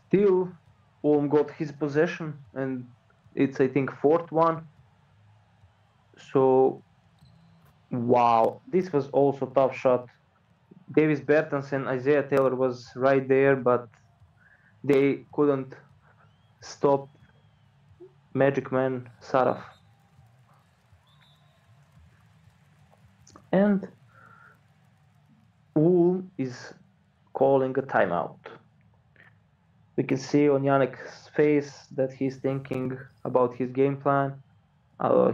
Still, Ulm got his possession, and it's, I think, fourth one. So, wow, this was also tough shot. Davis Bertans and Isaiah Taylor was right there, but they couldn't stop Magic Man Saraf. And Ulm is calling a timeout. We can see on Yannick's face that he's thinking about his game plan.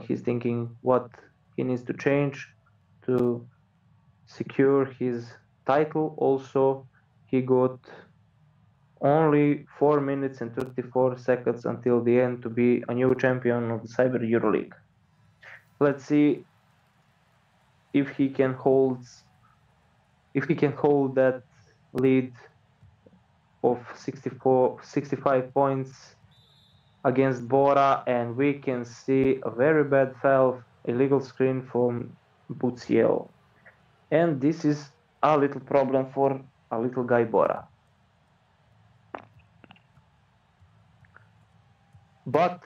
He's thinking what he needs to change to secure his title. Also, he got only 4 minutes and 34 seconds until the end to be a new champion of the Cyber Euroleague. Let's see if he can hold that lead of 65 points against Bora, and we can see a very bad foul, illegal screen from Budziel. And this is a little problem for a little guy Bora. But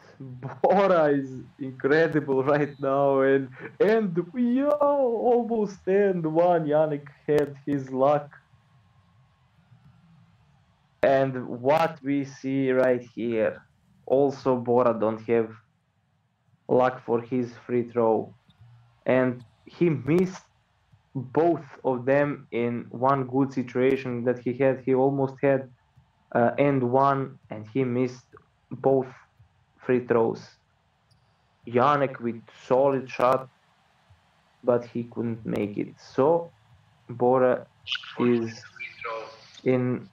Bora is incredible right now, and yeah, almost end one. Yannick had his luck. And what we see right here, also Bora don't have luck for his free throw. And he missed both of them in one good situation that he had. He almost had end one, and he missed both free throws. Yannick with solid shot, but he couldn't make it. So Bora is in.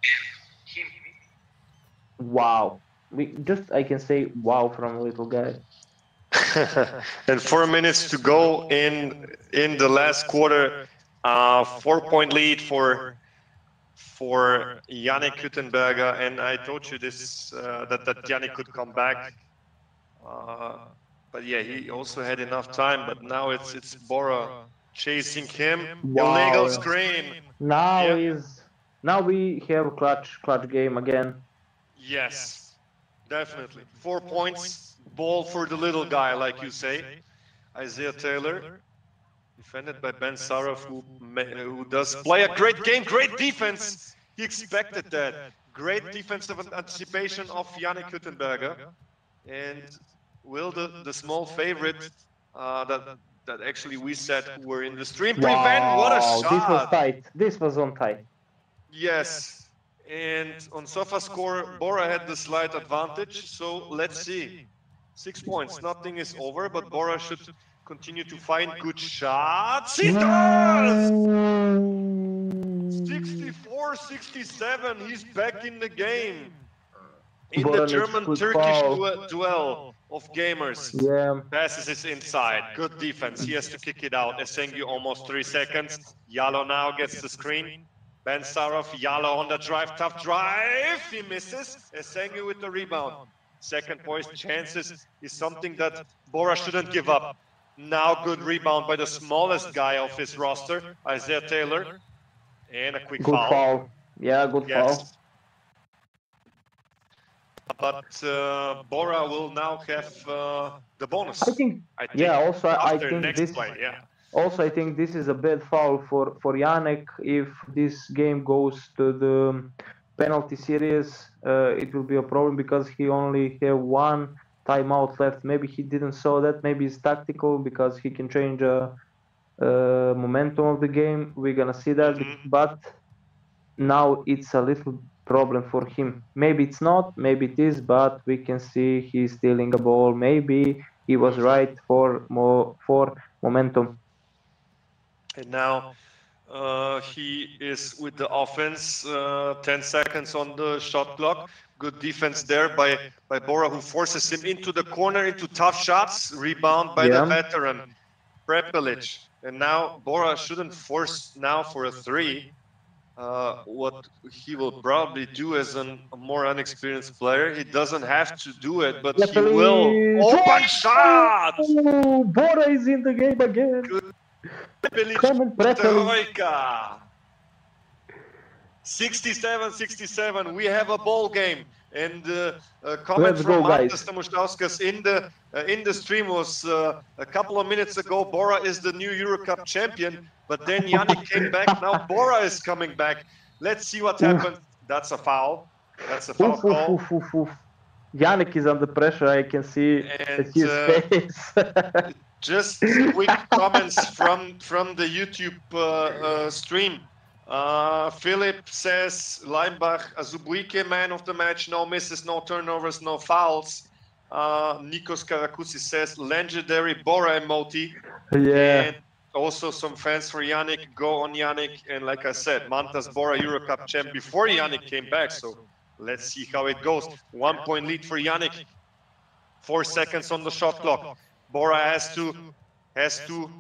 Wow. I can say wow from a little guy. And 4 minutes to go in the last quarter. 4-point lead for Yannick Hüttenberger, and I told you this that Yannick could come back. But yeah, he also had enough time. But now it's Bora chasing him. Wow. Illegal screen. Now we have a clutch game again. Yes, definitely. 4 points, ball for the little guy, like you say. Isaiah Taylor, defended by Ben Saraf, who does play a great game, great defense. He expected that. Great defensive anticipation of Yannick Hüttenberger. And will the small favorite that actually we said who were in the stream prevent? What a shot! This was tight. This was on tight. Yes. And on SofaScore, Bora had the slight advantage. So let's see. 6 points. Nothing is over, but Bora should continue to find good shots. He does! 64-67. He's back in the game. In Bora the German-Turkish duel of gamers. Yeah. Passes it inside. Good defense. He has to kick it out. Esengu almost 3 seconds. Yalo now gets the screen. Ben Saraf, Yalo on the drive, tough drive. He misses. Esengu with the rebound. second point chances is something that Bora shouldn't give up. Now good rebound by the smallest guy of his roster, Isaiah Taylor. And a quick Good foul. Yeah, good foul. But Bora will now have the bonus. I think yeah, also I think next this play, yeah. also I think this is a bad foul for Yannick. If this game goes to the penalty series, it will be a problem because he only have one timeout left. Maybe he didn't saw that. Maybe it's tactical because he can change momentum of the game. We're gonna see that, but now it's a little problem for him. Maybe it's not, maybe it is, but we can see he's stealing a ball. Maybe he was right for momentum. And now he is with the offense. 10 seconds on the shot clock. Good defense there by Bora, who forces him into the corner, into tough shots. Rebound by the veteran, Prepelic. And now Bora shouldn't force now for a three. What he will probably do as a more unexperienced player, he doesn't have to do it, but he will. Open shot! Oh, Bora is in the game again. Come on, Prepelic. 67-67. We have a ball game. And comment from Mantas Tamušauskas in the stream was a couple of minutes ago. Bora is the new Eurocup champion, but then Yannick came back. Now Bora is coming back. Let's see what happens. That's a foul. That's a foul call. Yannick is under pressure. I can see his face. Just quick comments from the YouTube stream. Philip says, Leimbach, Azubuike, man of the match, no misses, no turnovers, no fouls. Nikos Karakusi says, legendary Bora emoji. Yeah. And also some fans for Yannick, go on Yannick. And like I said, Mantas Bora Eurocup champ before Yannick came back. So let's see how it goes. 1 point lead for Yannick. 4 seconds on the shot clock. Bora has to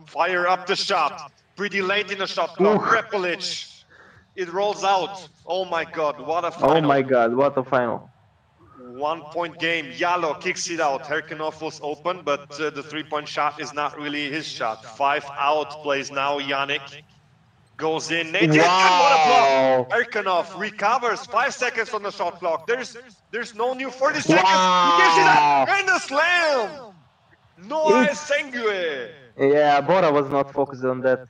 fire up the shot. Pretty late in the shot clock. Prepelic. It rolls out. Oh my God, what a final. Oh my God, what a final. 1 point game. Yalo kicks it out. Herkenov was open, but the 3-point shot is not really his shot. 5 out plays now. Yannick goes in. Nate, what a block. Herkenov recovers. 5 seconds on the shot clock. There's no new 40 seconds. He gives it up. And the slam. Noah Sengue. Yeah, Bora was not focused on that.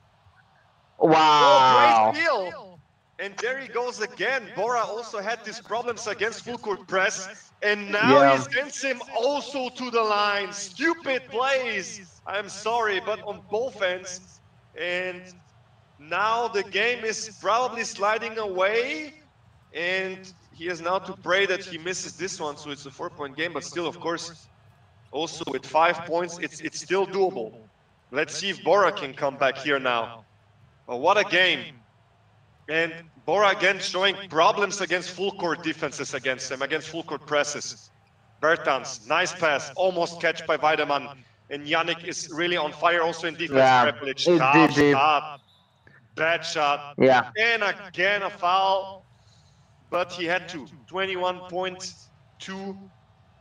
Wow. Oh, great steal. And there he goes again. Bora also had these problems against full court press. And now he sends him also to the line. Stupid plays. I'm sorry, but on both ends. And now the game is probably sliding away. And he has now to pray that he misses this one. So it's a 4-point game. But still, of course, also with 5 points, it's still doable. Let's see if Bora can come back here now. But what a game. And Bora again showing problems against full court defenses against them, against full court presses. Bertans, nice pass, almost catch by Weidemann. And Yannick is really on fire also in defense. Prepelic, tough shot, bad shot. Yeah. And again a foul, but he had to. 21.2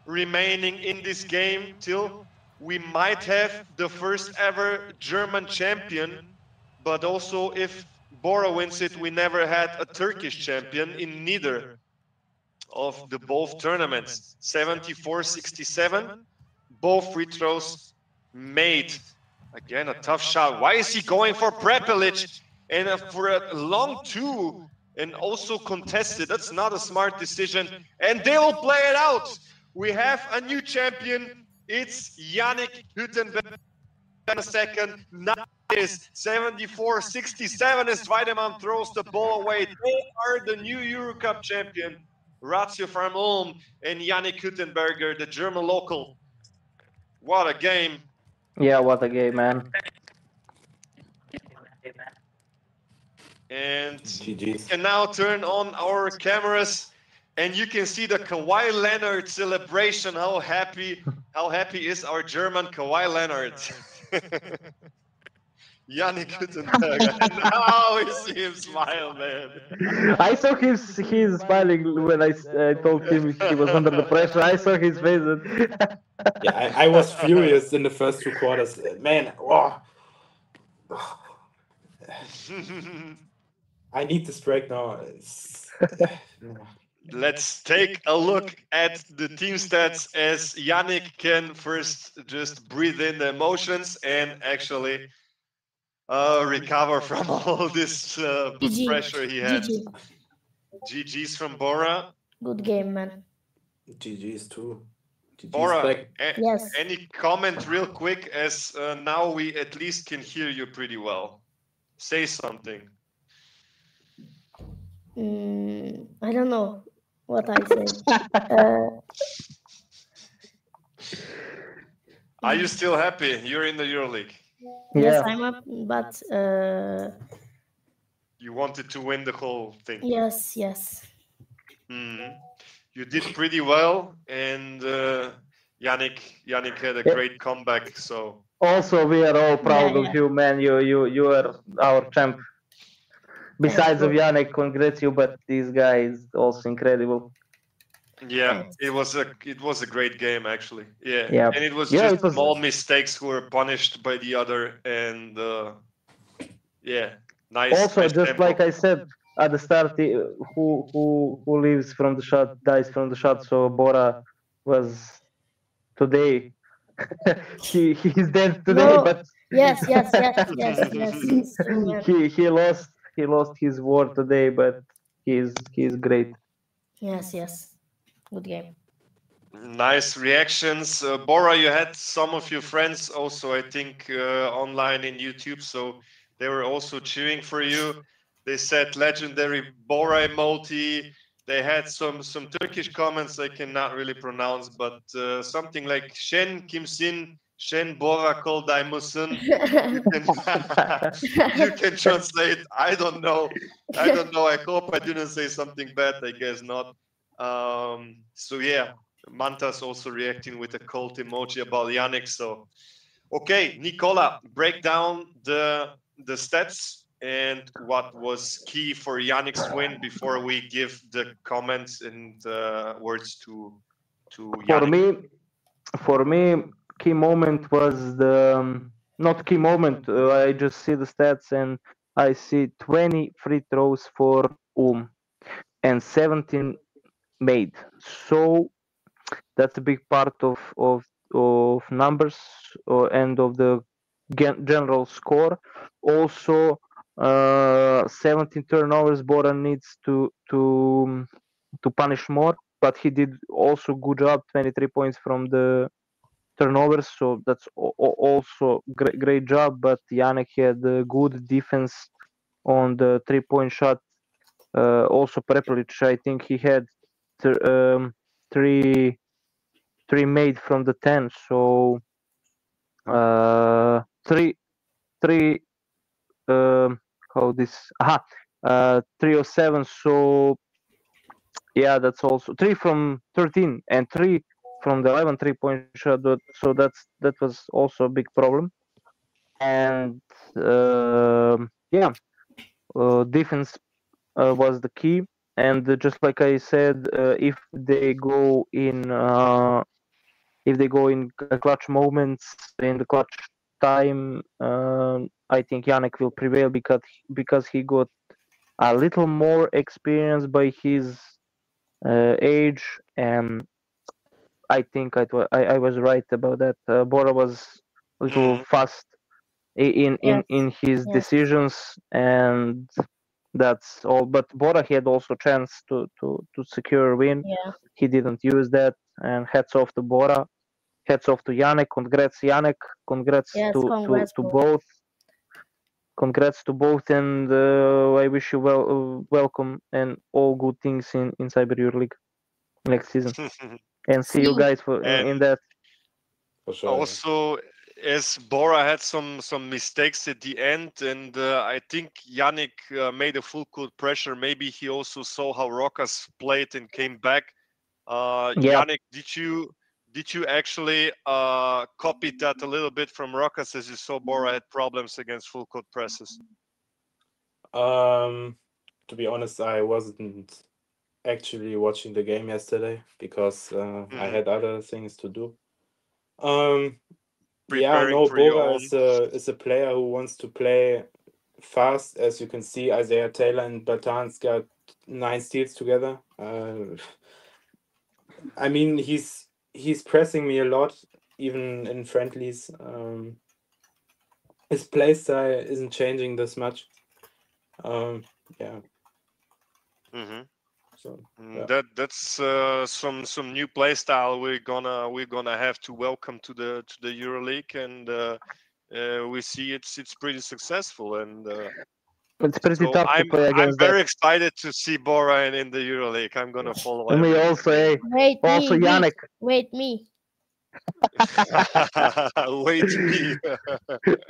remaining in this game till we might have the first ever German champion, but also if Bora wins it, we never had a Turkish champion in neither of the both tournaments. 74-67, both free throws made. Again, a tough shot. Why is he going for Prepelic? And for a long two, and also contested. That's not a smart decision. And they will play it out. We have a new champion. It's Yannick Hüttenberg. A second. Now is 74-67 as Weidemann throws the ball away. They are the new Eurocup champion. Ratiopharm Ulm and Yannick Hüttenberger, the German local. What a game. Yeah, what a game, man. And we can now turn on our cameras and you can see the Kawhi Leonard celebration. How happy is our German Kawhi Leonard? Yannick Gutenberg. And now we see him smile, man. I saw his smiling when I told him he was under the pressure. I saw his face. Yeah, I was furious in the first 2 quarters. Man, oh. I need this break now. Let's take a look at the team stats as Yannick can first just breathe in the emotions and actually recover from all this GG. pressure he had. GG. GG's from Bora. Good game, man. GG's too. GG's Bora, back. Yes. any comment real quick as now we at least can hear you pretty well. Say something. I don't know what I say. Are you still happy? You're in the Euroleague. Yes, I'm up, but You wanted to win the whole thing. yes, yes. You did pretty well, and Yannick had a great comeback. So Also, we are all proud Yeah, of you, man. You are our champ. Besides of Yannick, congrats you, but this guy is also incredible. yeah, it was a great game actually. Yeah, Yeah. and it was Yeah, just it was- small mistakes who were punished by the other, and yeah, nice. Also, nice just tempo. like I said at the start, who lives from the shot dies from the shot. So Bora was today. He's dead today, No. but Yes. It's true, man. he lost his war today, but he's great. Yes. Good game. Nice reactions. Bora, you had some of your friends also, I think, online in YouTube, so they were also cheering for you. They said legendary Bora emoji. They had some Turkish comments I cannot really pronounce, but something like Shen Kimsin, Shen Bora Kolday Musun. You can translate. I don't know. I hope I didn't say something bad. I guess not. So yeah, Mantas also reacting with a cold emoji about Yannick. So, okay, Nicola, break down the stats and what was key for Yannick's win before we give the comments and words to Yannick. For me, key moment was the not key moment. I just see the stats and I see 20 free throws for and 17 made. So that's a big part of numbers and of the general score. Also, 17 turnovers. Bora needs to punish more, but he did also good job. 23 points from the turnovers, so that's also great job. But Yannick had a good defense on the 3-point shot. Also, Prepelic, I think he had three made from the 10. So three how this 3 of 7. So yeah, that's also 3 from 13 and 3 from the 11 3-point shot. So that was also a big problem. And defense was the key. And just like I said, if they go in clutch moments, in the clutch time, I think Yannick will prevail because he got a little more experience by his age, and I think I was right about that. Bora was a little fast in his decisions, and that's all. But Bora had also chance to secure a win. Yeah. He didn't use that, and hats off to Bora. Hats off to Yannick. Congrats, Yannick. Congrats to both. Congrats to both, and I wish you welcome and all good things in Cyber Euroleague next season. And see you guys in that. For sure. Also, as Bora had some mistakes at the end, and I think Yannick made a full court pressure. Maybe he also saw how Rokas played and came back. Yannick, did you actually copy that a little bit from Rokas, as you saw Bora had problems against full court presses? To be honest, I wasn't actually watching the game yesterday because I had other things to do. Yeah, no, Bora is a player who wants to play fast. As you can see, Isaiah Taylor and Bertans got 9 steals together. I mean, he's pressing me a lot, even in friendlies. His play style isn't changing this much. Yeah. So yeah. That's some new play style we're gonna have to welcome to the EuroLeague, and we see it's pretty successful, and it's pretty tough to play against. I'm very excited to see Bora in the EuroLeague. I'm gonna follow. And me also, Yannick. Wait me. Wait me.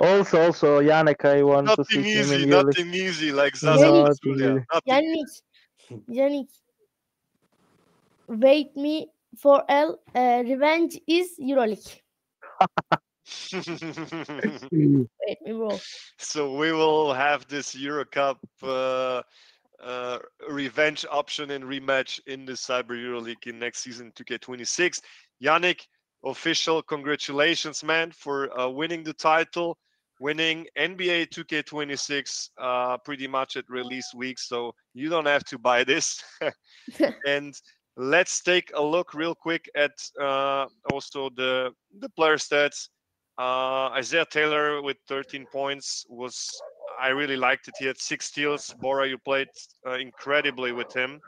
also, Yannick, I want to see him in EuroLeague. Nothing easy like Zaza. Yannick, wait me for L. Revenge is EuroLeague. Wait me, bro. So we will have this Eurocup revenge option and rematch in the Cyber EuroLeague in next season 2K26. Yannick, official congratulations, man, for winning the title, winning NBA 2K26 pretty much at release week, so you don't have to buy this. And let's take a look real quick at also the player stats. Isaiah Taylor with 13 points I really liked it. He had 6 steals. Bora, you played incredibly with him.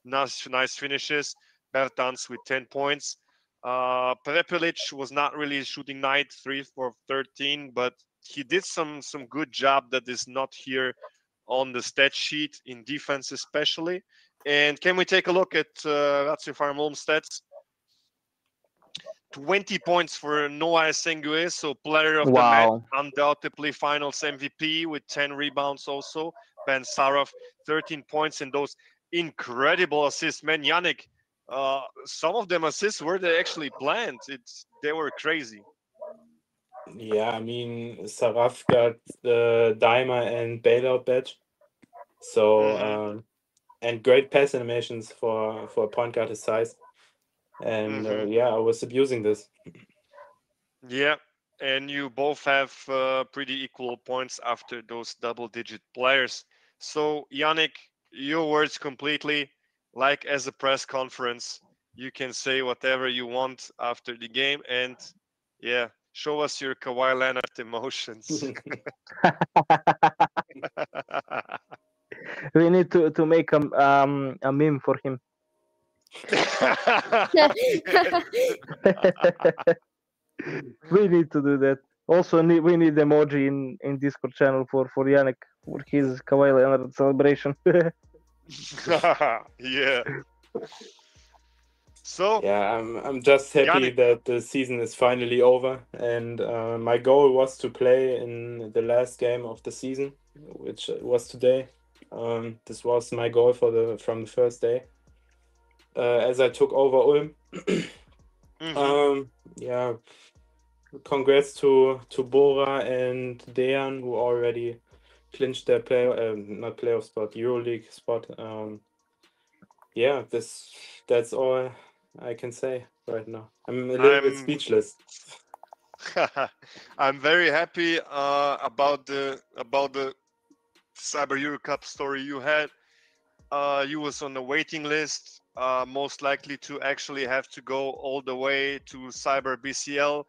Nice finishes. Bertans with 10 points. Prepelic was not really shooting night, 3 for 13, but he did some good job that is not here on the stat sheet, in defense especially. And can we take a look at Ratiopharm home stats? 20 points for Noah Sengue, so player of the match, undoubtedly finals MVP with 10 rebounds also. Ben Saraf, 13 points, and those incredible assists. Man, Yannick, some of them assists were they actually planned. They were crazy. Yeah, I mean, Saraf got the Dimer and bailout badge. So, and great pass animations for a point guard his size. And yeah, I was abusing this. Yeah, and you both have pretty equal points after those double-digit players. So, Yannick, your words completely, like as a press conference, you can say whatever you want after the game, and yeah, show us your Kawhi Leonard emotions. We need to make a meme for him. We need to do that. Also, we need emoji in Discord channel for Yannick for his Kawhi Leonard celebration. Yeah. So yeah, I'm just happy that the season is finally over, and my goal was to play in the last game of the season, which was today. This was my goal from the first day. As I took over Ulm. Yeah, congrats to Bora and Dejan, who already clinched their not playoff spot, EuroLeague spot. Yeah, that's all I can say right now. I'm a little bit speechless. I'm very happy about the Cyber Eurocup story you had. You was on the waiting list, most likely to actually have to go all the way to Cyber BCL.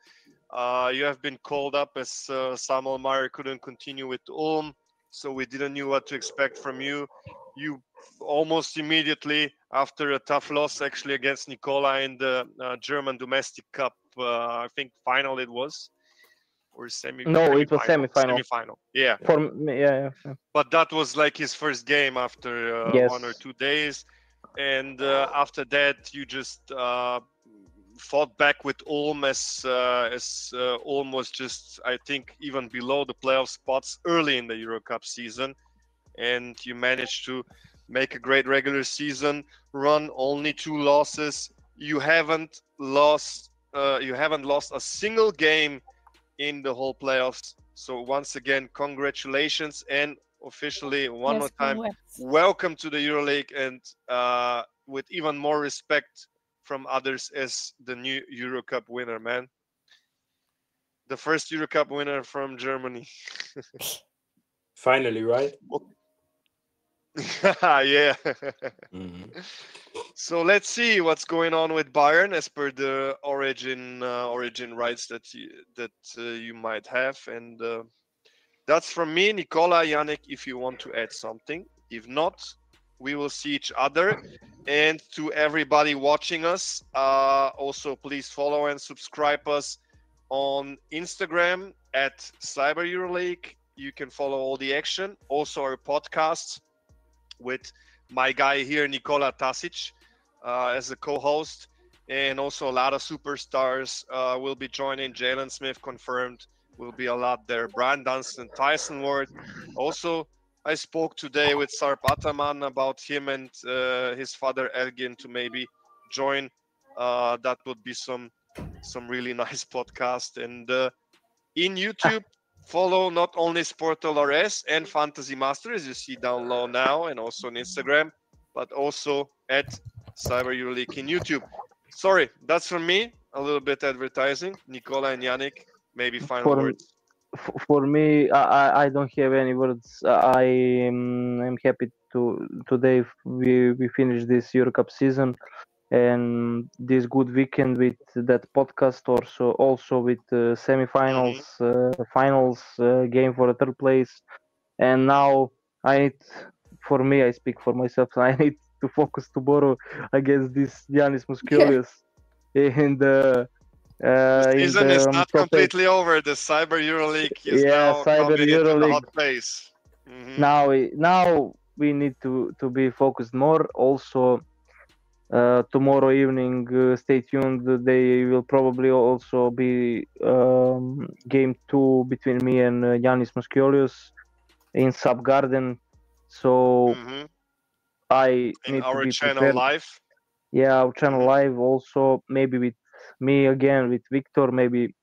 You have been called up as Samuel Meyer couldn't continue with Ulm, so we didn't know what to expect from you. You almost immediately, after a tough loss actually against Nikola in the German Domestic Cup, I think final it was. Or No, it was semifinal. Semifinal, yeah. Yeah. But that was like his first game after 1 or 2 days, and after that you just fought back with Ulm as Ulm was just, I think, even below the playoff spots early in the Eurocup season, and you managed to make a great regular season run. Only 2 losses. You haven't lost haven't lost a single game in the whole playoffs. So once again, congratulations, and officially one more time, welcome to the EuroLeague, and with even more respect from others as the new Eurocup winner, man. The first Eurocup winner from Germany. Finally, right? Yeah. So let's see what's going on with Bayern as per the origin rights that you might have, and that's from me, Nicola. Yannick, if you want to add something. If not, we will see each other. And to everybody watching us, also please follow and subscribe us on Instagram at Cyber Euroleague. You can follow all the action. Also our podcasts with my guy here, Nikola Tasic, as a co-host. And also a lot of superstars will be joining. Jalen Smith confirmed will be a lot there. Brian Dunstan, Tyson Ward. Also, I spoke today with Sarp Ataman about him and his father Elgin to maybe join. That would be some really nice podcast. And in YouTube, follow not only SportalRS and Fantasy Master, as you see down low now, and also on Instagram, but also at Cyber Euroleague in YouTube. Sorry, that's from me. A little bit advertising. Nicola and Yannick, maybe final words. For me, I don't have any words. I'm happy today we finished this Eurocup season and this good weekend with that podcast, also with semifinals, finals, game for a third place, and now I speak for myself. I need to focus tomorrow against this Giannis Muscolius, and the season is not completely over. The Cyber Euroleague is now Cyber coming Euroleague. into the hot place. Now we need to be focused more. Also, tomorrow evening, stay tuned. They will probably also be game 2 between me and Giannis Muscolius in Sub Garden. So I need our to be channel prepared. live. Yeah, our channel live. Also, maybe with me again, with Victor. Maybe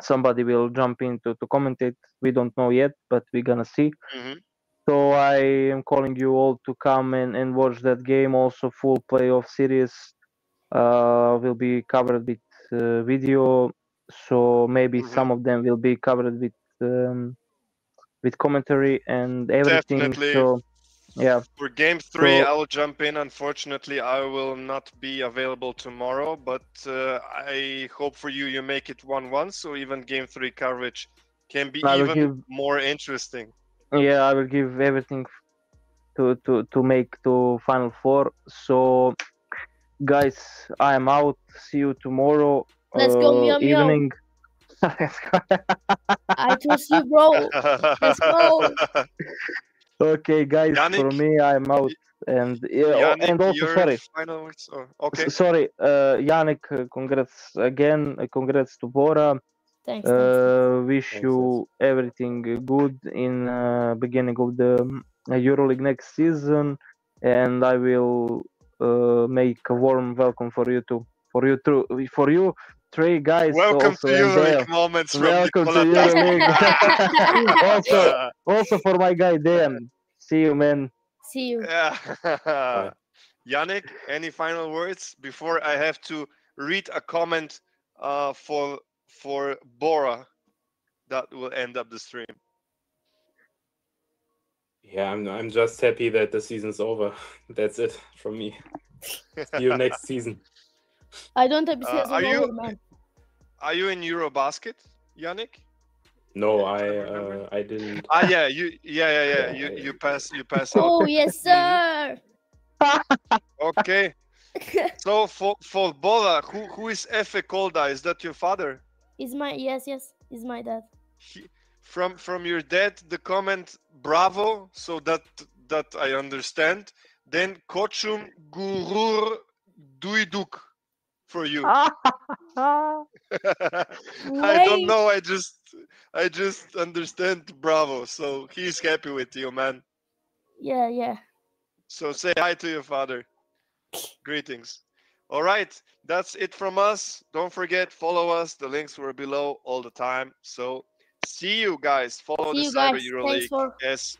somebody will jump in to commentate. We don't know yet, but we're gonna see. So I am calling you all to come and watch that game. Also, full playoff series will be covered with video. So maybe some of them will be covered with commentary and everything. Definitely. So yeah. For game 3, I will jump in. Unfortunately, I will not be available tomorrow, but I hope for you make it 1-1, so even game 3 coverage can be even more interesting. Yeah, I will give everything to make to Final Four. So, guys, I am out. See you tomorrow. Let's go, meow, evening. I trust you, bro. Let's go. Okay, guys. Yannick, for me, I'm out. And Yannick, and also sorry. Final words? Okay. Sorry, Yannick. Congrats again. Congrats to Bora. Thanks. Wish you everything good in beginning of the EuroLeague next season, and I will make a warm welcome for you too. For you three guys. Welcome also to EuroLeague moments from welcome to EuroLeague. also for my guy Dan. See you, man. See you. Yeah. Yannick, any final words before I have to read a comment for Bora that will end up the stream? Yeah, I'm just happy that the season's over. That's it from me. See you next season. I don't have over, man. Are you in Eurobasket, Yannick? No, I didn't. Yeah, you pass out. Oh yes, sir. Okay. So for Bora, who is Efe Kolda? Is that your father? Is my yes, is my dad. From your dad, the comment bravo, so that I understand. Then Kochum Gurur Duiduk for you. I don't know. I just understand bravo. So he's happy with you, man. Yeah. So say hi to your father. Greetings. All right, that's it from us. Don't forget, follow us. The links were below all the time. So see you guys. Follow See the you Cyber guys. Thanks Euroleague for as